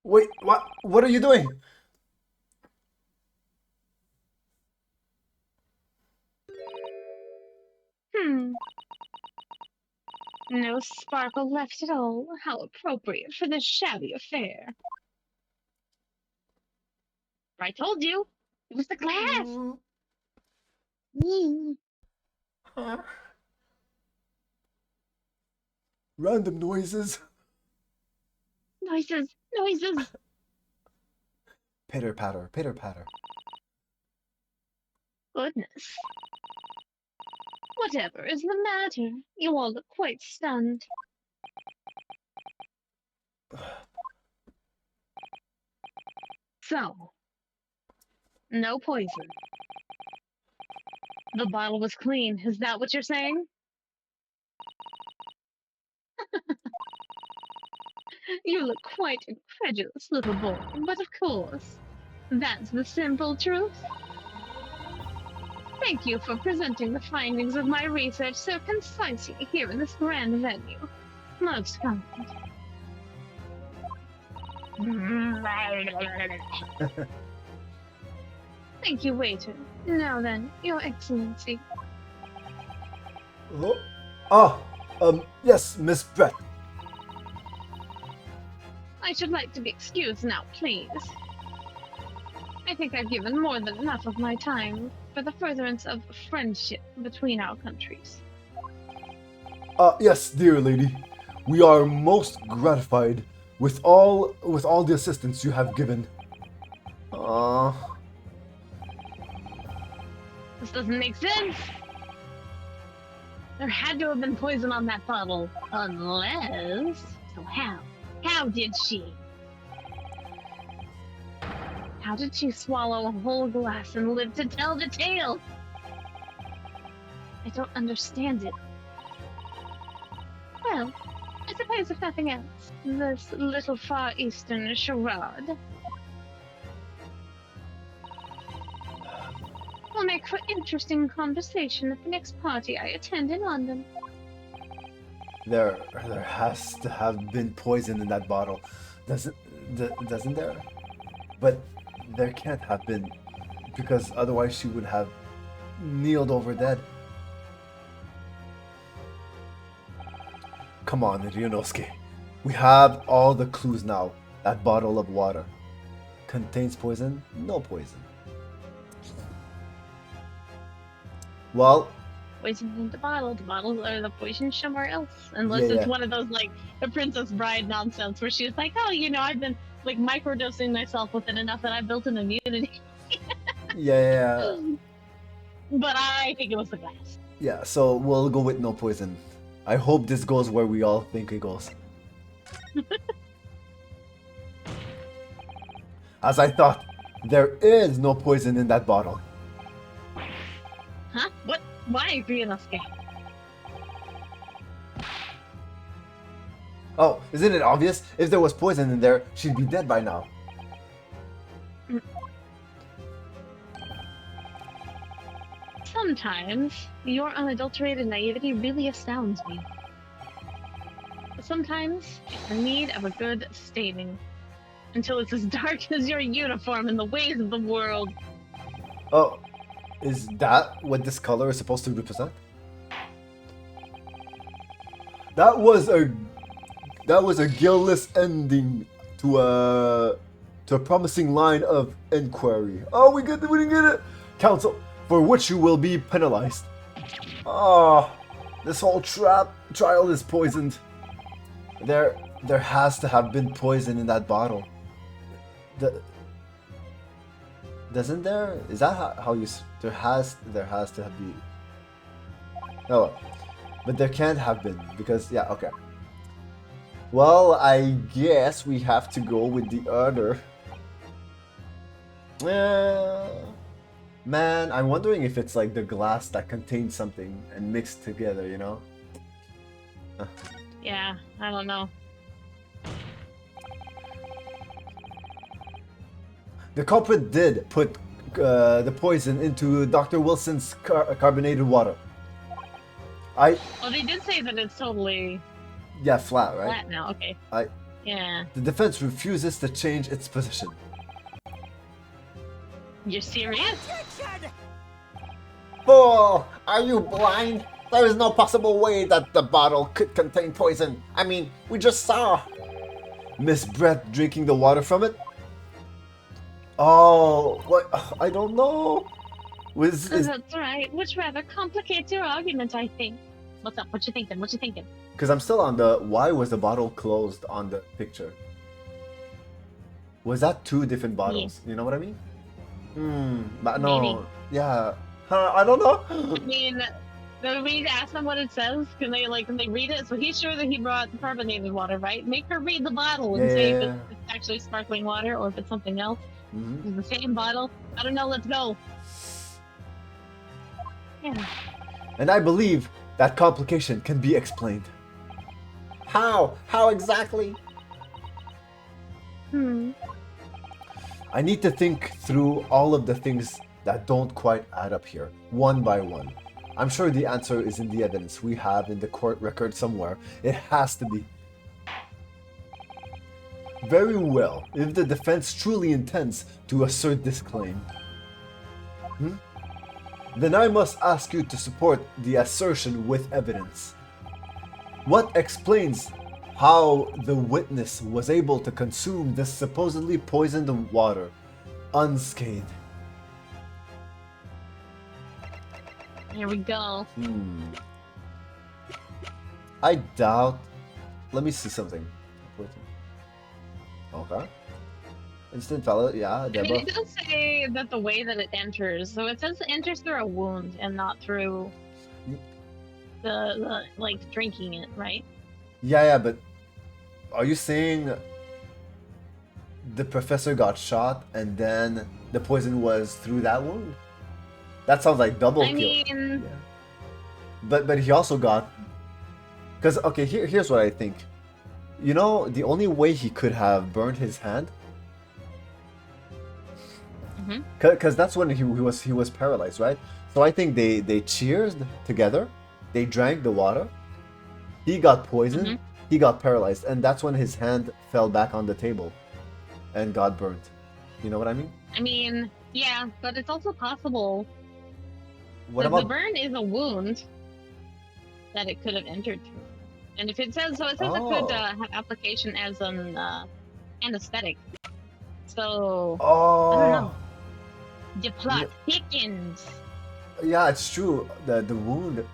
Wait, what? What are you doing? No sparkle left at all. How appropriate for this shabby affair. I told you. It was the glass. Random noises. Noises, noises. Pitter patter, pitter patter. Goodness. Whatever is the matter? You all look quite stunned. So, no poison. The bottle was clean. Is that what you're saying? You look quite incredulous, little boy, but of course, that's the simple truth. Thank you for presenting the findings of my research so concisely here in this grand venue. Most kind. Thank you, waiter. Now then, Your Excellency. Yes, Miss Brett. I should like to be excused now, please. I think I've given more than enough of my time for the furtherance of friendship between our countries. Yes, dear lady. We are most gratified with all the assistance you have given. This doesn't make sense. There had to have been poison on that bottle. Unless... So how? How did she? How did she swallow a whole glass and live to tell the tale? I don't understand it. Well, I suppose if nothing else, this little Far Eastern charade will make for interesting conversation at the next party I attend in London. There has to have been poison in that bottle. Doesn't there? But there can't have been, because otherwise she would have kneeled over dead. Come on, Ryunosuke. We have all the clues now. That bottle of water contains poison, no poison. Well, Poison in the bottle or the poison somewhere else. Unless Yeah. it's one of those like the Princess Bride nonsense where she's like, oh, I've been like microdosing myself with it enough that I built an immunity. yeah. But I think it was the glass. Yeah, so we'll go with no poison. I hope this goes where we all think it goes. As I thought, there is no poison in that bottle. Huh? What? Why, Ryunosuke? Oh, isn't it obvious? If there was poison in there, she'd be dead by now. Sometimes your unadulterated naivety really astounds me. But sometimes it's the need of a good staining. Until it's as dark as your uniform and the ways of the world. Oh, is that what this color is supposed to represent? That was a guiltless ending to a promising line of inquiry. Oh, we didn't get it. Counsel, for which you will be penalized. This whole trial is poisoned. There has to have been poison in that bottle. Doesn't there? Is that how you? There has to be. Oh, but there can't have been because yeah. Okay. Well, I guess we have to go with the other. Man, I'm wondering if it's like the glass that contains something and mixed together, you know? Yeah, I don't know. The culprit did put the poison into Dr. Wilson's carbonated water. Well, they did say that it's totally Yeah, flat, right? flat now. Okay. Yeah. The defense refuses to change its position. You're serious? Fool! Are you blind? There is no possible way that the bottle could contain poison. I mean, we just saw. Miss Brett drinking the water from it? Oh, what? I don't know. That's right, which rather complicates your argument, I think. What's up? What you thinking? What you thinking? Because I'm still on the why was the bottle closed on the picture? Was that two different bottles? You know what I mean? But no. Maybe. Yeah. I don't know. I mean, then we ask them what it says. Can they read it? So he's sure that he brought carbonated water, right? Make her read the bottle and say if it's actually sparkling water or if it's something else. Mhm. It's the same bottle. I don't know. Let's go. Yeah. And I believe that complication can be explained. How? How exactly? I need to think through all of the things that don't quite add up here, one by one. I'm sure the answer is in the evidence we have in the court record somewhere. It has to be. Very well, if the defense truly intends to assert this claim, then I must ask you to support the assertion with evidence. What explains how the witness was able to consume this supposedly poisoned water unscathed? Here we go. I doubt. Let me see something. Okay. Instant fellow, yeah. I mean, it does say that the way that it enters. So it says it enters through a wound and not through the like drinking it, right? Yeah, but are you saying the professor got shot and then the poison was through that wound? That sounds like double kill. mean, But he also got, because okay, here's what I think. You know, the only way he could have burned his hand, because that's when he was paralyzed, right? So I think they cheersed together, they drank the water, he got poisoned, he got paralyzed, and that's when his hand fell back on the table and got burnt. You know what I mean? I mean, yeah, but it's also possible What that the about burn is a wound that it could have entered through. And if it says so, it says it Oh. could have application as an anesthetic. So I Oh, don't know. The plot thickens. yeah, it's true. The wound.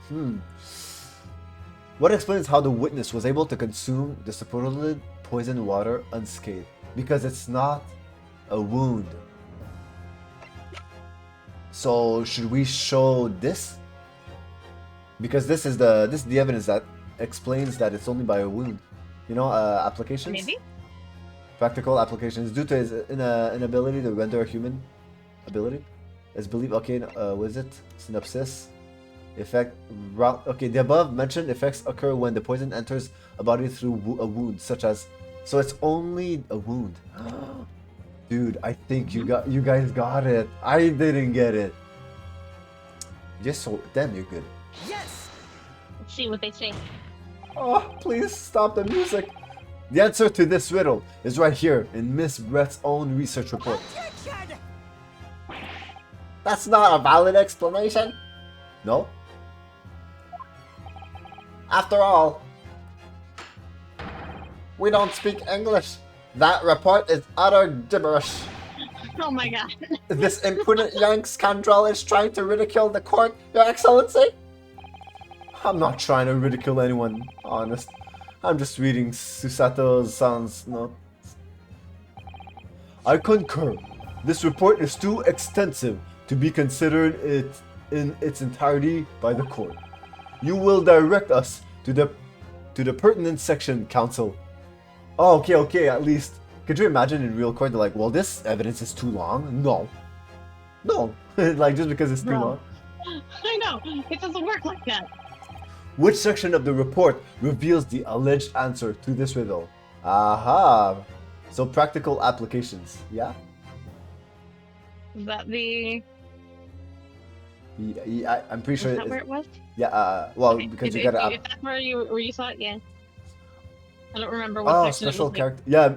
What explains how the witness was able to consume the supposedly poisoned water unscathed? Because it's not a wound. So should we show this? Because this is the evidence that explains that it's only by a wound. You know, applications. Maybe. Practical applications due to his inability to render a human ability. Is believed. Okay, what is it? Synopsis. Effect. Okay, the above mentioned effects occur when the poison enters a body through a wound, such as. So it's only a wound. Dude, I think you guys got it. I didn't get it. Just so damn, you're good. Let's see what they say. Oh, please stop the music. The answer to this riddle is right here in Miss Brett's own research report. That's not a valid explanation. No? After all, we don't speak English. That report is utter gibberish. Oh my god. This impudent young scoundrel is trying to ridicule the court, Your Excellency. I'm not trying to ridicule anyone, honest. I'm just reading Susato's son's notes. I concur. This report is too extensive to be considered in its entirety by the court. You will direct us to the pertinent section, counsel. Oh, okay, at least. Could you imagine in real court, they're like, well, this evidence is too long? No. Like, just because it's too long. I know. It doesn't work like that. Which section of the report reveals the alleged answer to this riddle? Aha! So practical applications, yeah? Is that the... Yeah, I'm pretty sure. Is that where it was? Yeah. Well, Okay. because you If gotta. that's where you saw it, yeah. I don't remember what Oh, section special it was. character. Yeah.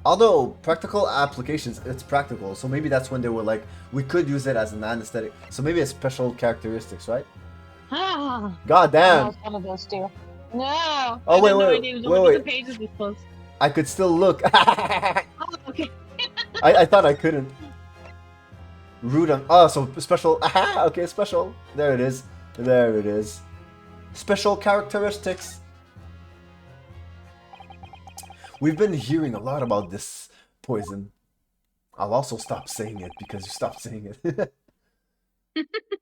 Although practical applications, it's practical, so maybe that's when they were like, we could use it as an anesthetic. So maybe it's special characteristics, right? Ah. God damn! That's one of those two. No. Oh, wait. The pages this close. I could still look. Oh, okay. I thought I couldn't. Root on. Oh, so special. Aha! Okay, special. There it is. There it is. Special characteristics. We've been hearing a lot about this poison. I'll also stop saying it because you stopped saying it.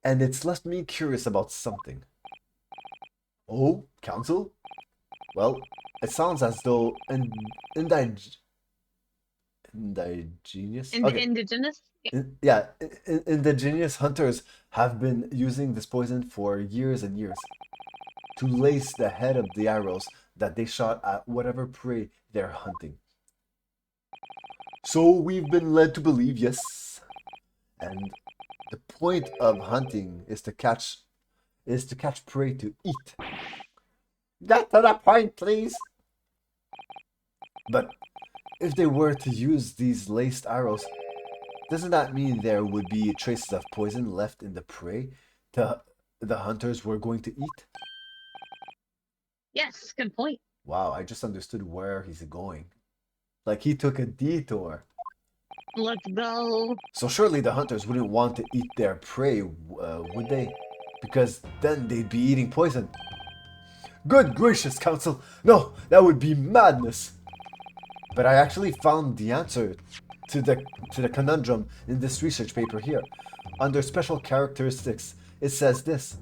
And it's left me curious about something. Oh, council? Well, it sounds as though indigenous? Okay. Indigenous? Indigenous hunters have been using this poison for years and years to lace the head of the arrows that they shot at whatever prey they're hunting. So we've been led to believe, yes. And the point of hunting is to catch prey to eat. Get to the point, please. But if they were to use these laced arrows, doesn't that mean there would be traces of poison left in the prey the hunters were going to eat? Yes, good point. Wow, I just understood where he's going. Like he took a detour. Let's go. So surely the hunters wouldn't want to eat their prey, would they? Because then they'd be eating poison. Good gracious, Council! No, that would be madness! But I actually found the answer to the conundrum in this research paper here. Under special characteristics, it says this.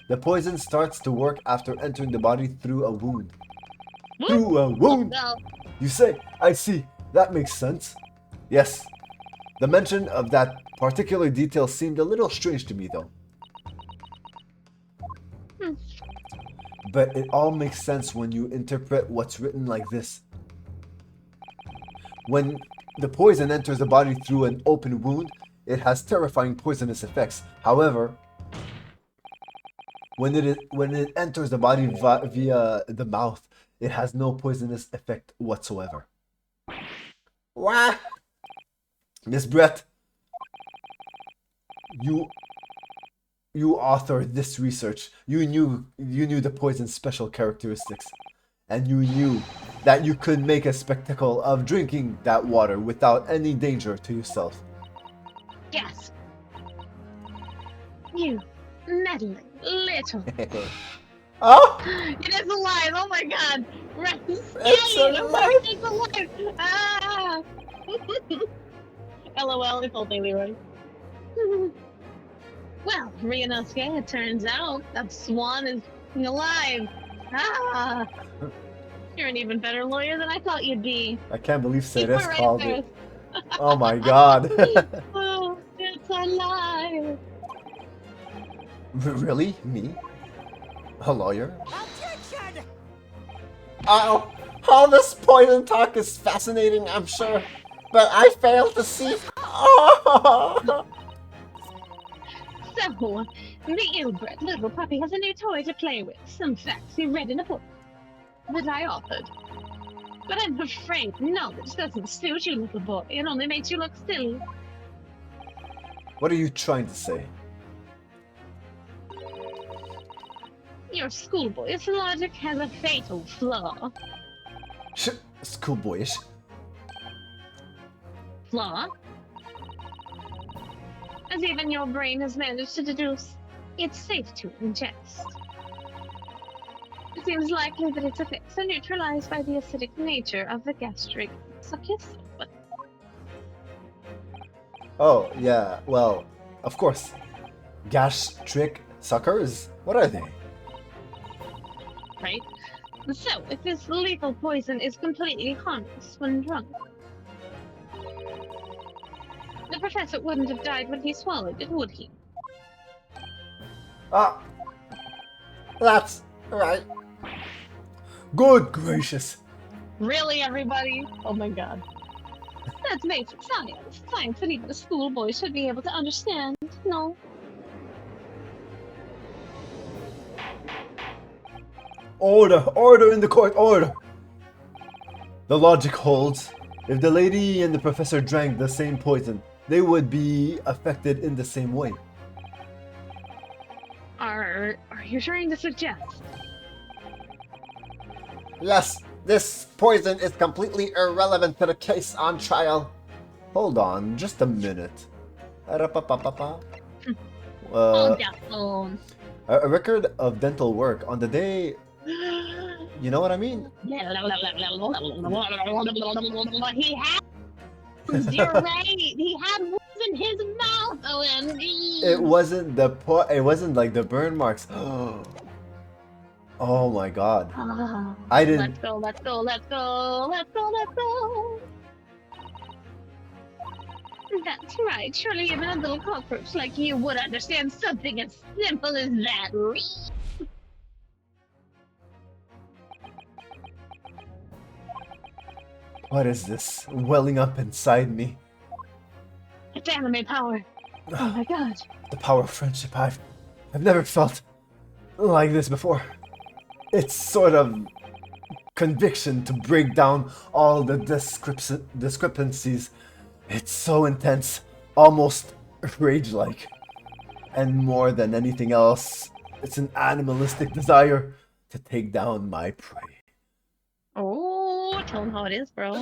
The poison starts to work after entering the body through a wound. What? Through a wound? No. You say, I see. That makes sense. Yes. The mention of that particular detail seemed a little strange to me, though. But it all makes sense when you interpret what's written like this. When the poison enters the body through an open wound, it has terrifying poisonous effects. However, when it enters the body via the mouth, it has no poisonous effect whatsoever. What? Miss Brett, you authored this research. You knew the poison's special characteristics, and you knew that you could make a spectacle of drinking that water without any danger to yourself. Yes. You meddling little. Oh! It is alive! Oh my god! Right. It's alive! It's alive! Ah! LOL, if only Leroy. Well, Ryunosuke, it turns out that swan is alive! Ah! You're an even better lawyer than I thought you'd be. I can't believe You Ceres were right called there. it. Oh my god. Oh, it's alive! Really? Me? A lawyer? Objection! Oh, all this poison talk is fascinating, I'm sure. But I fail to see. Oh! So, the ill-bred little puppy has a new toy to play with. Some facts he read in a book that I authored. But I'm afraid knowledge doesn't suit you, little boy. It only makes you look silly. What are you trying to say? Your schoolboy's logic has a fatal flaw. Schoolboyish. Flaw? As even your brain has managed to deduce, it's safe to ingest. It seems likely that its effects are neutralized by the acidic nature of the gastric succus. Oh, yeah, well, of course. Gastric suckers? What are they? Right? So, if this lethal poison is completely harmless when drunk, the professor wouldn't have died when he swallowed it, would he? Ah, that's right. Good gracious. Really, everybody? Oh my god. That's basic science. Science that even a schoolboy should be able to understand. No. Order! Order in the court! Order! The logic holds. If the lady and the professor drank the same poison, they would be affected in the same way. Are you trying to suggest? Yes, this poison is completely irrelevant to the case on trial. Hold on, just a minute. Arapapapapa. Hold your phone. A record of dental work on the day. You know what I mean? He had worms, you're right. He had worms in his mouth. OMG. It wasn't it wasn't like the burn marks. Oh my god. I didn't. Let's go. That's right. Surely even a little cockroach like you would understand something as simple as that. What is this welling up inside me? It's anime power. Oh my god. The power of friendship. I've never felt like this before. It's sort of conviction to break down all the discrepancies. It's so intense, almost rage-like. And more than anything else, it's an animalistic desire to take down my prey. Oh, tell him how it is, bro.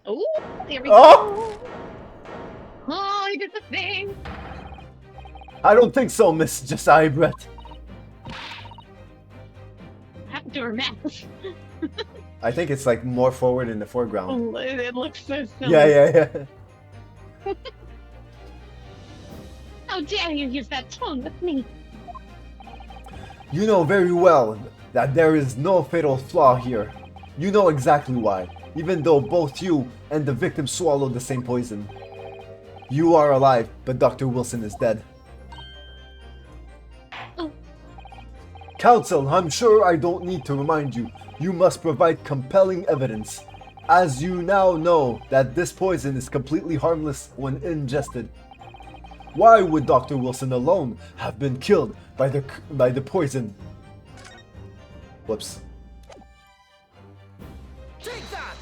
Oh, there we Oh! go. Oh, you did the thing. I don't think so, Miss Josiah Brett. Have to her mask. I think it's like more forward in the foreground. Oh, it looks so silly. Yeah. How dare you use that tone with me? You know very well that there is no fatal flaw here. You know exactly why, even though both you and the victim swallowed the same poison. You are alive, but Dr. Wilson is dead. Oh. Counsel, I'm sure I don't need to remind you. You must provide compelling evidence, as you now know that this poison is completely harmless when ingested. Why would Dr. Wilson alone have been killed by the poison? Whoops. Take that!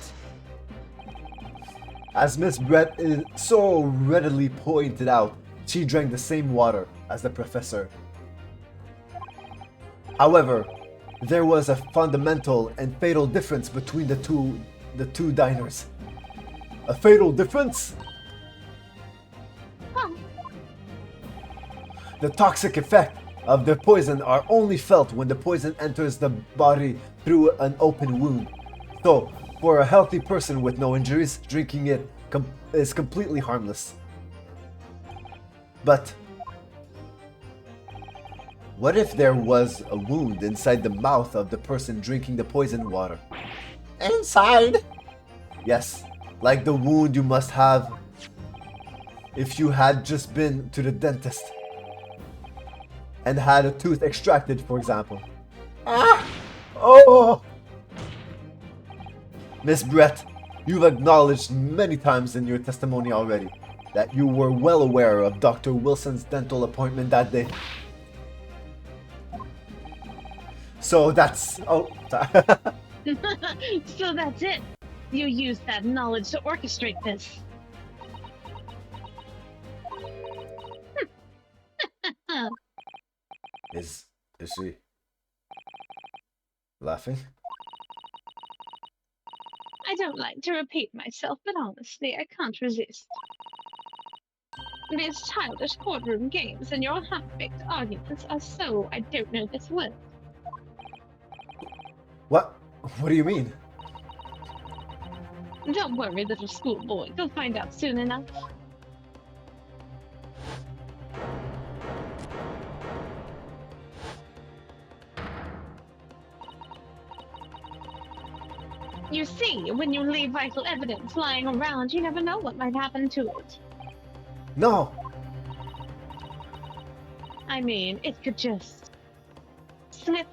As Miss Brett is so readily pointed out, she drank the same water as the professor. However, there was a fundamental and fatal difference between the two diners. A fatal difference? Oh. The toxic effect of the poison are only felt when the poison enters the body through an open wound. So, for a healthy person with no injuries, drinking it is completely harmless. But what if there was a wound inside the mouth of the person drinking the poisoned water? Inside? Yes, like the wound you must have if you had just been to the dentist and had a tooth extracted, for example. Ah! Oh! Miss Brett, you've acknowledged many times in your testimony already that you were well aware of Dr. Wilson's dental appointment that day. So that's... Oh, sorry. So that's it. You used that knowledge to orchestrate this. Is she laughing? I don't like to repeat myself, but honestly, I can't resist. These childish courtroom games and your half-baked arguments are so I don't know this word. What? What do you mean? Don't worry, little schoolboy. You'll find out soon enough. You see, when you leave vital evidence lying around, you never know what might happen to it. No! I mean, it could just slip.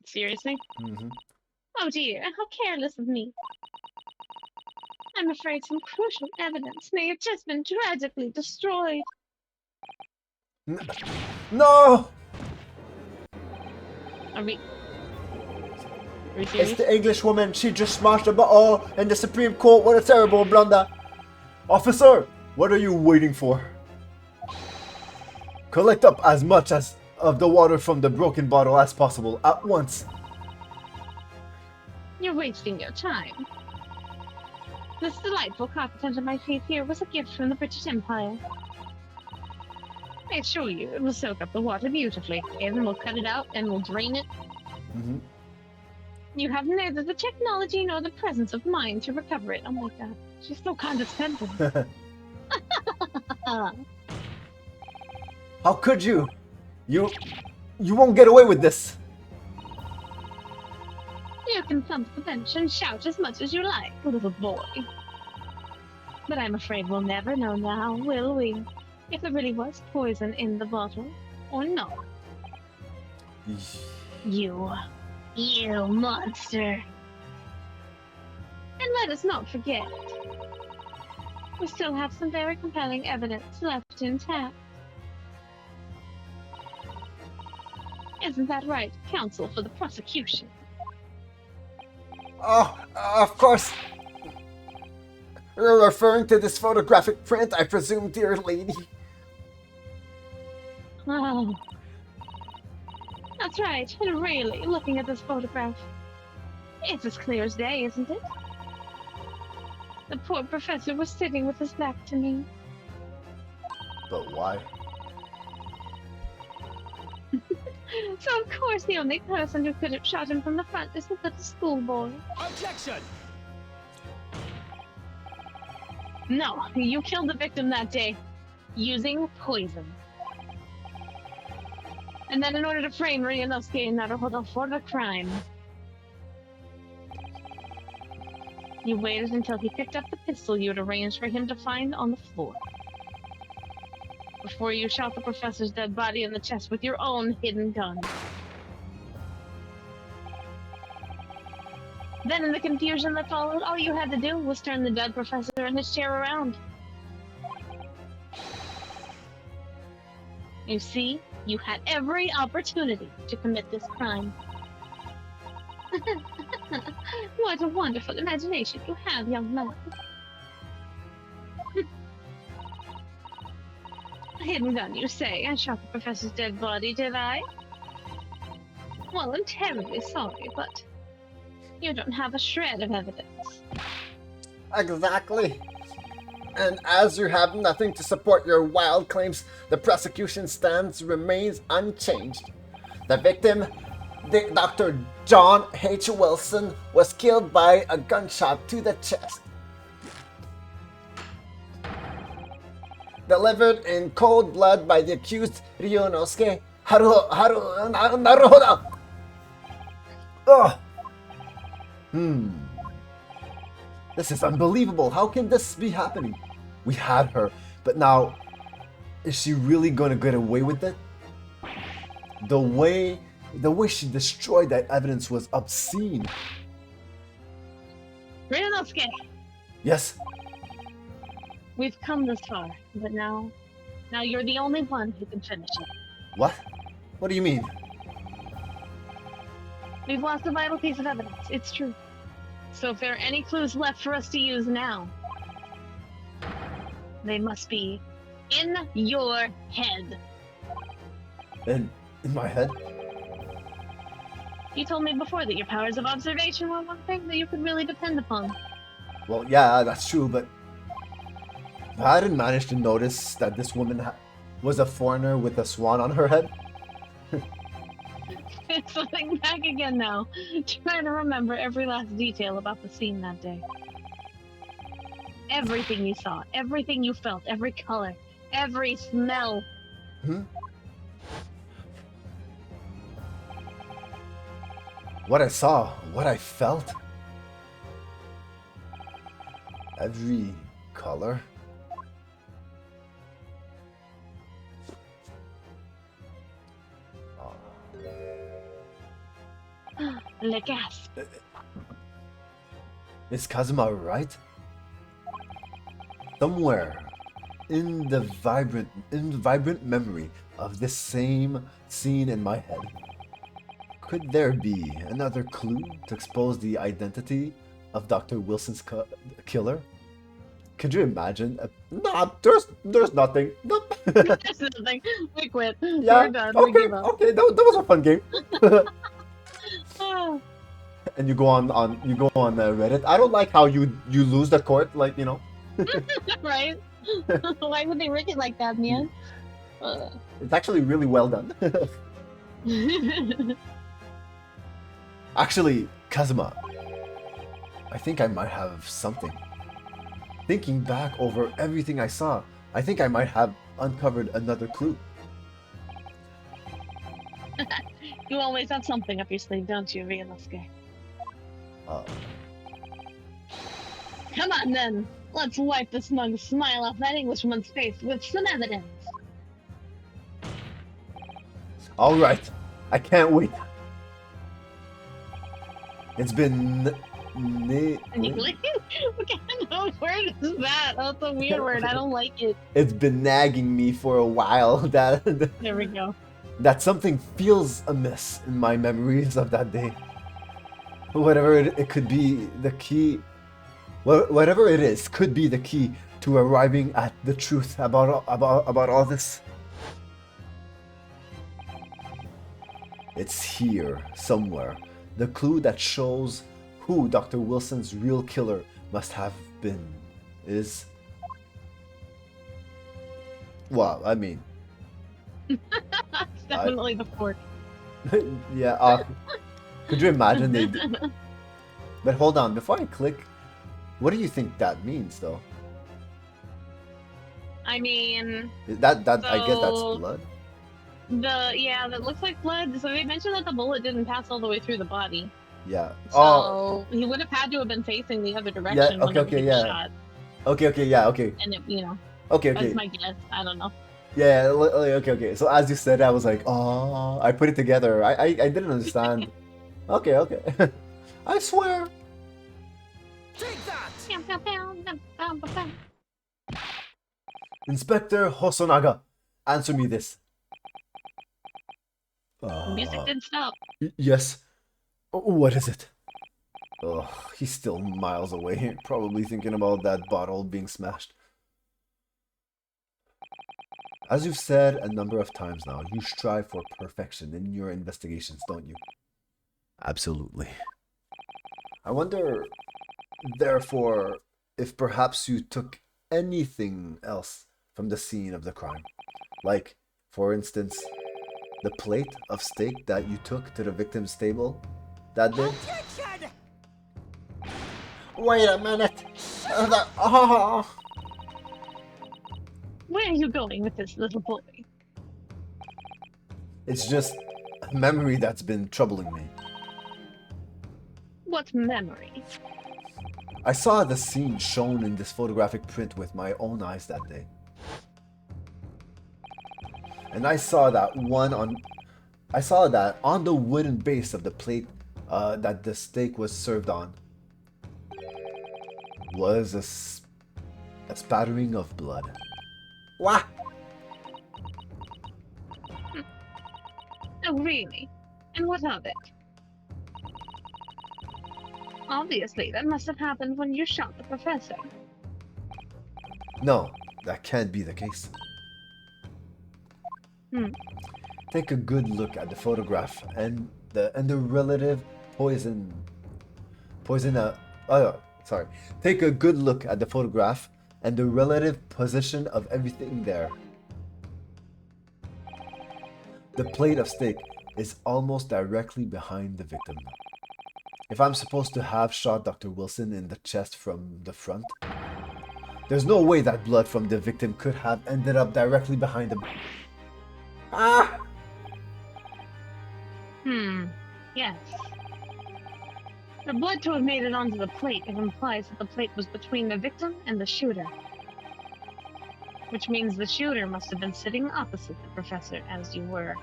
Seriously? Mm-hmm. Oh dear, how careless of me. I'm afraid some crucial evidence may have just been tragically destroyed. No! Are we It's serious? the English woman. She just smashed a bottle in the Supreme Court. What a terrible blunder. Officer, what are you waiting for? Collect up as much of the water from the broken bottle as possible at once. You're wasting your time. This delightful carpet under my feet here was a gift from the British Empire. I assure you, it will soak up the water beautifully, and then we'll cut it out and we'll drain it. Mm-hmm. You have neither the technology nor the presence of mind to recover it. Oh my god, she's so condescending. How could you? You won't get away with this. You can thump the bench and shout as much as you like, little boy. But I'm afraid we'll never know now, will we? If there really was poison in the bottle, or not. You monster. And let us not forget, we still have some very compelling evidence left intact. Isn't that right, counsel for the prosecution? Oh, of course. You're referring to this photographic print, I presume, dear lady. Oh. That's right, and really, looking at this photograph, it's as clear as day, isn't it? The poor professor was sitting with his back to me. But why? So of course the only person who could have shot him from the front is the little schoolboy. Objection! No, you killed the victim that day, using poison. And then in order to frame Ryunosuke and Naruhodo for the crime, you waited until he picked up the pistol you had arranged for him to find on the floor, before you shot the professor's dead body in the chest with your own hidden gun. Then in the confusion that followed, all you had to do was turn the dead professor and his chair around. You see, you had every opportunity to commit this crime. What a wonderful imagination you have, young man. A hidden gun, you say? I shot the professor's dead body, did I? Well, I'm terribly sorry, but you don't have a shred of evidence. Exactly. And as you have nothing to support your wild claims, the prosecution stance remains unchanged. The victim, Dr. John H. Wilson, was killed by a gunshot to the chest. Delivered in cold blood by the accused Ryunosuke Naruhodo. Ugh. This is unbelievable. How can this be happening? We had her, but now, is she really gonna get away with it? The way she destroyed that evidence was obscene. Ryunosuke, Yes, we've come this far, but now you're the only one who can finish it. what? What do you mean? We've lost a vital piece of evidence, it's true. So if there are any clues left for us to use now, they must be in your head. In my head? You told me before that your powers of observation were one thing that you could really depend upon. Well, yeah, that's true, but I didn't manage to notice that this woman was a foreigner with a swan on her head. It's looking back again now, trying to remember every last detail about the scene that day. Everything you saw, everything you felt, every color, every smell. What I saw, what I felt. Every color. Le gasp. Is Kazuma right? Somewhere in the vibrant memory of this same scene in my head, could there be another clue to expose the identity of Dr. Wilson's killer? Could you imagine? Nah, there's nothing. Nope. There's nothing. We quit. Yeah. We're done. Okay. We give up. Okay. That was a fun game. Oh. and you go on Reddit. I don't like how you lose the court, like, you know. Right? Why would they rig it like that, man? It's actually really well done. Actually, Kazuma, I think I might have something. Thinking back over everything I saw, I think I might have uncovered another clue. You always have something up your sleeve, don't you, Ryunosuke? Uh, Come on, then. Let's wipe the smug smile off that Englishman's face with some evidence. all right, I can't wait. It's been English? What kind of word is that? That's a weird word. I don't like it. it's been nagging me for a while that There we go. that something feels amiss in my memories of that day. Whatever it could be, the key. Whatever it is, could be the key to arriving at the truth about all this. It's here somewhere. The clue that shows who Dr. Wilson's real killer must have been is. Well, I mean, It's definitely the fork. yeah. Could you imagine they? But hold on, before I click, what do you think that means, though? I mean, That I guess that's So- blood. that looks like blood. So they mentioned that the bullet didn't pass all the way through the body. Yeah. So Oh. he would have had to have been facing the other direction okay, whenever okay, he was yeah. shot. Okay. Yeah. Okay. And it, Okay. that's Okay. my guess. I don't know. Yeah. Okay. So as you said, I was like, oh, I put it together. I didn't understand. Okay. I swear. Inspector Hosonaga, answer me this. Music didn't stop. Yes. What is it? Ugh, he's still miles away, probably thinking about that bottle being smashed. As you've said a number of times now, you strive for perfection in your investigations, don't you? Absolutely. I wonder, therefore, if perhaps you took anything else from the scene of the crime. Like, for instance, the plate of steak that you took to the victim's stable that day? Wait a minute! Where are you going with this little boy? It's just a memory that's been troubling me. What memory? I saw the scene shown in this photographic print with my own eyes that day. And I saw that on the wooden base of the plate that the steak was served on was a spattering of blood. What? Oh, really? And what of it? Obviously, that must have happened when you shot the professor. No, that can't be the case. Take a good look at the photograph and the relative Take a good look at the photograph and the relative position of everything there. The plate of steak is almost directly behind the victim. If I'm supposed to have shot Dr. Wilson in the chest from the front, there's no way that blood from the victim could have ended up directly behind him. Ah! Yes. The blood to have made it onto the plate, it implies that the plate was between the victim and the shooter. Which means the shooter must have been sitting opposite the professor as you were.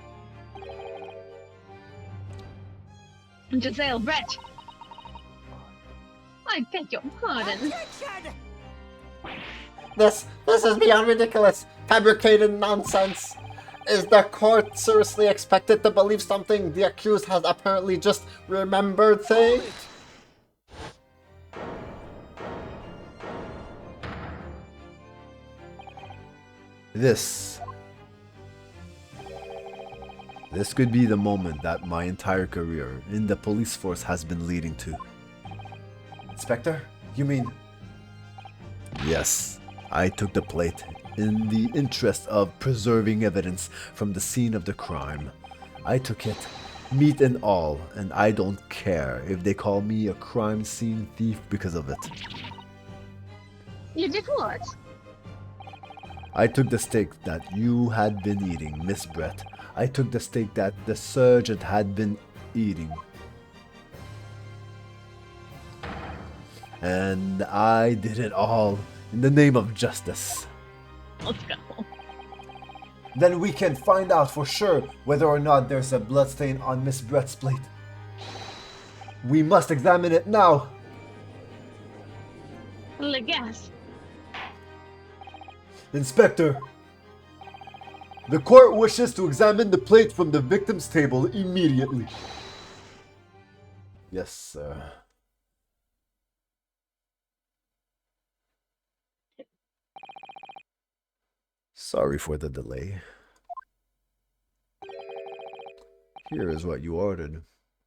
Giselle Brett! I beg your pardon. This is beyond ridiculous. Fabricated nonsense. Is the court seriously expected to believe something the accused has apparently just remembered things? This could be the moment that my entire career in the police force has been leading to. Inspector, you mean... Yes, I took the plate in the interest of preserving evidence from the scene of the crime. I took it, meat and all, and I don't care if they call me a crime scene thief because of it. You did what? I took the steak that you had been eating, Miss Brett. I took the steak that the sergeant had been eating. And I did it all in the name of justice. Let's go. Then we can find out for sure whether or not there's a bloodstain on Miss Brett's plate. We must examine it now. Le gas. Inspector, the court wishes to examine the plate from the victim's table immediately. Yes, sir. Sorry for the delay. Here is what you ordered.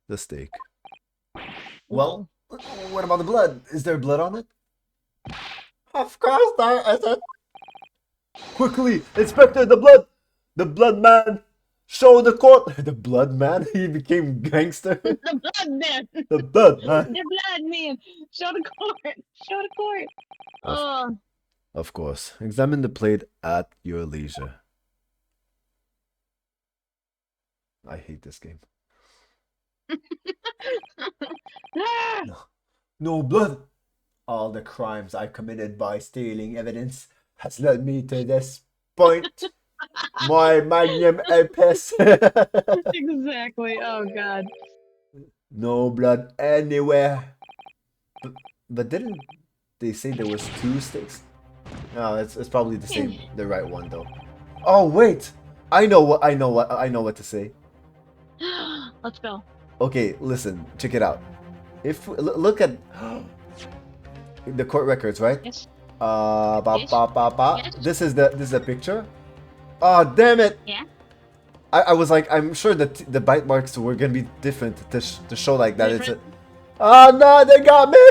The steak. Well, what about the blood? Is there blood on it? Of course there isn't. Quickly, Inspector, the blood! The blood man! Show the court! The blood man? He became gangster? The blood man. The blood man! The blood man. Show the court. Show the court. Oh. Of course. Examine the plate at your leisure. I hate this game. Ah! No blood! All the crimes I committed by stealing evidence has led me to this point. My magnum opus. Exactly. Oh God. No blood anywhere. But didn't they say there was 2 steaks? No, it's probably the same, the right one though. Oh wait! I know what to say. Let's go. Okay, listen, check it out. If look at the court records, right? Yes. Yes. This is the picture. Oh damn it! Yeah. I was like, I'm sure that the bite marks were gonna be different to show like that. Different? It's a. Oh no, they got me!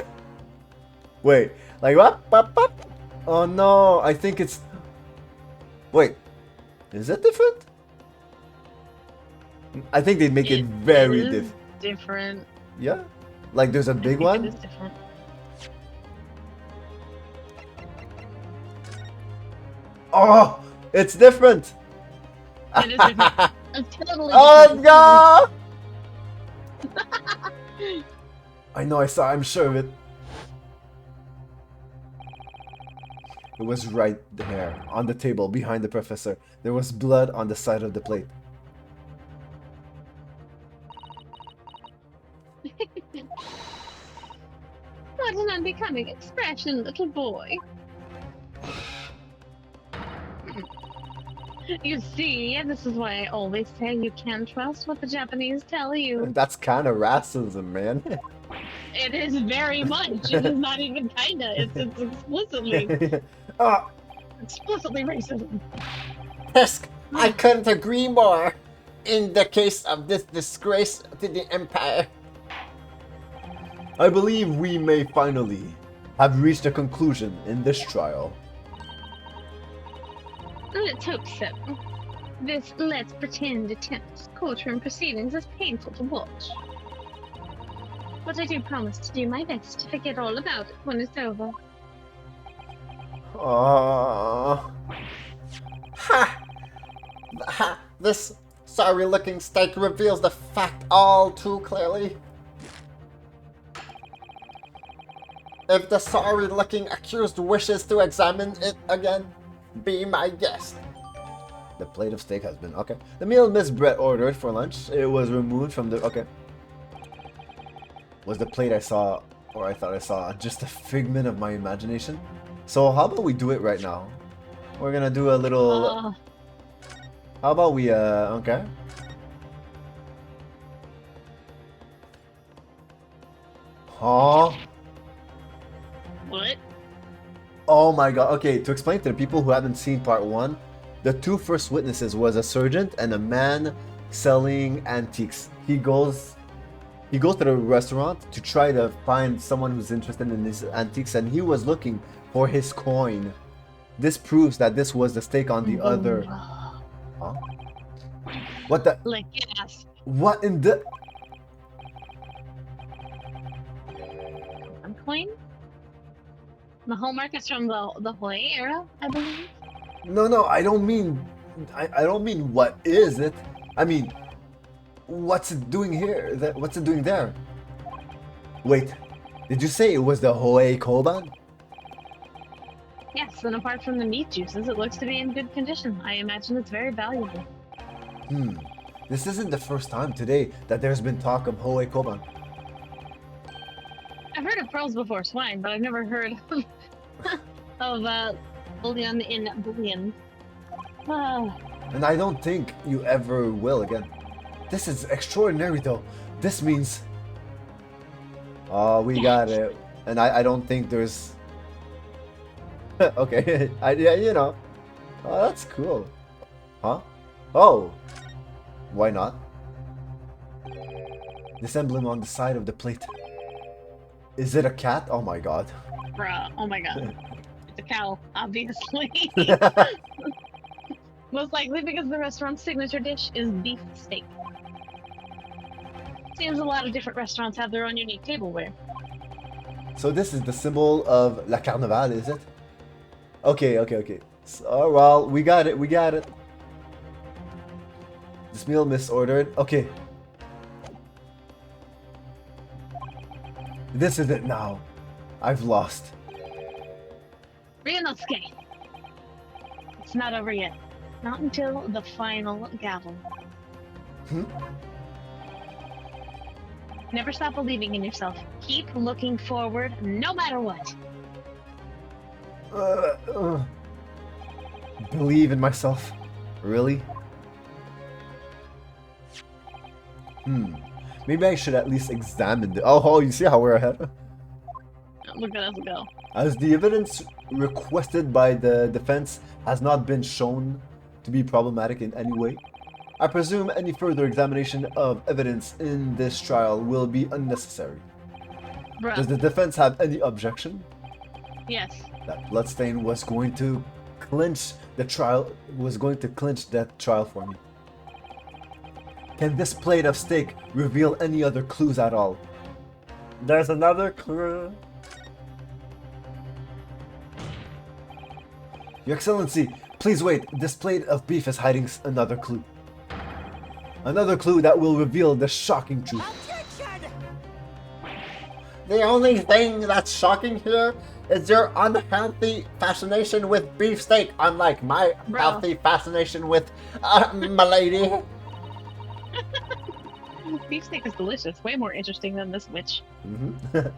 Wait, like what? Oh no, I think it's. Wait, is it different? I think they make it very different. Different. Yeah, like there's a big I think one. It is different. Oh, it's different. It is different. It's totally Oh different. god! I know, I'm sure of it. It was right there, on the table, behind the professor. There was blood on the side of the plate. What an unbecoming expression, little boy. You see, this is why I always say you can't trust what the Japanese tell you. That's kind of racism, man. It is very much. It is not even kinda. It's explicitly Oh, explicitly racism. Pisk, I couldn't agree more. In the case of this disgrace to the Empire. I believe we may finally have reached a conclusion in this trial. Let's hope so. This let's pretend attempt courtroom proceedings is painful to watch. But I do promise to do my best to forget all about it when it's over. Ha! This sorry-looking steak reveals the fact all too clearly. If the sorry-looking accused wishes to examine it again, be my guest. The plate of steak has been... Okay. The meal Miss Brett ordered for lunch, it was removed from the... Okay. Was the plate I saw, or I thought I saw, just a figment of my imagination? So how about we do it right now? We're gonna do a little... How about we, okay. Huh? What? Oh my god. Okay, to explain to the people who haven't seen part 1, the 2 first witnesses was a sergeant and a man selling antiques. He goes to the restaurant to try to find someone who's interested in these antiques, and he was looking for his coin. This proves that this was the stake on the other. Huh? What the? Like yes. What in the? Coin? The hallmark is from the Hawaii era, I believe. No, I don't mean. I don't mean what is it. I mean, what's it doing here? What's it doing there? Wait, did you say it was the Hoei Koban? Yes, and apart from the meat juices, it looks to be in good condition. I imagine it's very valuable. This isn't the first time today that there's been talk of Hoei Koban. I've heard of pearls before swine, but I've never heard of bullion in bullion. And I don't think you ever will again. This is extraordinary though. This means... Oh, we got it. And I don't think there's... Okay, yeah, you know. Oh, that's cool. Huh? Oh! Why not? This emblem on the side of the plate. Is it a cat? Oh my god. Bruh, oh my god. It's a cow, obviously. Most likely because the restaurant's signature dish is beef steak. Seems a lot of different restaurants have their own unique tableware. So this is the symbol of La Carnival, is it? Okay. So, well, we got it. This meal misordered. Okay. This is it now. I've lost. Ryunosuke! It's not over yet. Not until the final gavel. Never stop believing in yourself. Keep looking forward, no matter what. Believe in myself. Really? Maybe I should at least examine the... Oh, you see how we're ahead? Look at us go. As the evidence requested by the defense has not been shown to be problematic in any way, I presume any further examination of evidence in this trial will be unnecessary. Bruh. Does the defense have any objection? Yes. That bloodstain was going to clinch that trial for me. Can this plate of steak reveal any other clues at all? There's another clue. Your Excellency, please wait. This plate of beef is hiding another clue. Another clue that will reveal the shocking truth. The only thing that's shocking here is your unhealthy fascination with beefsteak, unlike my healthy fascination with my lady. Beefsteak is delicious. Way more interesting than this witch. Your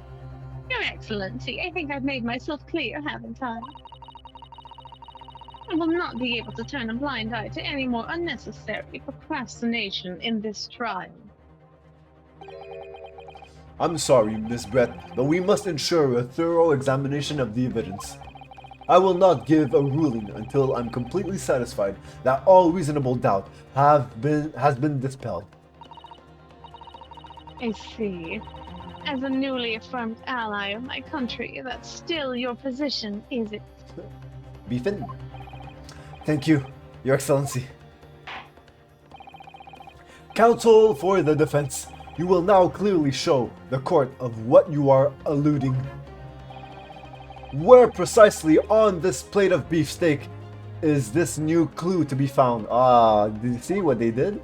Excellency, I think I've made myself clear, haven't I? I will not be able to turn a blind eye to any more unnecessary procrastination in this trial. I'm sorry, Miss Brett, but we must ensure a thorough examination of the evidence. I will not give a ruling until I'm completely satisfied that all reasonable doubt has been dispelled. I see. As a newly affirmed ally of my country, that's still your position, is it? Beefin? Thank you, Your Excellency. Counsel for the defense, you will now clearly show the court of what you are alluding. Where precisely on this plate of beefsteak is this new clue to be found? Did you see what they did?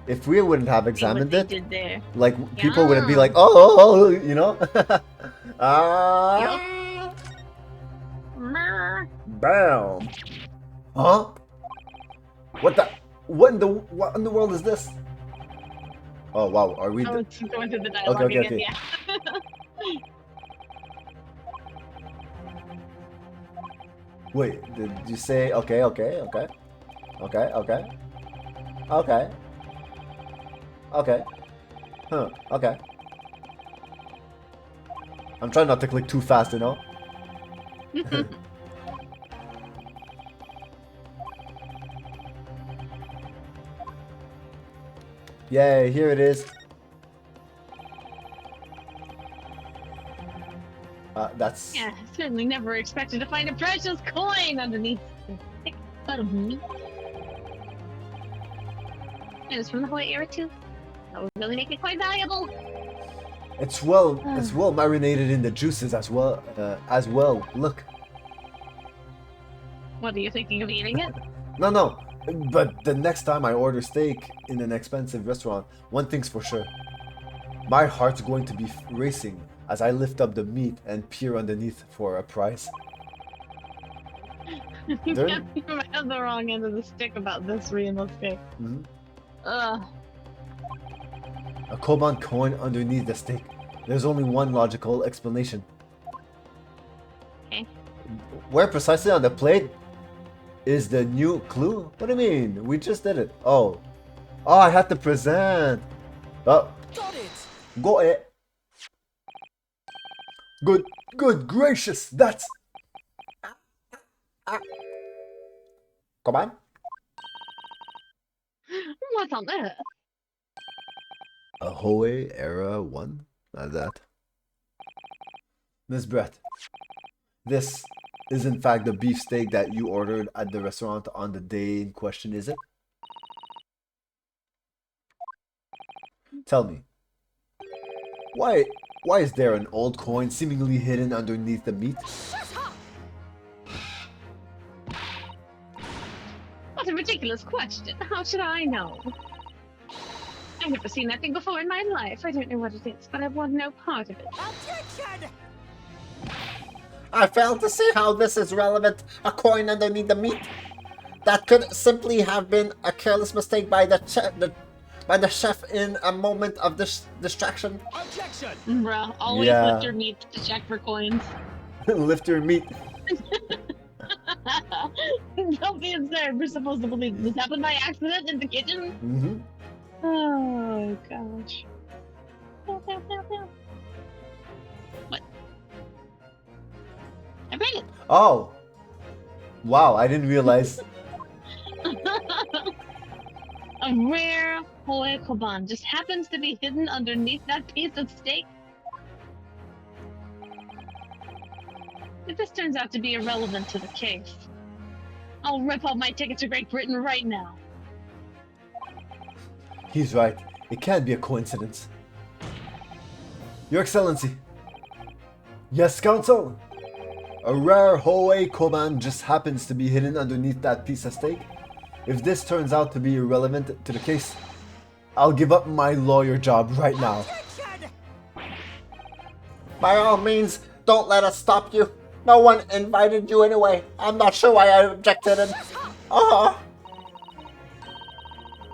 If we wouldn't have examined it, like people wouldn't be like, oh, you know? Bam. Huh? What in the world is this? Oh wow, are we? Oh, it's going through the dialogue again. Yeah. Wait, did you say okay? Huh, okay. I'm trying not to click too fast, you know? Yay, here it is. That's... Yeah, certainly never expected to find a precious coin underneath the thick bud of meat. And it's from the Hawaii era too. That would really make it quite valuable. It's well marinated in the juices as well. Look. What, are you thinking of eating it? No. But the next time I order steak in an expensive restaurant, one thing's for sure. My heart's going to be racing as I lift up the meat and peer underneath for a prize. You have the wrong end of the stick about this realistic. Mhm. Ugh. A koban coin underneath the steak. There's only one logical explanation. Okay. Where precisely on the plate is the new clue? What do you mean? We just did it. Oh, I had to present. Oh, Got it! got it. Good gracious, that's... Come on. What on earth? A Hoei Era 1? Not that. Miss Brett, this is in fact the beefsteak that you ordered at the restaurant on the day in question, is it? Tell me, why is there an old coin seemingly hidden underneath the meat? What a ridiculous question. How should I know? I've never seen that thing before in my life. I don't know what it is, but I want no part of it. Objection! I fail to see how this is relevant. A coin underneath the meat. That could simply have been a careless mistake by the chef in a moment of distraction. Objection! Bruh, always Yeah. lift your meat to check for coins. Lift your meat. Don't be absurd. We're supposed to believe this happened by accident in the kitchen. Mm-hmm. Oh gosh. What? I read it. Oh, wow! I didn't realize. A rare Hawaii koban just happens to be hidden underneath that piece of steak. If this turns out to be irrelevant to the case, I'll rip out my ticket to Great Britain right now. He's right. It can't be a coincidence. Your Excellency. Yes, Counsel. A rare Hoei koban just happens to be hidden underneath that piece of steak. If this turns out to be irrelevant to the case, I'll give up my lawyer job right now. Objection! By all means, don't let us stop you. No one invited you anyway. I'm not sure why I objected and...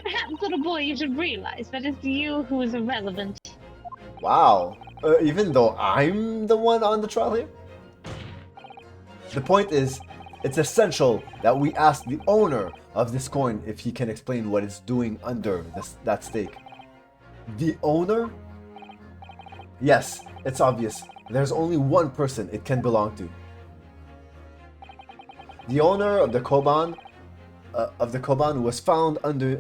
Perhaps, little boy, you should realize that it's you who is irrelevant. Wow. Even though I'm the one on the trial here? The point is, it's essential that we ask the owner of this coin if he can explain what it's doing under that steak. The owner? Yes, it's obvious. There's only one person it can belong to. The owner of the koban was found under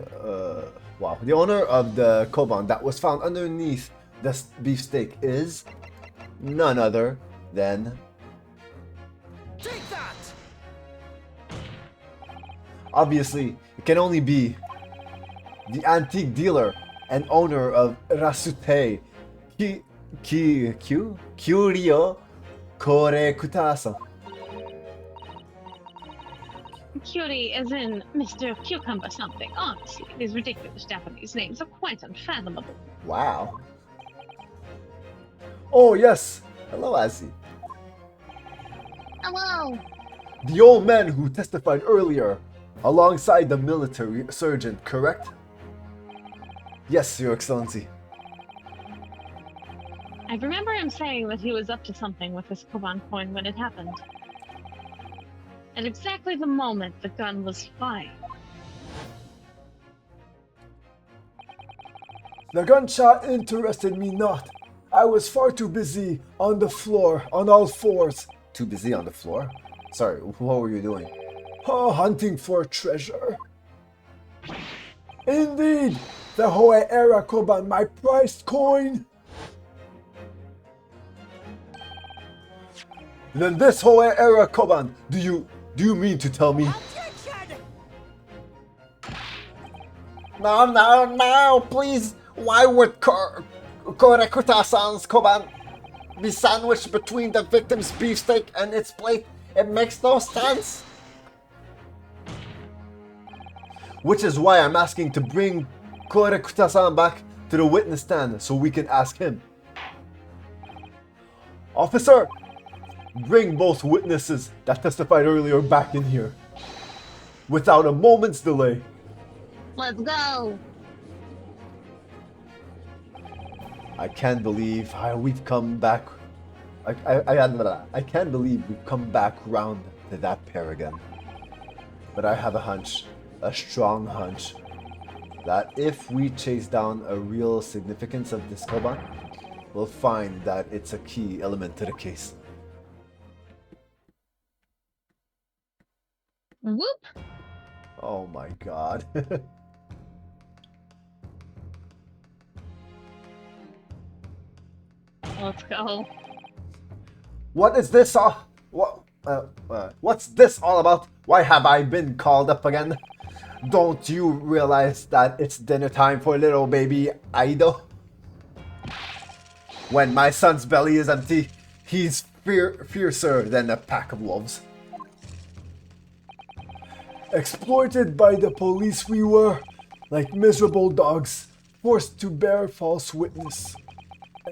the owner of the koban that was found underneath the beefsteak is none other than Take that! obviously it can only be the antique dealer and owner of Rasute Kyuryo Kore Kutasa. Curie is in Mr. Cucumber something. Honestly, these ridiculous Japanese names are quite unfathomable. Wow. Oh yes. Hello, Azzy. Hello! The old man who testified earlier, alongside the military surgeon, correct? Yes, Your Excellency. I remember him saying that he was up to something with this koban coin when it happened. At exactly the moment the gun was fired. The gunshot interested me not. I was far too busy on the floor, on all fours. Too busy on the floor? Sorry, what were you doing? Oh, hunting for treasure. Indeed! The Hohe Era Koban, my prized coin! Then this Hohe Era Koban, do you mean to tell me? No, please. Why would Korekuta-san's Koban be sandwiched between the victim's beefsteak and its plate? It makes no sense. Which is why I'm asking to bring Korekuta-san back to the witness stand so we can ask him. Officer, bring both witnesses that testified earlier back in here. Without a moment's delay. Let's go. I can't believe how we've come back. I can't believe we've come back round to that pair again. But I have a hunch, a strong hunch, that if we chase down a real significance of this Koban, we'll find that it's a key element to the case. Whoop. Oh my god. Let's go. What is this all? What's this all about? Why have I been called up again? Don't you realize that it's dinner time for little baby Aido? When my son's belly is empty, he's fiercer than a pack of wolves. Exploited by the police we were, like miserable dogs, forced to bear false witness.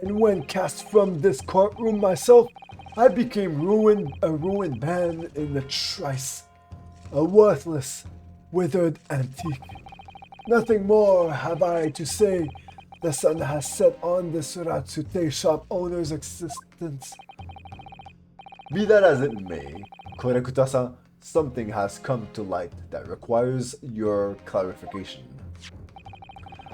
And when cast from this courtroom myself, I became a ruined man in a trice. A worthless, withered antique. Nothing more have I to say. The sun has set on the Suratsute shop owner's existence. Be that as it may, Korekuta-san, something has come to light that requires your clarification.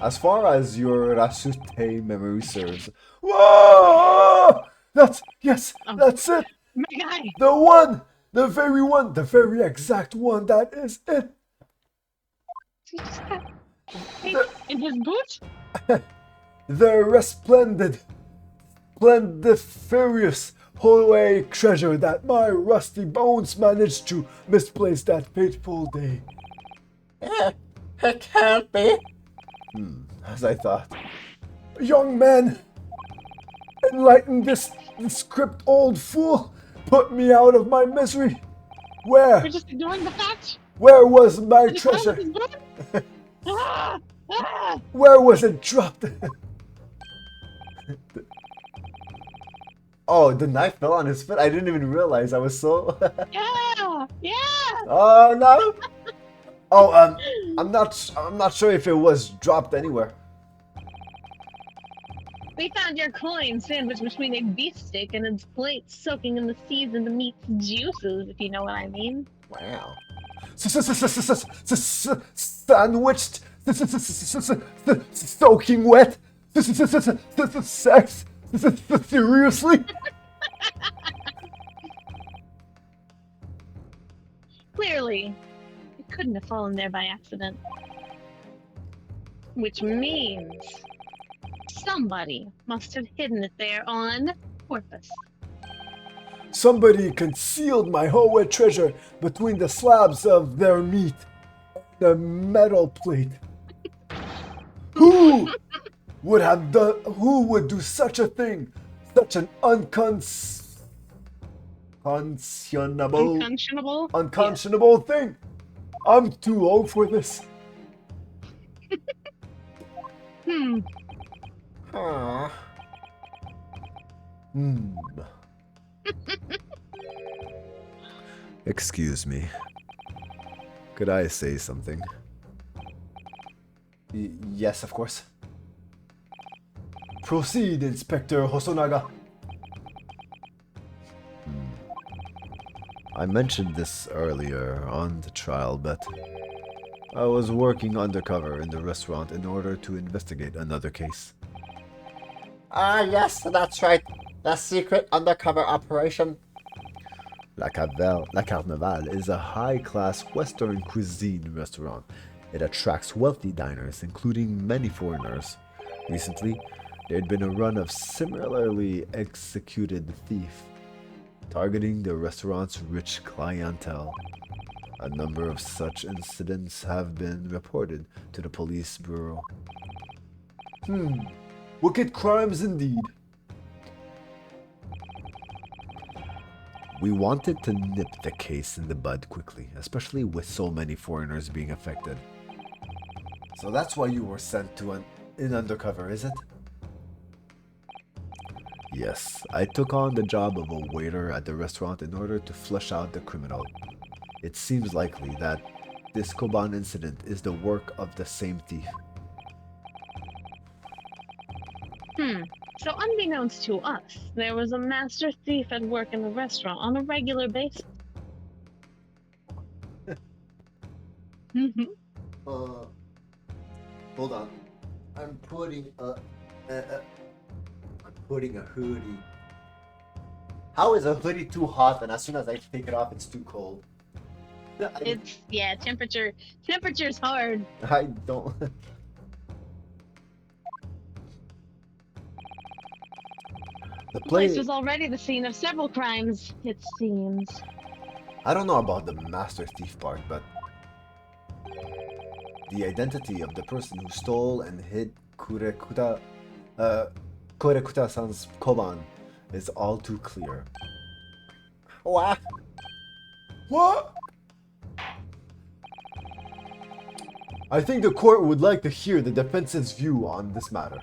As far as your Rasute memory serves. Whoa! That's it! My guy. The one! The very one! The very exact one! That is it! Hey, in his boot? The resplendent, splendiferous Hohe treasure that my rusty bones managed to misplace that fateful day. It can't be. As I thought. Young man, enlighten this script old fool. Put me out of my misery. We're just ignoring the fact. Where was my Did he fall treasure? with his boot? Ah! Ah! Where was it dropped? Oh, the knife fell on his foot. I didn't even realize. I was so. Yeah! Yeah! Oh no! Oh, I'm not sure if it was dropped anywhere. We found your coin sandwiched between a beefsteak and its plate, soaking in the seasoned meat's juices, if you know what I mean. Wow. Sandwiched, soaking wet, sex, seriously? Clearly, it couldn't have fallen there by accident. Which means somebody must have hidden it there on purpose. Somebody concealed my Hohe treasure between the slabs of their meat and the metal plate. Who would do such a thing? Such an unconscionable thing. I'm too old for this. Aw. Excuse me. Could I say something? Yes, of course. Proceed, Inspector Hosonaga. I mentioned this earlier on the trial, but I was working undercover in the restaurant in order to investigate another case. Ah, yes, that's right. The secret undercover operation. La Carnaval is a high-class Western cuisine restaurant, It attracts wealthy diners, including many foreigners. Recently, there had been a run of similarly executed thieves, targeting the restaurant's rich clientele. A number of such incidents have been reported to the police bureau. Wicked crimes indeed. We wanted to nip the case in the bud quickly, especially with so many foreigners being affected. So that's why you were sent to in undercover, is it? Yes, I took on the job of a waiter at the restaurant in order to flush out the criminal. It seems likely that this Koban incident is the work of the same thief. So unbeknownst to us, there was a master thief at work in the restaurant on a regular basis. Hold on. I'm putting a hoodie. How is a hoodie too hot and as soon as I take it off it's too cold? It's temperature's hard. I don't. The place was already the scene of several crimes, it seems. I don't know about the master thief part, but the identity of the person who stole and hid Korekuta-san's koban is all too clear. What? What? I think the court would like to hear the defense's view on this matter.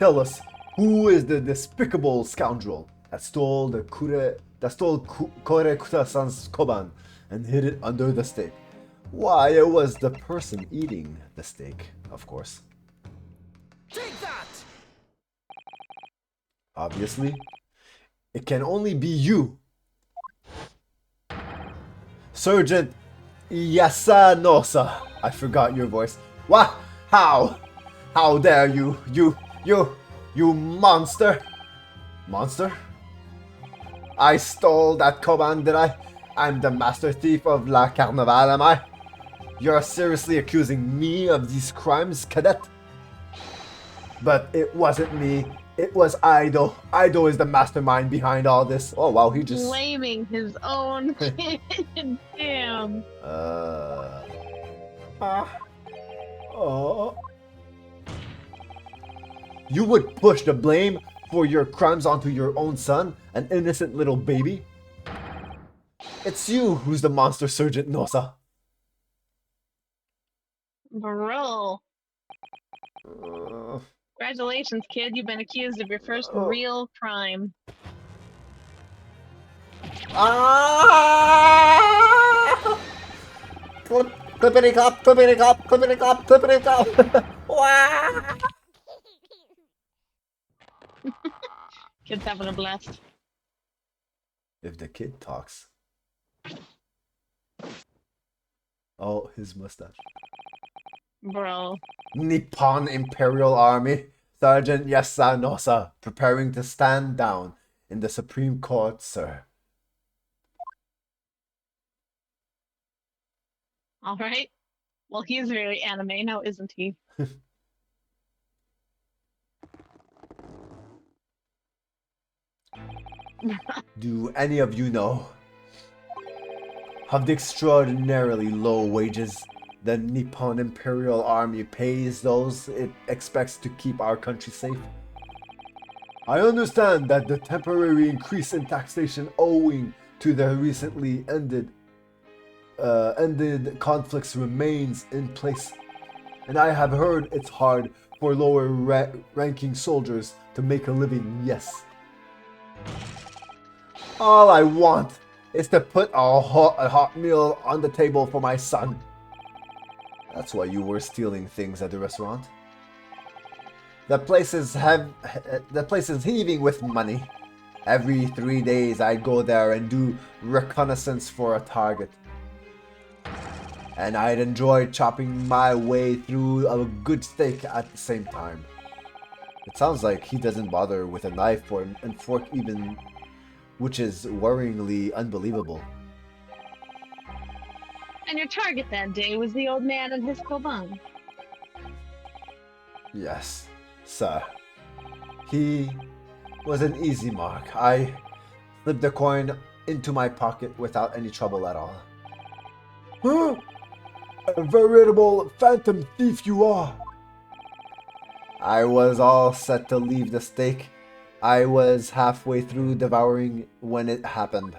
Tell us, who is the despicable scoundrel that stole Korekuta-san's koban and hid it under the steak? Why, it was the person eating the steak, of course. Take that! Obviously, it can only be you. Sergeant Yasanosa. I forgot your voice. What? How? How dare you? You monster! Monster? I stole that koban, did I? I'm the master thief of La Carnival, am I? You're seriously accusing me of these crimes, cadet? But it wasn't me. It was Aido. Aido is the mastermind behind all this. Oh wow, he just... Blaming his own kid. Damn. Oh. You would push the blame for your crimes onto your own son, an innocent little baby? It's you who's the monster, Sergeant Nosa. Bro. Congratulations, kid. You've been accused of your first real crime. Ah! Clippity clop, clippity clop, clippity clop, clippity clop. Wow! Kid's having a blast. If the kid talks. Oh, his mustache. Bro. Nippon Imperial Army. Sergeant Yasanosa, preparing to stand down in the Supreme Court, sir. Alright. Well, he's very anime now, isn't he? Do any of you know of the extraordinarily low wages the Nippon Imperial Army pays those it expects to keep our country safe? I understand that the temporary increase in taxation owing to the recently ended conflicts remains in place, and I have heard it's hard for lower ranking soldiers to make a living, yes. All I want is to put a hot meal on the table for my son. That's why you were stealing things at the restaurant. The place is heaving with money. Every 3 days I go there and do reconnaissance for a target. And I'd enjoy chopping my way through a good steak at the same time. It sounds like he doesn't bother with a knife and fork even, which is worryingly unbelievable. And your target that day was the old man and his koban. Yes, sir. He was an easy mark. I slipped the coin into my pocket without any trouble at all. Huh? A veritable phantom thief you are. I was all set to leave the stake. I was halfway through devouring when it happened.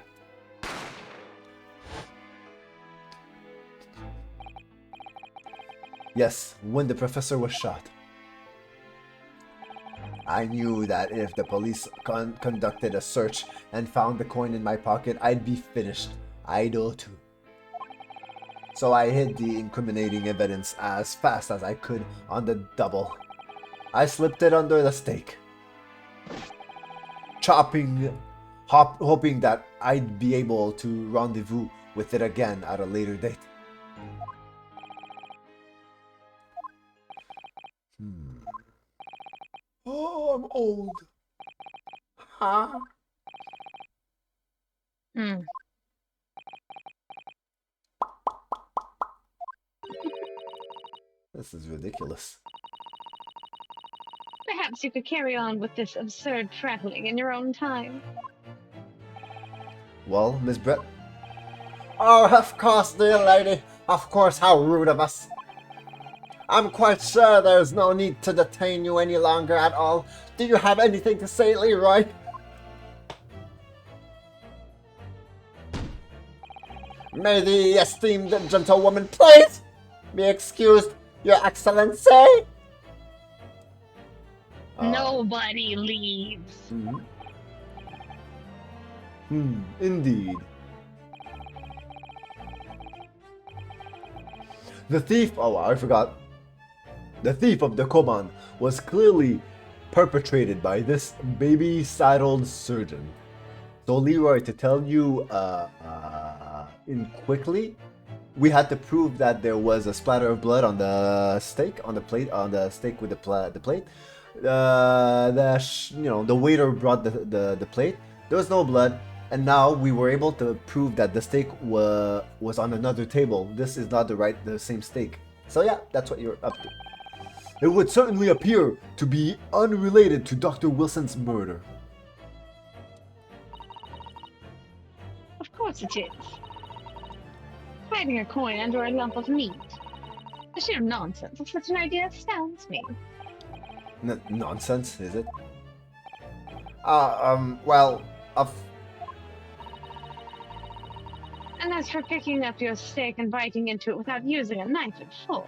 Yes, when the professor was shot. I knew that if the police conducted a search and found the coin in my pocket, I'd be finished. I know too. So I hid the incriminating evidence as fast as I could on the double. I slipped it under the stake, hoping that I'd be able to rendezvous with it again at a later date. Oh, I'm old. Huh? Hmm. This is ridiculous. Perhaps you could carry on with this absurd traveling in your own time. Well, Miss Brett, Oh, of course, dear lady. Of course, how rude of us. I'm quite sure there's no need to detain you any longer at all. Do you have anything to say, Leroy? May the esteemed gentlewoman please be excused, Your Excellency. Nobody leaves. Indeed. The thief, oh, I forgot. The thief of the koban was clearly perpetrated by this baby-saddled surgeon. So Leroy, to tell you in quickly, we had to prove that there was a splatter of blood on the steak, on the plate, on the steak with the plate. The waiter brought the plate. There was no blood, and now we were able to prove that the steak was on another table. This is not the same steak. So yeah, that's what you're up to. It would certainly appear to be unrelated to Dr. Wilson's murder. Of course it is. Hiding a coin under a lump of meat. The sheer nonsense of such an idea astounds me. Nonsense, is it? Well, And as for picking up your steak and biting into it without using a knife and fork,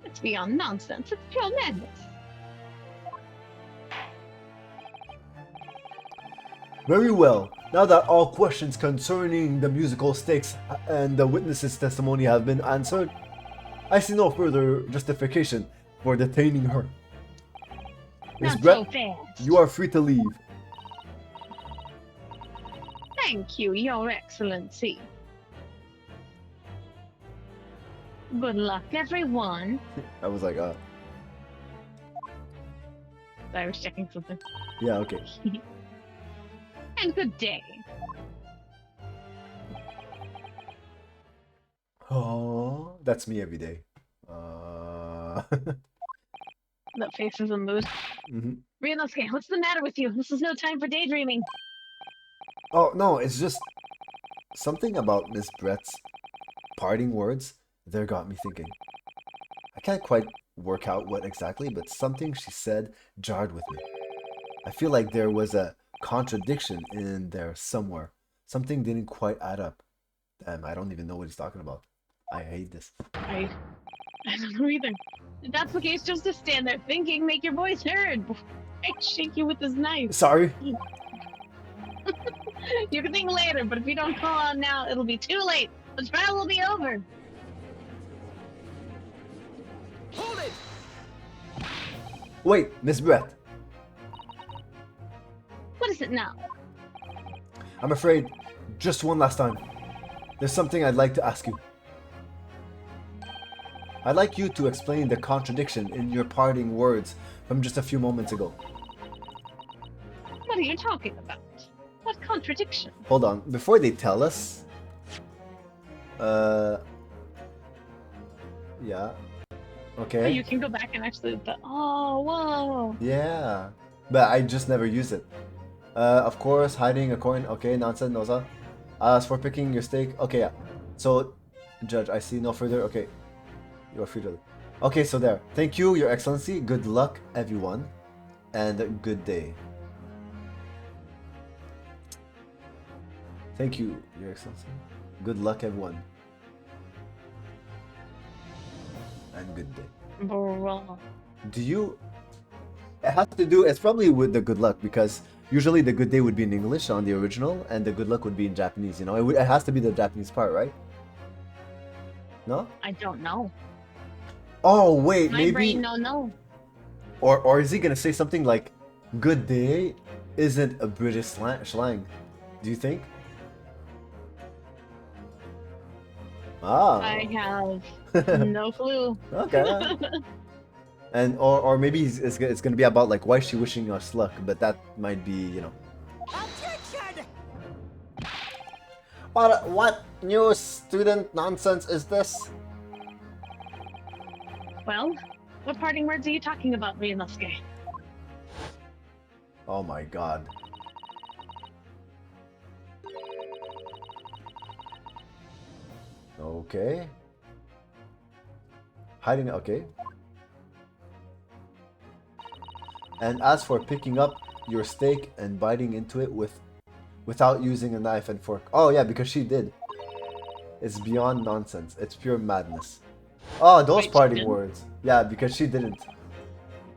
it's beyond nonsense. It's pure madness. Very well. Now that all questions concerning the musical stakes and the witness's testimony have been answered, I see no further justification for detaining her. Miss Not Brett, so fast. you are free to leave. Thank you, Your Excellency. Good luck, everyone. I was like, I was checking something. yeah, okay. And good day. Oh, that's me every day. That face is a mood. Mhm. Ryunosuke, what's the matter with you? This is no time for daydreaming. Oh, no, it's just something about Miss Brett's parting words there got me thinking. I can't quite work out what exactly, but something she said jarred with me. I feel like there was a contradiction in there somewhere. Something didn't quite add up. Damn, I don't even know what he's talking about. I hate this. I don't know either. If that's the case, just to stand there thinking, make your voice heard. I shake you with this knife. Sorry. You can think later, but if you don't call on now, it'll be too late. The trial will be over. Hold it! Wait, Miss Brett. What is it now? I'm afraid, just one last time. There's something I'd like to ask you. I'd like you to explain the contradiction in your parting words from just a few moments ago. What are you talking about? What contradiction? Hold on, before they tell us, Uh, yeah. Oh, Okay. you can go back and actually. Oh, whoa. Yeah. But I just never use it. Of course, hiding a coin. Okay, nonsense, Noza. As for picking your stake. Okay, yeah. So, Judge, I see no further. Okay. You are free to. Okay, so there. Thank you, Your Excellency. Good luck, everyone. And good day. Thank you, Your Excellency. Good luck, everyone. And good day. Bro. Do you... It has to do... It's probably with the good luck, because usually the good day would be in English on the original, and the good luck would be in Japanese, you know? It has to be the Japanese part, right? No? I don't know. Oh, wait, My maybe... brain, no. Or is he gonna say something like, good day isn't a British slang? Do you think? Ah. I have no clue. Okay. And or maybe it's gonna be about like why is she wishing us luck, but that might be, you know. What new student nonsense is this? Well, what parting words are you talking about, Ryunosuke? Oh my god. Okay. Hiding, okay. And as for picking up your steak and biting into it without using a knife and fork. Oh yeah, because she did. It's beyond nonsense. It's pure madness. Oh, those Wait, she parting didn't? words. Yeah, because she didn't.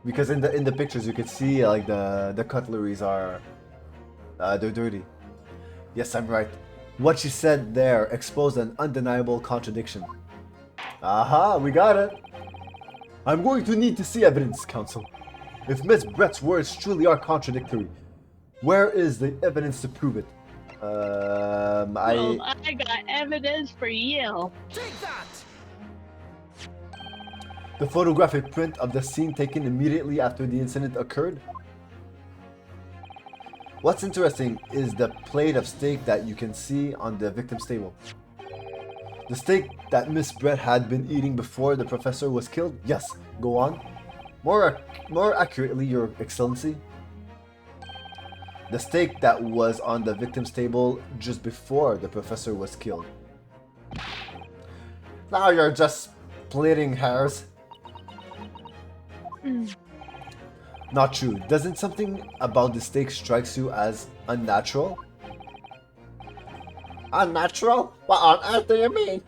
Because in the pictures you could see like the cutleries are they're dirty. Yes, I'm right. What she said there exposed an undeniable contradiction. Aha, we got it. I'm going to need to see evidence, Counsel. If Miss Brett's words truly are contradictory, where is the evidence to prove it? Well, I got evidence for you. The photographic print of the scene taken immediately after the incident occurred? What's interesting is the plate of steak that you can see on the victim's table. The steak that Miss Brett had been eating before the professor was killed? Yes, go on. More accurately, Your Excellency. The steak that was on the victim's table just before the professor was killed. Now you're just splitting hairs. Not true. Doesn't something about the steak strikes you as unnatural? Unnatural? What on earth do you mean?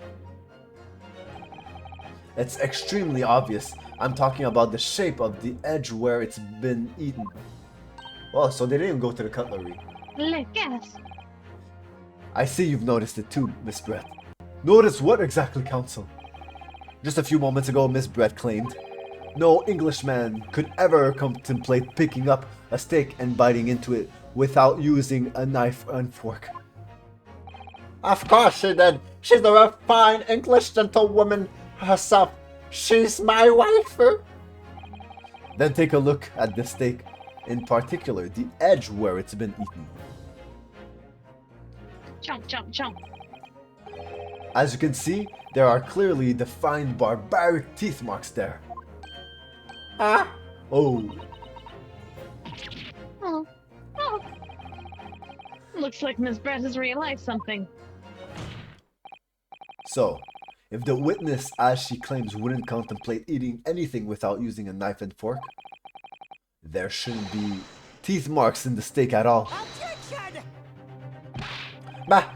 It's extremely obvious. I'm talking about the shape of the edge where it's been eaten. Well, so they didn't go to the cutlery. Look, guess. I see you've noticed it too, Miss Brett. Notice what exactly, Counsel? Just a few moments ago, Miss Brett claimed no Englishman could ever contemplate picking up a steak and biting into it without using a knife and fork. Of course she did. She's the refined English gentlewoman herself. She's my wife. Then take a look at the steak, in particular the edge where it's been eaten. Chomp, chomp, chomp. As you can see, there are clearly defined barbaric teeth marks there. Ah, Oh, Oh. Looks like Miss Brett has realized something. so if the witness, as she claims, wouldn't contemplate eating anything without using a knife and fork, there shouldn't be teeth marks in the steak at all. but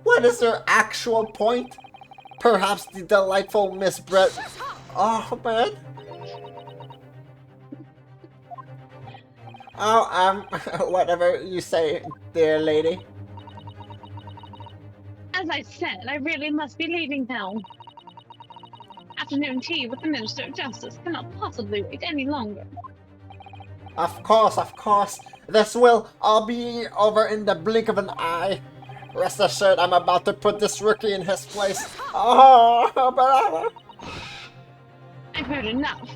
what is your actual point? Perhaps the delightful Miss Brett. Oh man. Oh, whatever you say, dear lady. As I said, I really must be leaving now. Afternoon tea with the Minister of Justice cannot possibly wait any longer. Of course. This will all be over in the blink of an eye. Rest assured, I'm about to put this rookie in his place. Oh, but I've heard enough.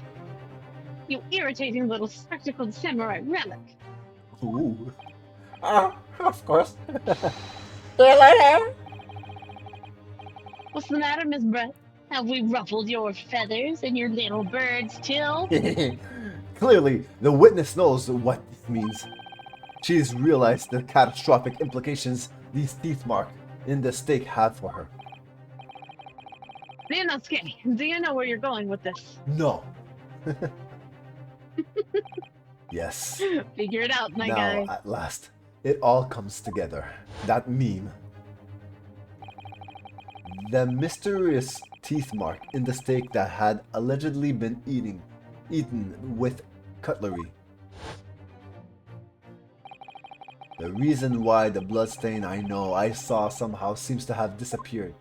You irritating little spectacled samurai relic. Ooh. of course. See you later. What's the matter, Miss Brett? Have we ruffled your feathers and your little bird's till? Clearly, the witness knows what this means. She's realized the catastrophic implications these teeth mark in the stake have for her. Ryunosuke, do you know where you're going with this? No. Yes. Figure it out, my Now, guy. at last, it all comes together. That meme. The mysterious teeth mark in the steak that had allegedly been eaten with cutlery. The reason why the bloodstain I saw somehow seems to have disappeared.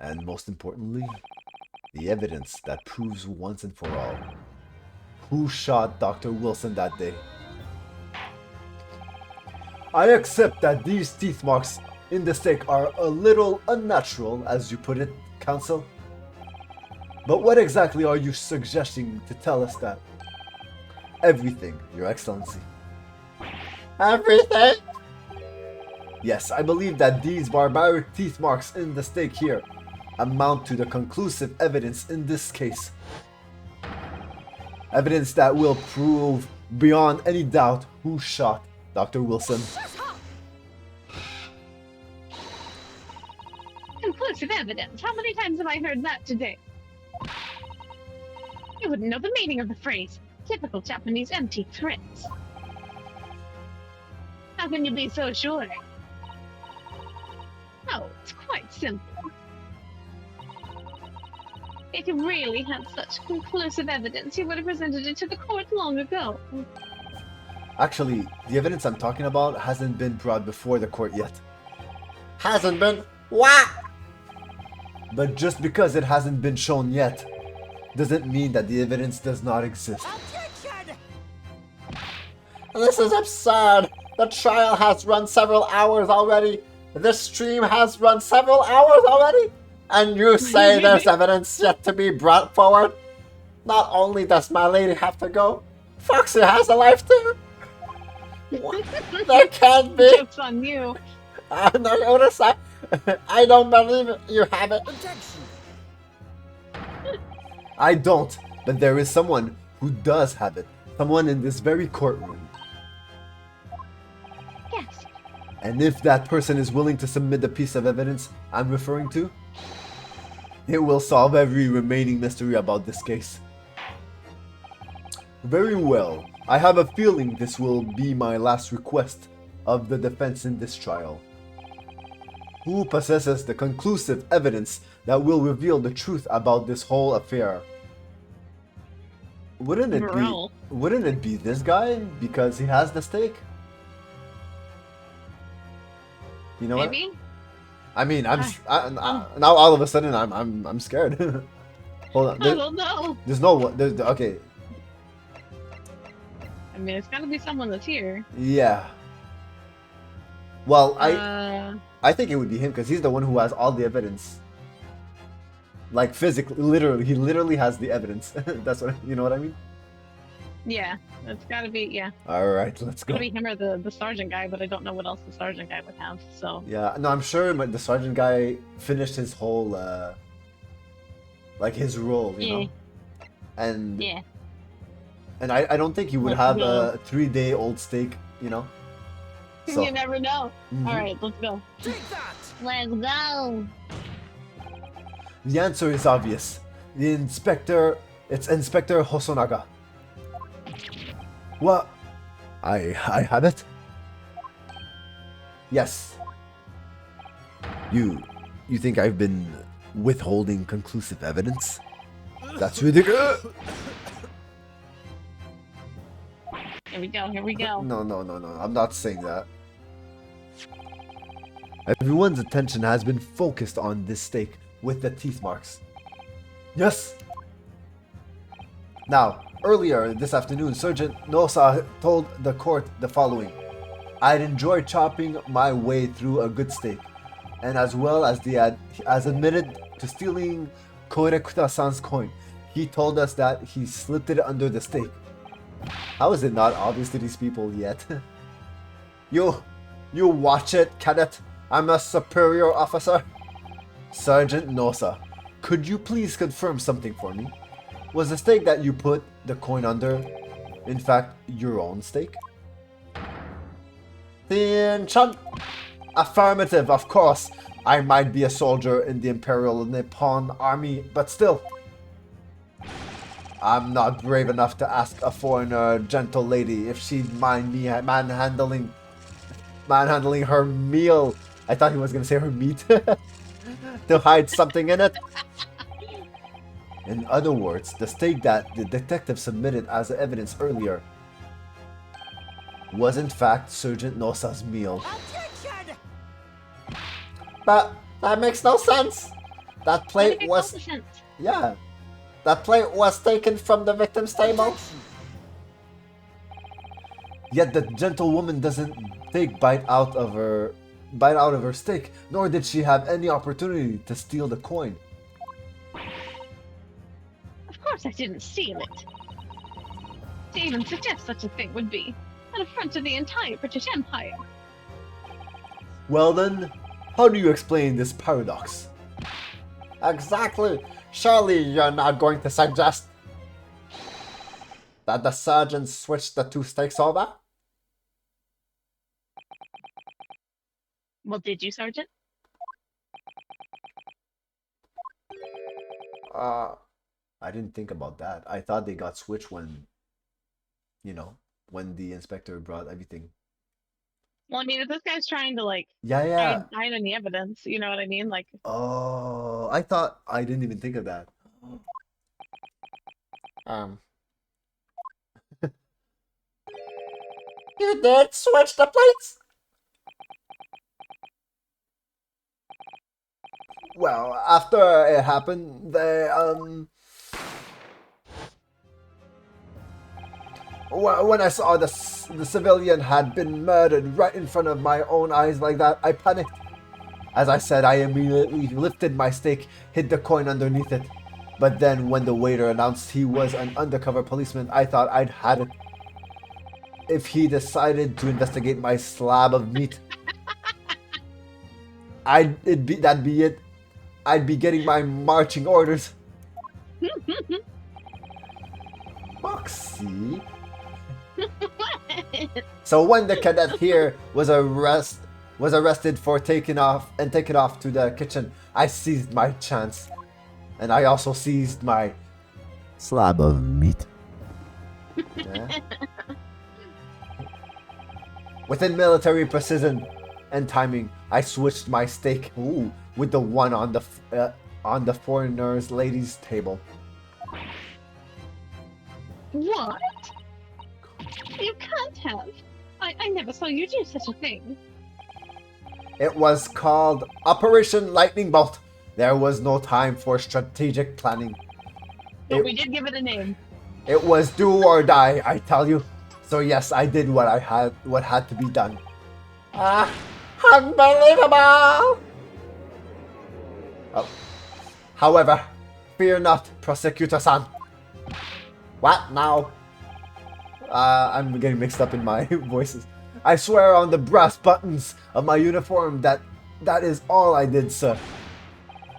And most importantly, the evidence that proves once and for all who shot Dr. Wilson that day. I accept that these teeth marks in the steak are a little unnatural, as you put it, Counsel. But what exactly are you suggesting to tell us that? Everything, Your Excellency. Everything? Yes, I believe that these barbaric teeth marks in the steak here amount to the conclusive evidence in this case. Evidence that will prove beyond any doubt who shot Dr. Wilson. Conclusive evidence. How many times have I heard that today? You wouldn't know the meaning of the phrase. Typical Japanese empty threats. How can you be so sure? Oh, it's quite simple. If you really had such conclusive evidence, you would have presented it to the court long ago. Actually, the evidence I'm talking about hasn't been brought before the court yet. Hasn't been what? But just because it hasn't been shown yet, doesn't mean that the evidence does not exist. This is absurd. The trial has run several hours already. This stream has run several hours already. And you say there's evidence yet to be brought forward? Not only does my lady have to go, Foxy has a life too. What? There can't be. Joke's on you. Notice I don't believe you have it. I don't, but there is someone who does have it. Someone in this very courtroom. Yes. And if that person is willing to submit the piece of evidence I'm referring to, it will solve every remaining mystery about this case. Very well. I have a feeling this will be my last request of the defense in this trial. Who possesses the conclusive evidence that will reveal the truth about this whole affair? Wouldn't it be this guy because he has the stake? You know Maybe? what? I mean, now all of a sudden I'm scared. Hold on. I don't know. Okay. I mean, it's gotta be someone that's here. Yeah. Well, I think it would be him because he's the one who has all the evidence. Like physically, literally, he literally has the evidence. That's what you know what I mean. Yeah, it's gotta be, yeah. All right, let's go. Gotta be him or the sergeant guy, but I don't know what else the sergeant guy would have, so. Yeah, no, I'm sure the sergeant guy finished his whole, like his role, you know. And Yeah. and I don't think he would have a 3-day-old steak, you know. So, You never know. Mhm. Alright, let's go. Let's go. The answer is obvious. It's Inspector Hosonaga. What? I have it? Yes. You think I've been withholding conclusive evidence? That's ridiculous. Here we go, here we go. No. I'm not saying that. Everyone's attention has been focused on this stake with the teeth marks. Yes. Now, earlier this afternoon, Sergeant Nosa told the court the following. I'd enjoy chopping my way through a good steak, and as well as as admitted to stealing Korekuta-san's coin. He told us that he slipped it under the steak. How is it not obvious to these people yet? You watch it, cadet. I'm a superior officer. Sergeant Nosa, could you please confirm something for me? Was the stake that you put the coin under, in fact, your own stake? Attention! Affirmative, of course. I might be a soldier in the Imperial Nippon Army, but still. I'm not brave enough to ask a foreigner gentle lady if she'd mind me manhandling her meal. I thought he was gonna say her meat. To hide something in it. In other words, the stake that the detective submitted as evidence earlier was in fact Sergeant Nosa's meal. But that makes no sense. That plate was... Yeah. That plate was taken from the victim's table. Yet the gentlewoman doesn't take bite out of her steak, nor did she have any opportunity to steal the coin. Of course I didn't steal it. To even suggest such a thing would be an affront to the entire British Empire. Well then, how do you explain this paradox? Exactly. Surely you're not going to suggest that the sergeant switched the two steaks over? Well, did you, Sergeant? I didn't think about that. I thought they got switched when, when the inspector brought everything. Well, I mean, if this guy's trying to, like, Yeah. hide any evidence, you know what I mean? Like, Oh, I didn't even think of that. You did switch the plates? Well, after it happened, when I saw the civilian had been murdered right in front of my own eyes like that, I panicked. As I said, I immediately lifted my stake, hid the coin underneath it. But then when the waiter announced he was an undercover policeman, I thought I'd had it. If he decided to investigate my slab of meat, that'd be it. I'd be getting my marching orders. Foxy. So when the cadet here was arrested for taking off to the kitchen, I seized my chance. And I also seized my slab of meat. Yeah. Within military precision and timing, I switched my stake with the one on the foreigner's lady's table. what? You can't have. I never saw you do such a thing. It was called Operation Lightning Bolt. There was no time for strategic planning. But we did give it a name. It was do or die, I tell you. So yes, I did what had to be done. Unbelievable! Oh. However, fear not, Prosecutor-san. What now? I'm getting mixed up in my voices. I swear on the brass buttons of my uniform that is all I did, sir.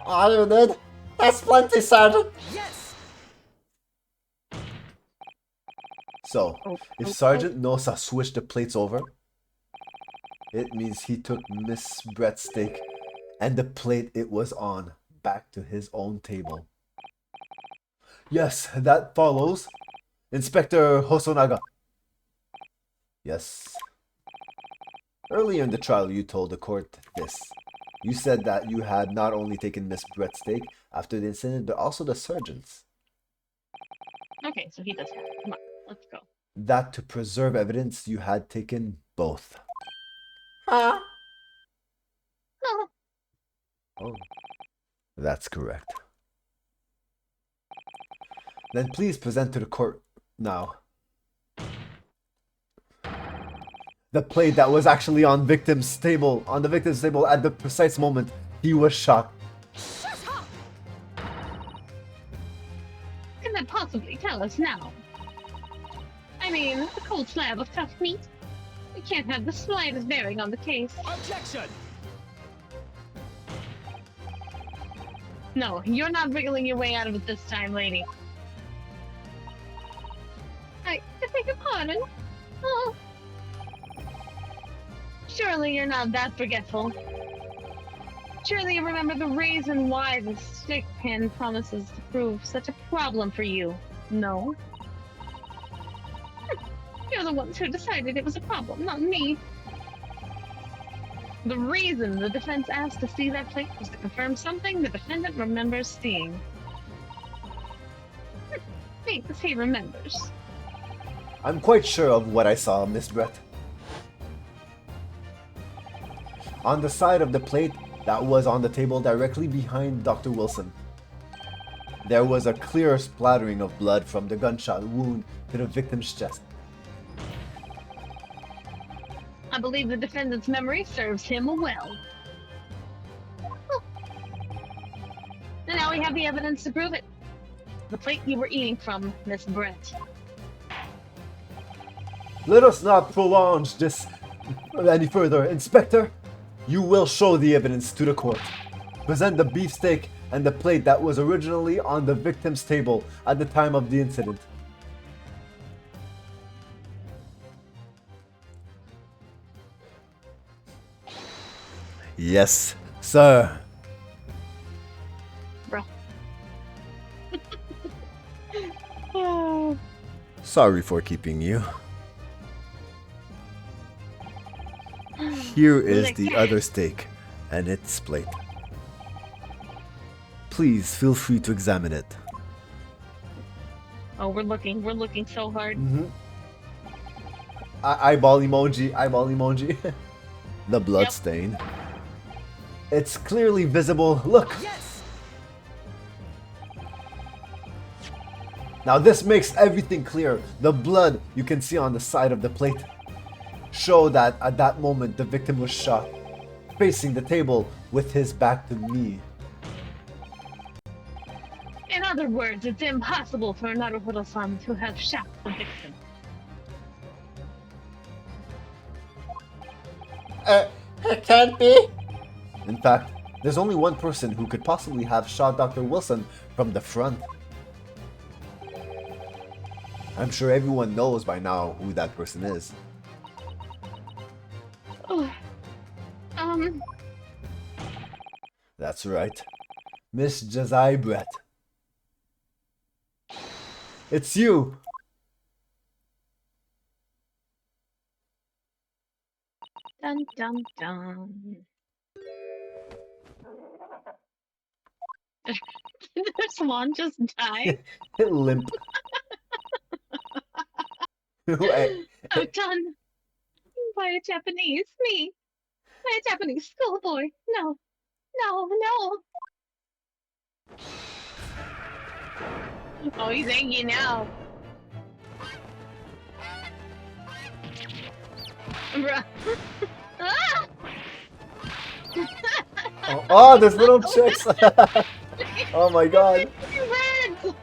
All you did? That's plenty, Sergeant. So, if Sergeant Nosa switched the plates over, it means he took Miss Brett's steak and the plate it was on back to his own table. Yes, that follows. Inspector Hosonaga. Yes. Earlier in the trial, you told the court this. You said that you had not only taken Miss Brett's steak after the incident, but also the sergeant's. Okay, so he does have it. Come on, let's go. That to preserve evidence, you had taken both. Huh? Oh, Oh, that's correct. Then please present to the court now the plate that was actually on the victim's table at the precise moment he was shot. can that possibly tell us now? I mean, a cold slab of tough meat. We can't have the slightest bearing on the case. Objection! No, you're not wriggling your way out of it this time, lady. I beg your pardon. Oh. Surely you're not that forgetful. Surely you remember the reason why the stick pin promises to prove such a problem for you. No? You're the ones who decided it was a problem, not me. The reason the defense asked to see that plate was to confirm something the defendant remembers seeing. Thinks he remembers. I'm quite sure of what I saw, Miss Brett. On the side of the plate that was on the table directly behind Dr. Wilson, there was a clear splattering of blood from the gunshot wound to the victim's chest. I believe the defendant's memory serves him well. And now we have the evidence to prove it. The plate you were eating from, Miss Brett. Let us not prolong this any further. Inspector, you will show the evidence to the court. Present the beefsteak and the plate that was originally on the victim's table at the time of the incident. Yes, sir. Bro. Oh. Sorry for keeping you. Here is the other steak and its plate. Please feel free to examine it. Oh, we're looking so hard. Eyeball emoji, eyeball emoji. The blood stain. It's clearly visible. Look. Yes. Now this makes everything clear. The blood you can see on the side of the plate show that at that moment the victim was shot, facing the table with his back to me. In other words, it's impossible for Naruhodo-san to have shot the victim. It can't be. In fact, there's only one person who could possibly have shot Dr. Wilson from the front. I'm sure everyone knows by now who that person is. Oh. That's right. Miss Jazai Brett. It's you! Dun dun dun. Did the swan just die? Limp. Wait. I'm done. By a Japanese, me. By a Japanese schoolboy. No. No, no. Oh, he's angry now. Bruh. Ah! Oh, there's little chicks! Oh my god. Birds!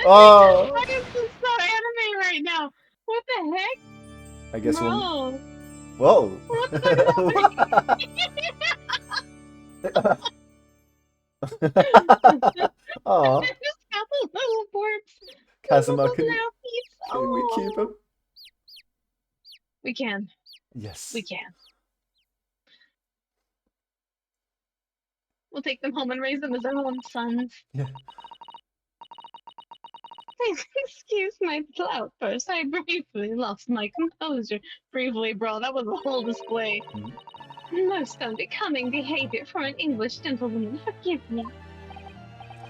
Oh! Why is this so anime right now? What the heck? I guess we'll... No. Whoa! What the heck? Aw, Just got the little boards. Kazuma, Little can nappies. we keep him? We can. Yes. We can. We'll take them home and raise them as our own sons. Yeah. Please excuse my outburst. I briefly lost my composure. Briefly, bro. That was a whole display. Most unbecoming behavior for an English gentlewoman. Forgive me.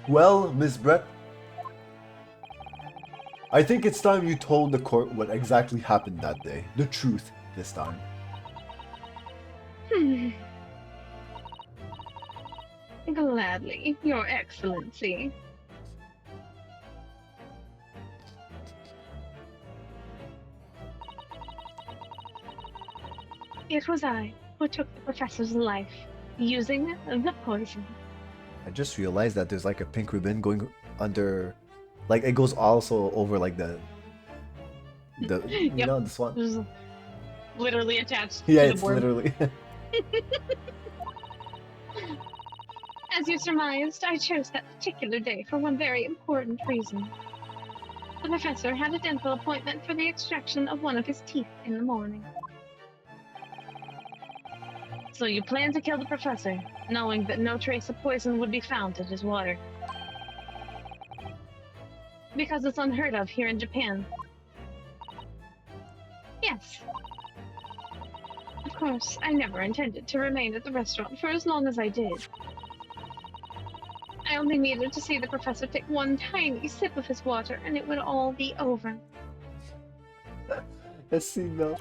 Well, Miss Brett, I think it's time you told the court what exactly happened that day. The truth this time. Gladly, Your Excellency. It was I who took the professor's life, using the poison. I just realized that there's like a pink ribbon going under, like it goes also over like the you Yep. know, this one. It was literally attached Yeah, to the it's board. literally. As you surmised, I chose that particular day for one very important reason. The professor had a dental appointment for the extraction of one of his teeth in the morning. So you plan to kill the professor, knowing that no trace of poison would be found in his water. Because it's unheard of here in Japan. Yes. Of course, I never intended to remain at the restaurant for as long as I did. I only needed to see the professor take one tiny sip of his water and it would all be over. Let's see now.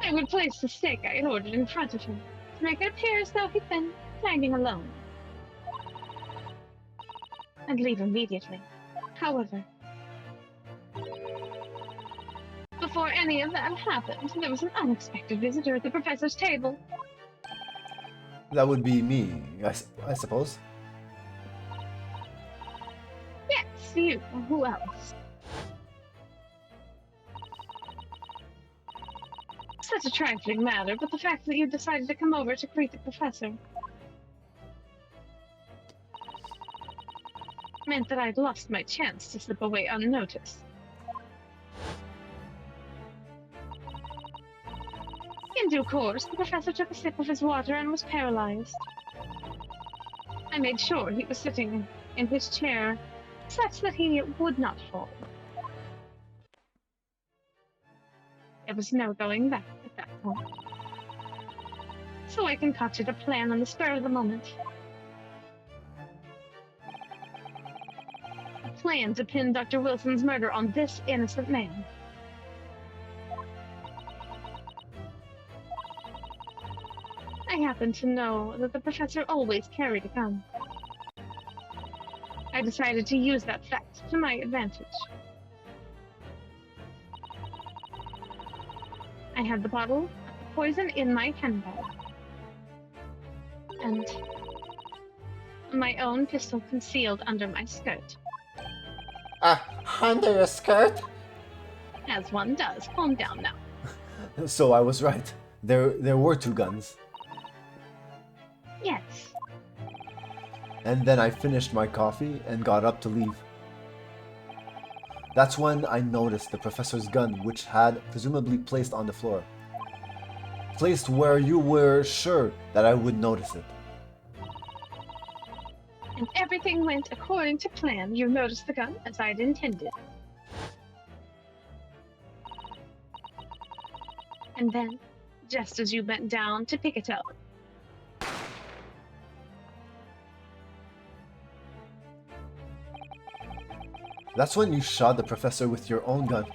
I would place the steak I had ordered in front of him to make it appear as though he'd been dining alone. And leave immediately. However, before any of that happened, there was an unexpected visitor at the professor's table. That would be me, I suppose. Yes, you. Who else? Such a trifling matter, but the fact that you decided to come over to greet the professor meant that I'd lost my chance to slip away unnoticed. In due course, the professor took a sip of his water and was paralyzed. I made sure he was sitting in his chair such that he would not fall. There was no going back at that point. So I concocted a plan on the spur of the moment. A plan to pin Dr. Wilson's murder on this innocent man. I happened to know that the professor always carried a gun. I decided to use that fact to my advantage. I had the bottle of the poison in my handbag. And my own pistol concealed under my skirt. Under your skirt? As one does. Calm down now. So I was right. There were two guns. Yes. And then I finished my coffee and got up to leave. That's when I noticed the professor's gun, which had presumably placed on the floor. Placed where you were sure that I would notice it. And everything went according to plan. You noticed the gun as I'd intended. And then, just as you bent down to pick it up, That's when you shot the professor with your own gun,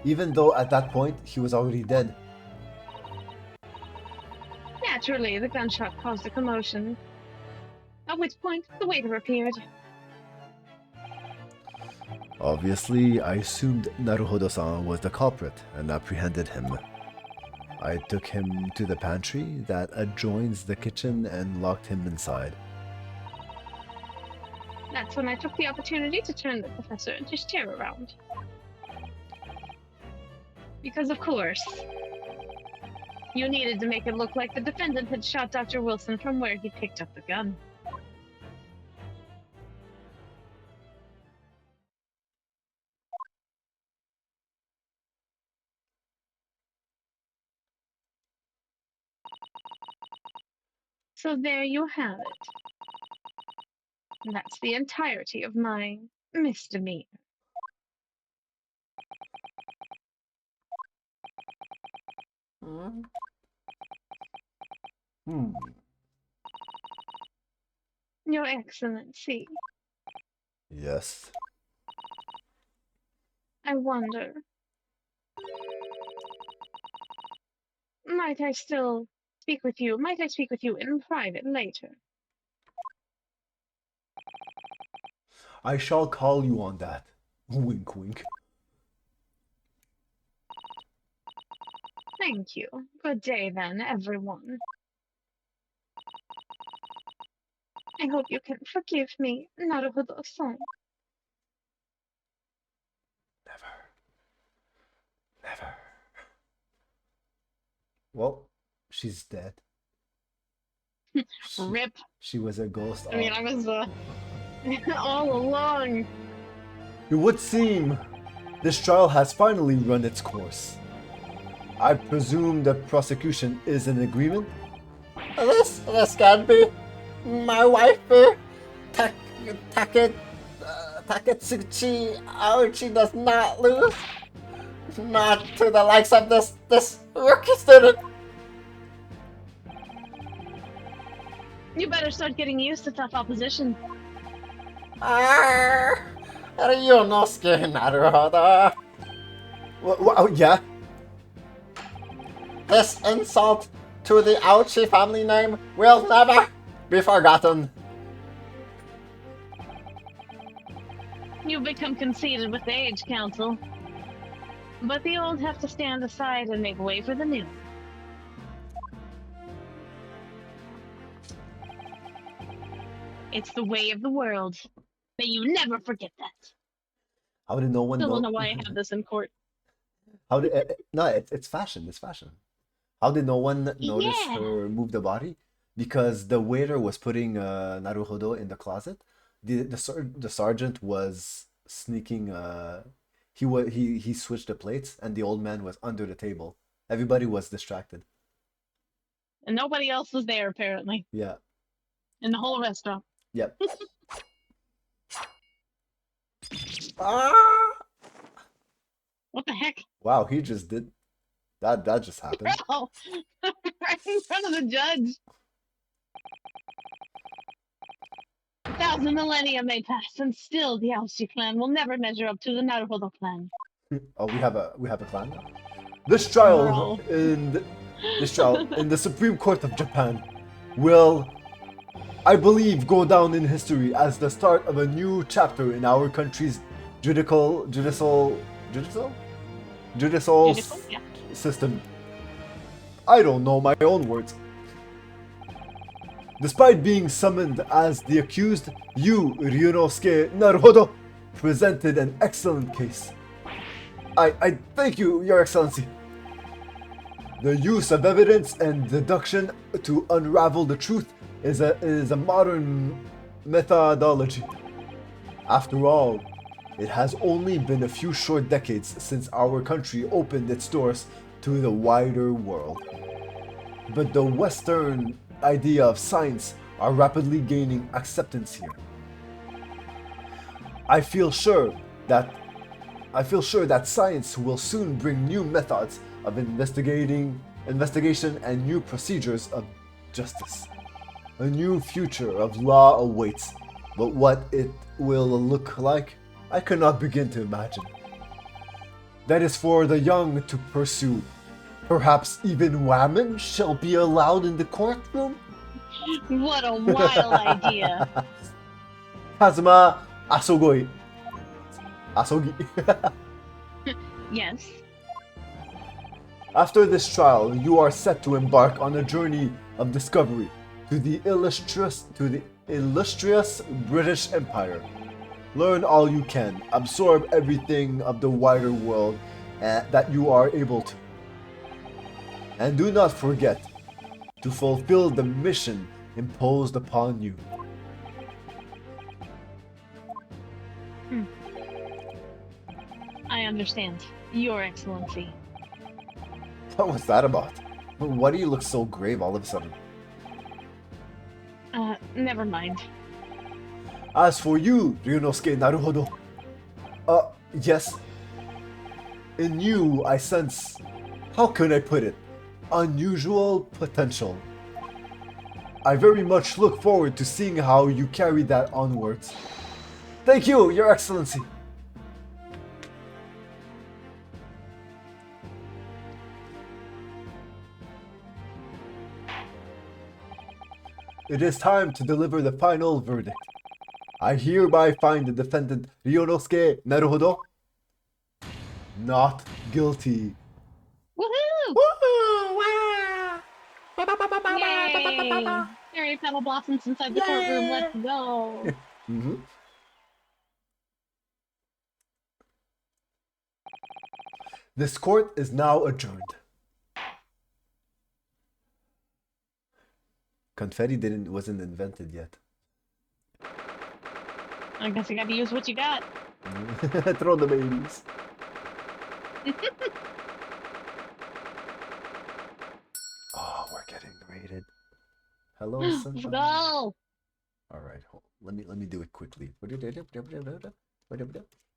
even though at that point he was already dead. naturally the gunshot caused a commotion. At which point, the waiter appeared. Obviously, I assumed Naruhodo-san was the culprit and apprehended him. I took him to the pantry that adjoins the kitchen and locked him inside. That's when I took the opportunity to turn the professor and his chair around. Because of course, you needed to make it look like the defendant had shot Dr. Wilson from where he picked up the gun. So there you have it. That's the entirety of my misdemeanor. Hmm. Your Excellency, Yes. I wonder, might I still speak with you? Might I speak with you in private later? I shall call you on that. Wink, wink. Thank you. Good day then, everyone. I hope you can forgive me, Naruhodo-san. Never. Never. Well, she's dead. Rip. She was a ghost. I mean, I was all along. It would seem this trial has finally run its course. I presume the prosecution is in agreement? This can't be. My wife, Taketsuchi Aochi does not lose. Not to the likes of this rookie student. You better start getting used to tough opposition. Ryunosuke Naruhodo. Oh, yeah. This insult to the Aochi family name will never be forgotten. You become conceited with age, Council. But the old have to stand aside and make way for the new. It's the way of the world. May you never forget that. How did no one Still don't know? know why I have this in court. How did no? It's fashion. It's fashion. How did no one notice Yeah. her move the body? Because the waiter was putting Naruhodo in the closet. The sergeant was sneaking. He switched the plates, and the old man was under the table. Everybody was distracted. And nobody else was there, apparently, Yeah. in the whole restaurant. Yep. Ah! What the heck? Wow. He just did that. That just happened. Oh, right in front of the judge. 1,000 millennia may pass, and still the Aoshi clan will never measure up to the Naruhodo clan. Oh, we have a clan now. This trial Bro. in the Supreme Court of Japan will, I believe, go down in history as the start of a new chapter in our country's judicial Judicial? Yeah. system. I don't know my own words. Despite being summoned as the accused, you, Ryunosuke Naruhodo, presented an excellent case. I thank you, Your Excellency. The use of evidence and deduction to unravel the truth is a modern methodology. After all, it has only been a few short decades since our country opened its doors to the wider world. But the Western idea of science are rapidly gaining acceptance here. I feel sure that science will soon bring new methods of investigation and new procedures of justice. A new future of law awaits, but what it will look like, I cannot begin to imagine. That is for the young to pursue. Perhaps even women shall be allowed in the courtroom? What a wild idea. Kazuma Asogoi. Asogi. Yes. After this trial, you are set to embark on a journey of discovery to the illustrious British Empire. Learn all you can, absorb everything of the wider world that you are able to. And do not forget to fulfill the mission imposed upon you. I understand, Your Excellency. What was that about? Why do you look so grave all of a sudden? Never mind. As for you, Ryunosuke Naruhodo, yes. In you, I sense, how can I put it, unusual potential. I very much look forward to seeing how you carry that onwards. Thank you, Your Excellency. It is time to deliver the final verdict. I hereby find the defendant Ryunosuke Naruhodo not guilty. Woohoo! Yay! Fairy petal blossoms inside the courtroom. Let's go. Mm-hmm. This court is now adjourned. Confetti wasn't invented yet. I guess you gotta use what you got. Throw the babies. Oh, we're getting rated. Hello, Let's Senpai. go. All right, let me do it quickly.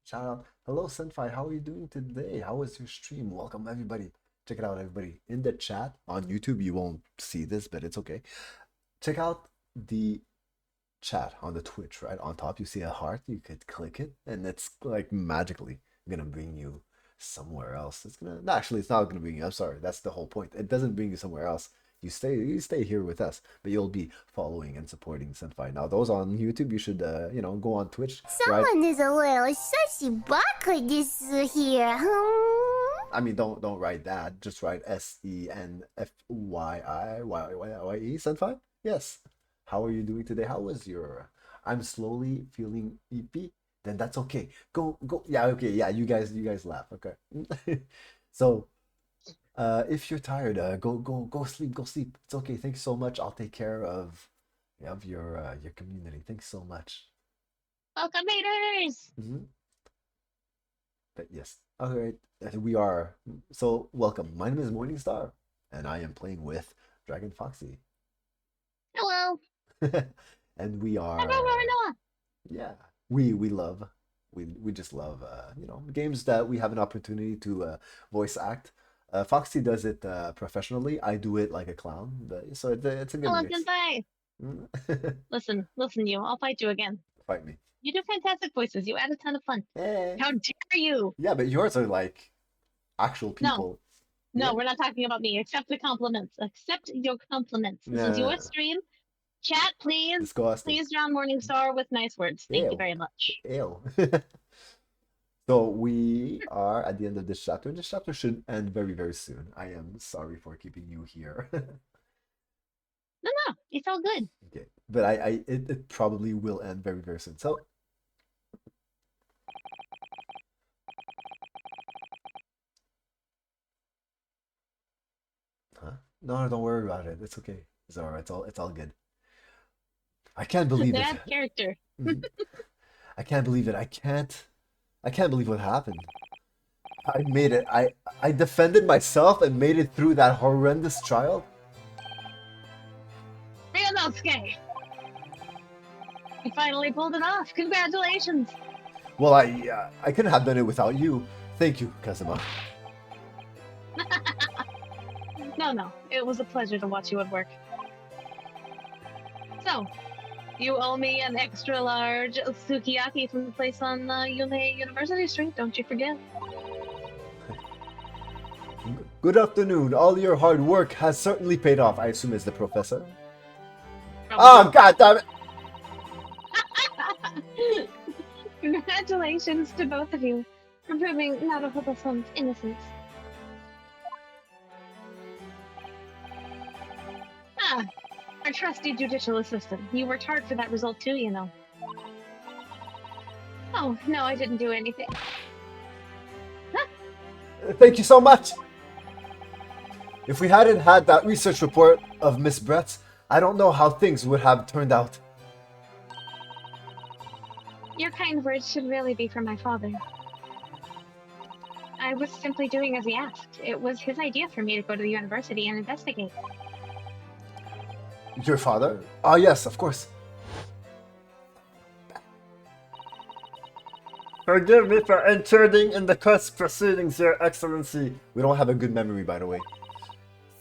Shout out. Hello, Senpai. How are you doing today? How was your stream? Welcome, everybody. Check it out, everybody. In the chat on YouTube, you won't see this, but it's okay. Check out the chat on the Twitch, right? On top, you see a heart. You could click it, and it's like magically gonna bring you somewhere else. It's gonna actually, it's not gonna bring you. I'm sorry, that's the whole point. It doesn't bring you somewhere else. You stay here with us, but you'll be following and supporting Senpai. Now, those on YouTube, you should go on Twitch. Right? Someone is a little sussy this here. I mean, don't write that. Just write SENFYIYYYE Senpai. Yes. How are you doing today? How was your? I'm slowly feeling EP. Then that's okay. Go. Yeah. Okay. Yeah. You guys laugh. Okay. So. If you're tired, go sleep. Go sleep. It's okay. Thanks so much. I'll take care of your community. Thanks so much. Welcome, haters. But yes. All right. We are so welcome. My name is Morningstar, and I am playing with Dragon Foxy. Hello. And we are. Hello. Yeah. We love. We just love games that we have an opportunity to voice act. Foxy does it professionally. I do it like a clown, so it's a good Hello, mix. Senpai. Listen, you. I'll fight you again. Fight me. You do fantastic voices. You add a ton of fun. Hey. How dare you? Yeah, but yours are like actual people. No, Yeah. we're not talking about me. Accept the compliments. Accept your compliments. This is your stream. Chat, please. Disgusting. Please drown Morningstar with nice words. Thank you very much. Ew. So we are at the end of this chapter. This chapter should end very, very soon. I am sorry for keeping you here. No, it's all good. Okay, but it probably will end very, very soon. So no, don't worry about it. It's okay. It's all right. It's all good. I can't believe it. That character. I can't believe it. I can't believe what happened. I made it. I defended myself and made it through that horrendous trial. Ryunosuke! You finally pulled it off. Congratulations. Well, I couldn't have done it without you. Thank you, Kazuma. No. It was a pleasure to watch you at work. So, you owe me an extra large sukiyaki from the place on Yume University Street, don't you forget. Good afternoon. All your hard work has certainly paid off. I assume it's the professor. Oh, God damn it! Congratulations to both of you for proving Naruhodo-san's innocence. Our trusty judicial assistant. You worked hard for that result too, you know. Oh, no, I didn't do anything. Thank you so much! If we hadn't had that research report of Miss Brett's, I don't know how things would have turned out. Your kind words should really be from my father. I was simply doing as he asked. It was his idea for me to go to the university and investigate. Your father? Ah, yes, of course. Forgive me for intruding in the court's proceedings, Your Excellency. We don't have a good memory, by the way.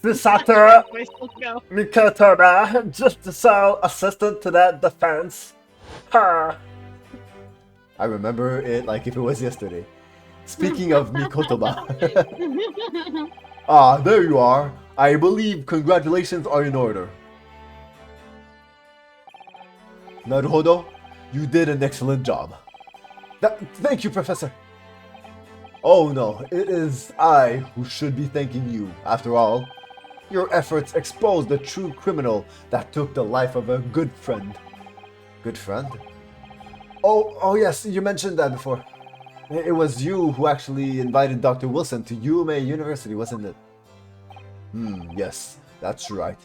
Susato Mikotoba, just the sole assistant to that defense. Ha! I remember it like if it was yesterday. Speaking of Mikotoba. Ah, there you are. I believe congratulations are in order. Naruhodo, you did an excellent job. Thank you, Professor. Oh no, it is I who should be thanking you. After all, your efforts exposed the true criminal that took the life of a good friend. Good friend? Oh yes, you mentioned that before. It was you who actually invited Dr. Wilson to Yume University, wasn't it? Yes, that's right.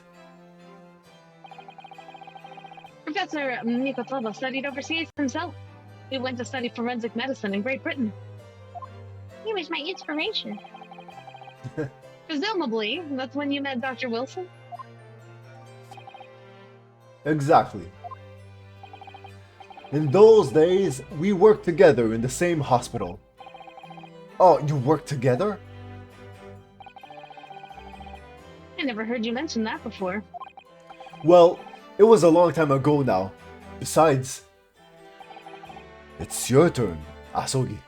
Professor Mikotova studied overseas himself. He went to study forensic medicine in Great Britain. He was my inspiration. Presumably, that's when you met Dr. Wilson? Exactly. In those days, we worked together in the same hospital. Oh, you worked together? I never heard you mention that before. Well, it was a long time ago now. Besides, it's your turn, Asogi.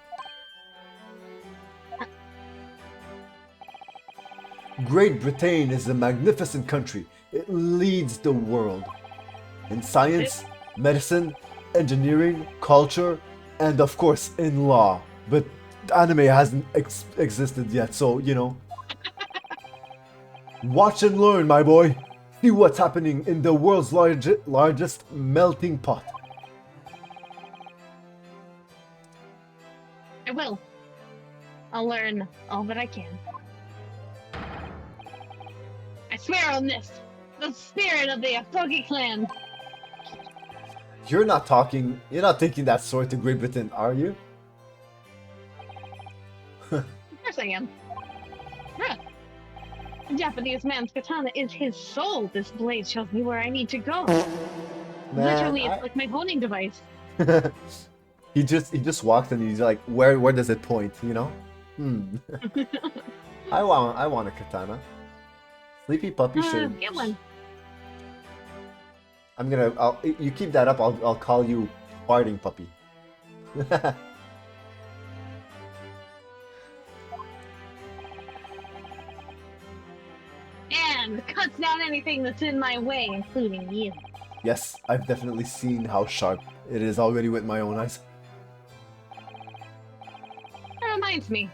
Great Britain is a magnificent country. It leads the world in science, medicine, engineering, culture, and of course in law. But anime hasn't existed yet, so you know. Watch and learn, my boy. See what's happening in the world's largest melting pot. I will. I'll learn all that I can. I swear on this, the spirit of the Asogi clan. You're not taking that sword to Great Britain, are you? Of course I am. Huh. A Japanese man's katana is his soul. This blade shows me where I need to go. Literally, it's like my honing device. He just walked and he's like, where does it point? You know? I want a katana. Sleepy puppy should. Get one. You keep that up. I'll call you farting puppy. And cuts down anything that's in my way, including you. Yes, I've definitely seen how sharp it is already with my own eyes. That reminds me.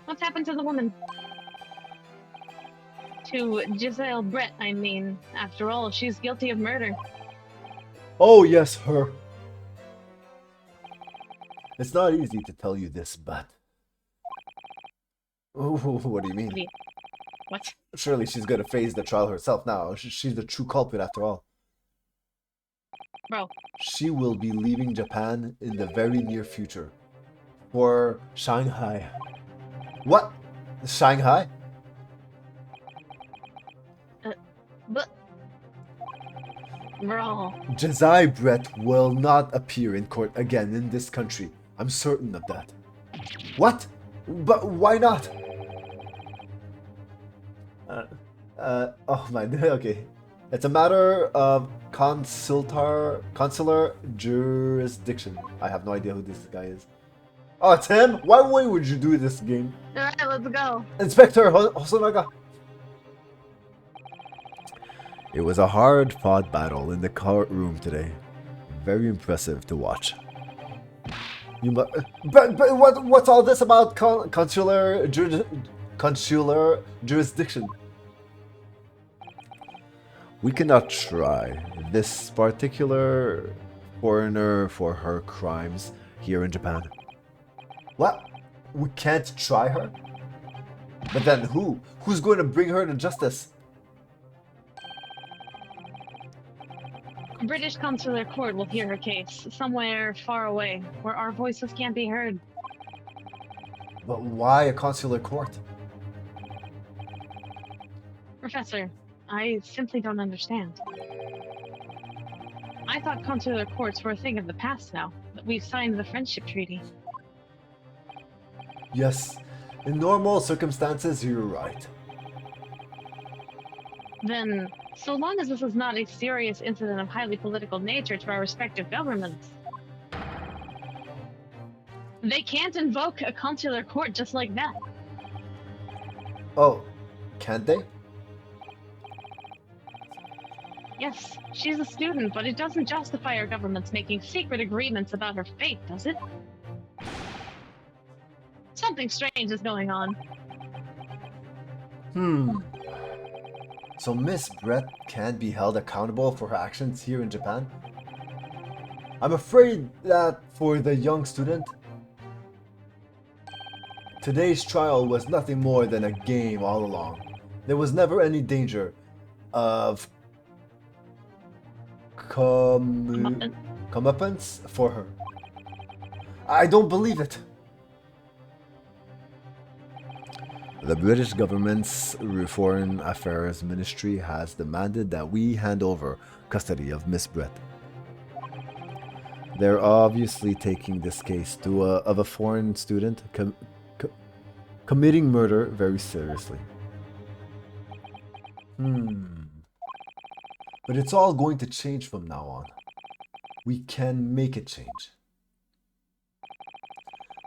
What's happened to the woman? To Giselle Brett, I mean. After all, she's guilty of murder. Oh yes, her. It's not easy to tell you this, but... Oh, what do you mean? What? Surely she's gonna face the trial herself now. She's the true culprit after all. Bro. She will be leaving Japan in the very near future. For Shanghai. What? Shanghai? But... Bro. Jazai Brett will not appear in court again in this country. I'm certain of that. What? But why not? Oh my, okay. It's a matter of consular jurisdiction. I have no idea who this guy is. Oh, it's him? Why would you do this game? Alright, let's go. Inspector Hosonaga. It was a hard-fought battle in the courtroom today. Very impressive to watch. But what's all this about consular jurisdiction? We cannot try this particular foreigner for her crimes here in Japan. What? We can't try her? But then who? Who's going to bring her to justice? A British consular court will hear her case, somewhere far away, where our voices can't be heard. But why a consular court? Professor, I simply don't understand. I thought consular courts were a thing of the past now, that we've signed the friendship treaty. Yes, in normal circumstances, you're right. Then, so long as this is not a serious incident of highly political nature to our respective governments, they can't invoke a consular court just like that. Oh, can't they? Yes, she's a student, but it doesn't justify our governments making secret agreements about her fate, does it? Something strange is going on. So Miss Brett can't be held accountable for her actions here in Japan? I'm afraid that for the young student, today's trial was nothing more than a game all along. There was never any danger of comeuppance for her. I don't believe it. The British government's Foreign Affairs Ministry has demanded that we hand over custody of Miss Brett. They're obviously taking this case of a foreign student committing murder very seriously. But it's all going to change from now on. We can make it change.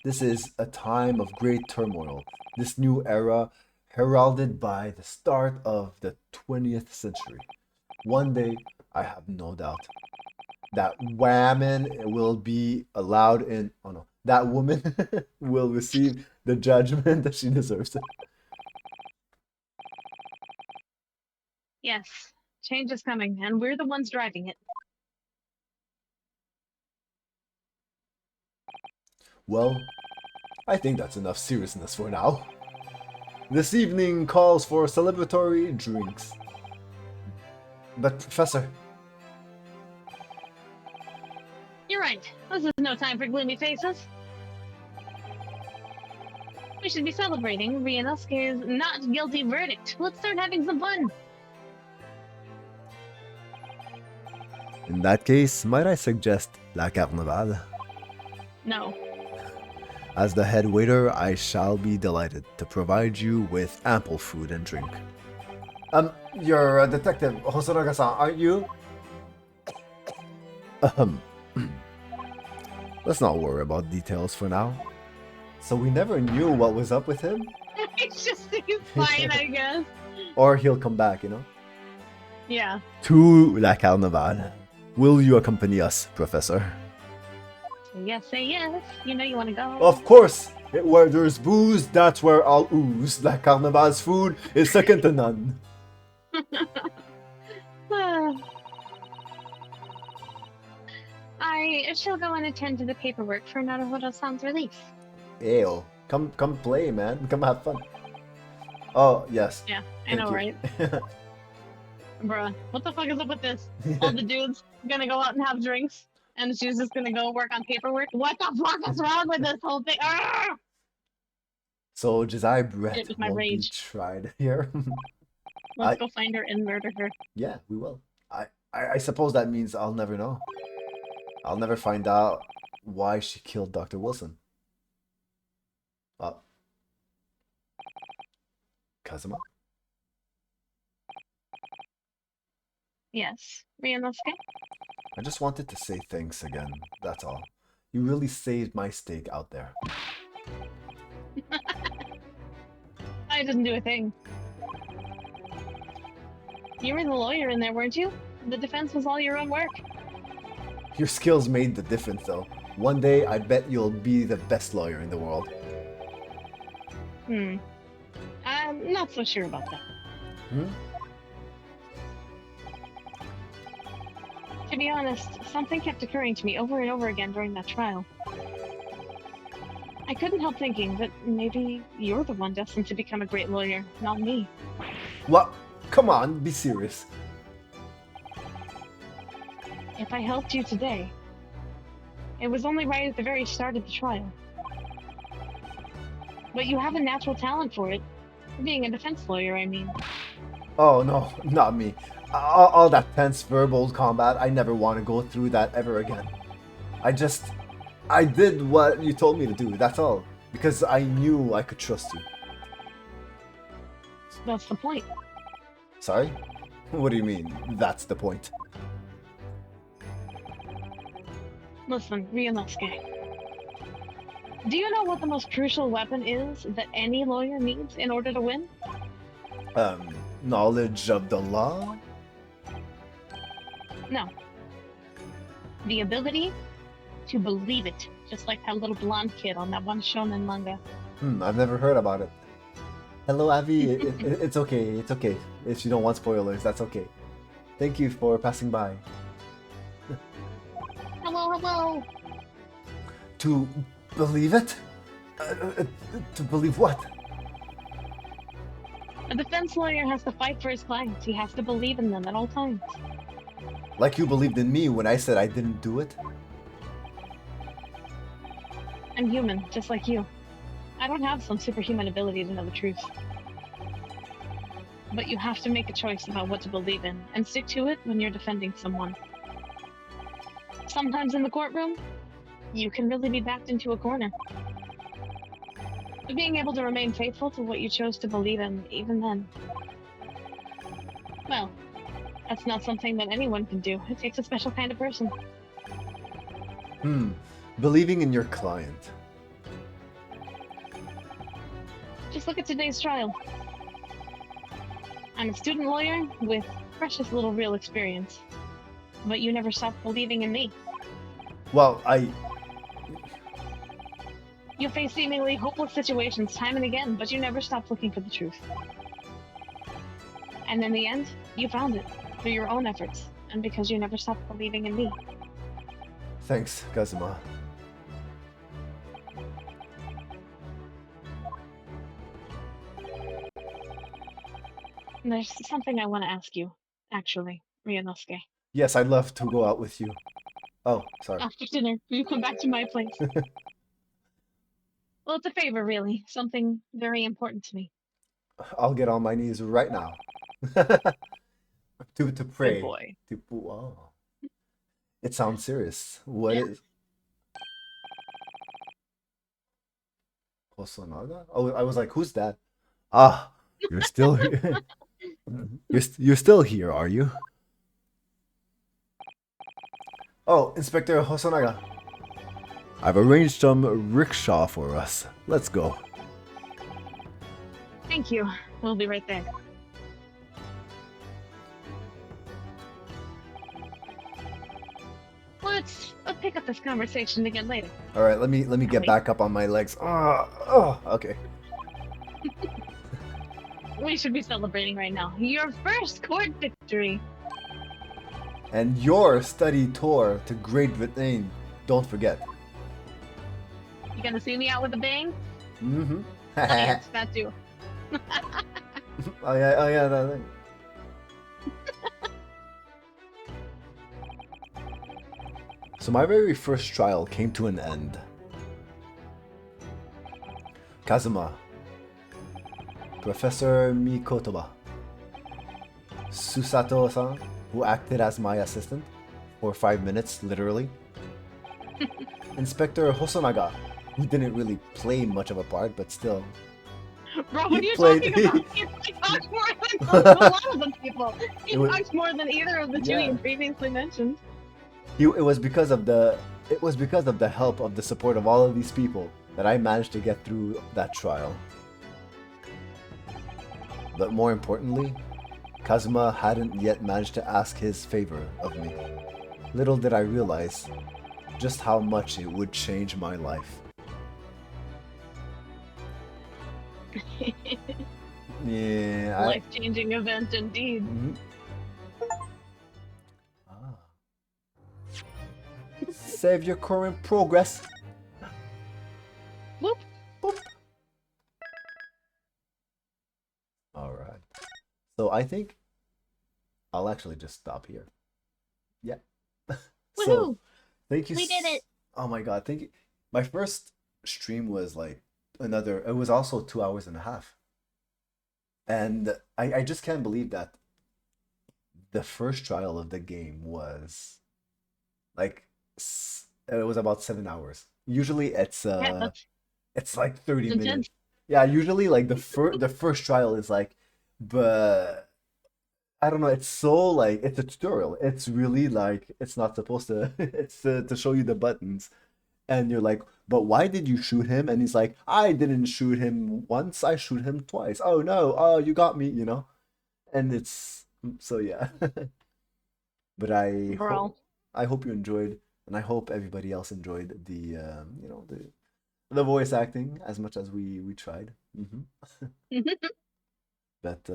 This is a time of great turmoil. This new era heralded by the start of the 20th century. One day, I have no doubt, that woman will be allowed in. Oh no, that woman will receive the judgment that she deserves. Yes, change is coming, and we're the ones driving it. Well, I think that's enough seriousness for now. This evening calls for celebratory drinks. But Professor... You're right. This is no time for gloomy faces. We should be celebrating Ryunosuke's not guilty verdict. Let's start having some fun. In that case, might I suggest La Carnival? No. As the head waiter, I shall be delighted to provide you with ample food and drink. You're a detective, Hosonaga-san, aren't you? Let's not worry about details for now. So we never knew what was up with him? It's just he's fine, I guess. Or he'll come back, you know? Yeah. To La Carnival. Will you accompany us, Professor? Yes, say yes. You know you want to go. Of course! Where there's booze, that's where I'll ooze. La Carnival's food is second to none. I shall go and attend to the paperwork for Naruhodo-san's release. Ew. Come play, man. Come have fun. Oh, yes. Yeah, I Thank know, you. right? Bruh, what the fuck is up with this? All the dudes gonna go out and have drinks, and she's just gonna go work on paperwork? What the fuck is wrong with this whole thing? Ah! So Josiah Brett It was my won't be rage. tried here. Let's go find her and murder her. Yeah, we will. I suppose that means I'll never know. I'll never find out why she killed Dr. Wilson. Kazuma? Yes, Ryunosuke? I just wanted to say thanks again, that's all. You really saved my steak out there. I didn't do a thing. You were the lawyer in there, weren't you? The defense was all your own work. Your skills made the difference though. One day I bet you'll be the best lawyer in the world. I'm not so sure about that. To be honest, something kept occurring to me over and over again during that trial. I couldn't help thinking that maybe you're the one destined to become a great lawyer, not me. What? Come on, be serious. If I helped you today, it was only right at the very start of the trial. But you have a natural talent for it. Being a defense lawyer, I mean. Oh no, not me. All that tense verbal combat, I never want to go through that ever again. I did what you told me to do, that's all. Because I knew I could trust you. That's the point. Sorry? What do you mean, that's the point? Listen, Ryunosuke. Do you know what the most crucial weapon is that any lawyer needs in order to win? Knowledge of the law? No. The ability to believe it, just like that little blonde kid on that one shonen manga. I've never heard about it. Hello, Avi. It's okay. It's okay. If you don't want spoilers, that's okay. Thank you for passing by. Hello, hello. To believe it? To believe what? A defense lawyer has to fight for his clients. He has to believe in them at all times. Like you believed in me when I said I didn't do it? I'm human, just like you. I don't have some superhuman ability to know the truth. But you have to make a choice about what to believe in, and stick to it when you're defending someone. Sometimes in the courtroom, you can really be backed into a corner. But being able to remain faithful to what you chose to believe in, even then, well, that's not something that anyone can do. It takes a special kind of person. Believing in your client. Just look at today's trial. I'm a student lawyer with precious little real experience. But you never stopped believing in me. Well, You face seemingly hopeless situations time and again, but you never stopped looking for the truth. And in the end, you found it through your own efforts, and because you never stopped believing in me. Thanks, Kazuma. There's something I want to ask you, actually, Ryunosuke. Yes, I'd love to go out with you. Oh, sorry. After dinner, will you come back to my place? Well, it's a favor, really. Something very important to me. I'll get on my knees right now. to pray. Good boy. Oh. It sounds serious. What Yeah. is Hosonaga? Oh, I was like, who's that? Ah, you're still here. You're still here, are you? Oh, Inspector Hosonaga. I've arranged some rickshaw for us. Let's go. Thank you. We'll be right there. Let's pick up this conversation again later. All right, let me get back up on my legs. Okay. We should be celebrating right now. Your first court victory. And your study tour to Great Britain. Don't forget. You gonna see me out with a bang? Mm-hmm. Yes, that too. Oh yeah, that thing. So my very first trial came to an end. Kazuma, Professor Mikotoba, Susato-san, who acted as my assistant for 5 minutes, literally. Inspector Hosonaga, who didn't really play much of a part, but still. Bro, what are you played- talking about? He talks more than a lot of the people. He It was- talks more than either of the two Yeah. you previously mentioned. It was because of the help of the support of all of these people that I managed to get through that trial. But more importantly, Kazuma hadn't yet managed to ask his favor of me. Little did I realize just how much it would change my life. Yeah, Life-changing event indeed. Mhm. Ah. Save your current progress. Whoop. Boop. All right. So I think I'll actually just stop here. Yeah. So Woohoo! thank you. We did it. Oh my God. Thank you. My first stream was like it was also 2 hours and a half. And I just can't believe that the first trial of the game was like it was about 7 hours. Usually Yeah, it's like 30 intense. minutes. Yeah, usually like the first trial is like, but I don't know, it's so like it's a tutorial. It's really like it's not supposed to it's to show you the buttons. And you're like, but why did you shoot him? And he's like, I didn't shoot him once, I shoot him twice. Oh no, oh you got me, you know? And it's so yeah. But Bro. I hope you enjoyed, and I hope everybody else enjoyed the voice acting as much as we tried. But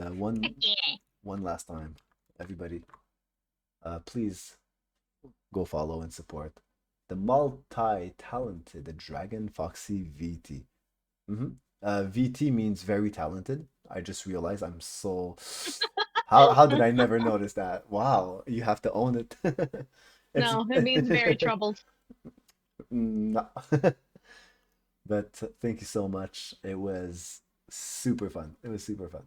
one last time, everybody, please go follow and support the multi-talented Dragon Foxy VT. VT means very talented. I just realized I'm so How did I never notice that? Wow, you have to own it. It's No, it means very troubled. no. But thank you so much. It was super fun. It was super fun.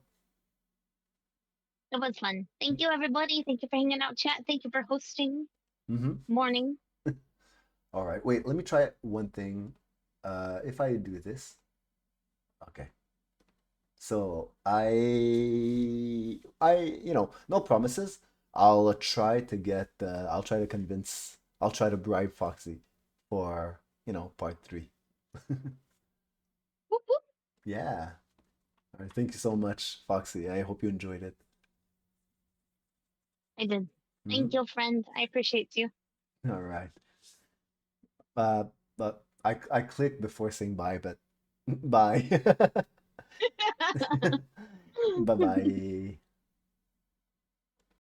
It was fun. Thank you, everybody. Thank you for hanging out, chat. Thank you for hosting. Mm-hmm. Morning. All right. Wait, let me try one thing. If I do this. Okay. So no promises. I'll try to convince, I'll try to bribe Foxy for, part 3. Whoop, whoop. Yeah. All right. Thank you so much, Foxy. I hope you enjoyed it. I did. Mhm. Thank you, friend. I appreciate you. All right. Uh, but I clicked before saying bye, but bye. Bye bye.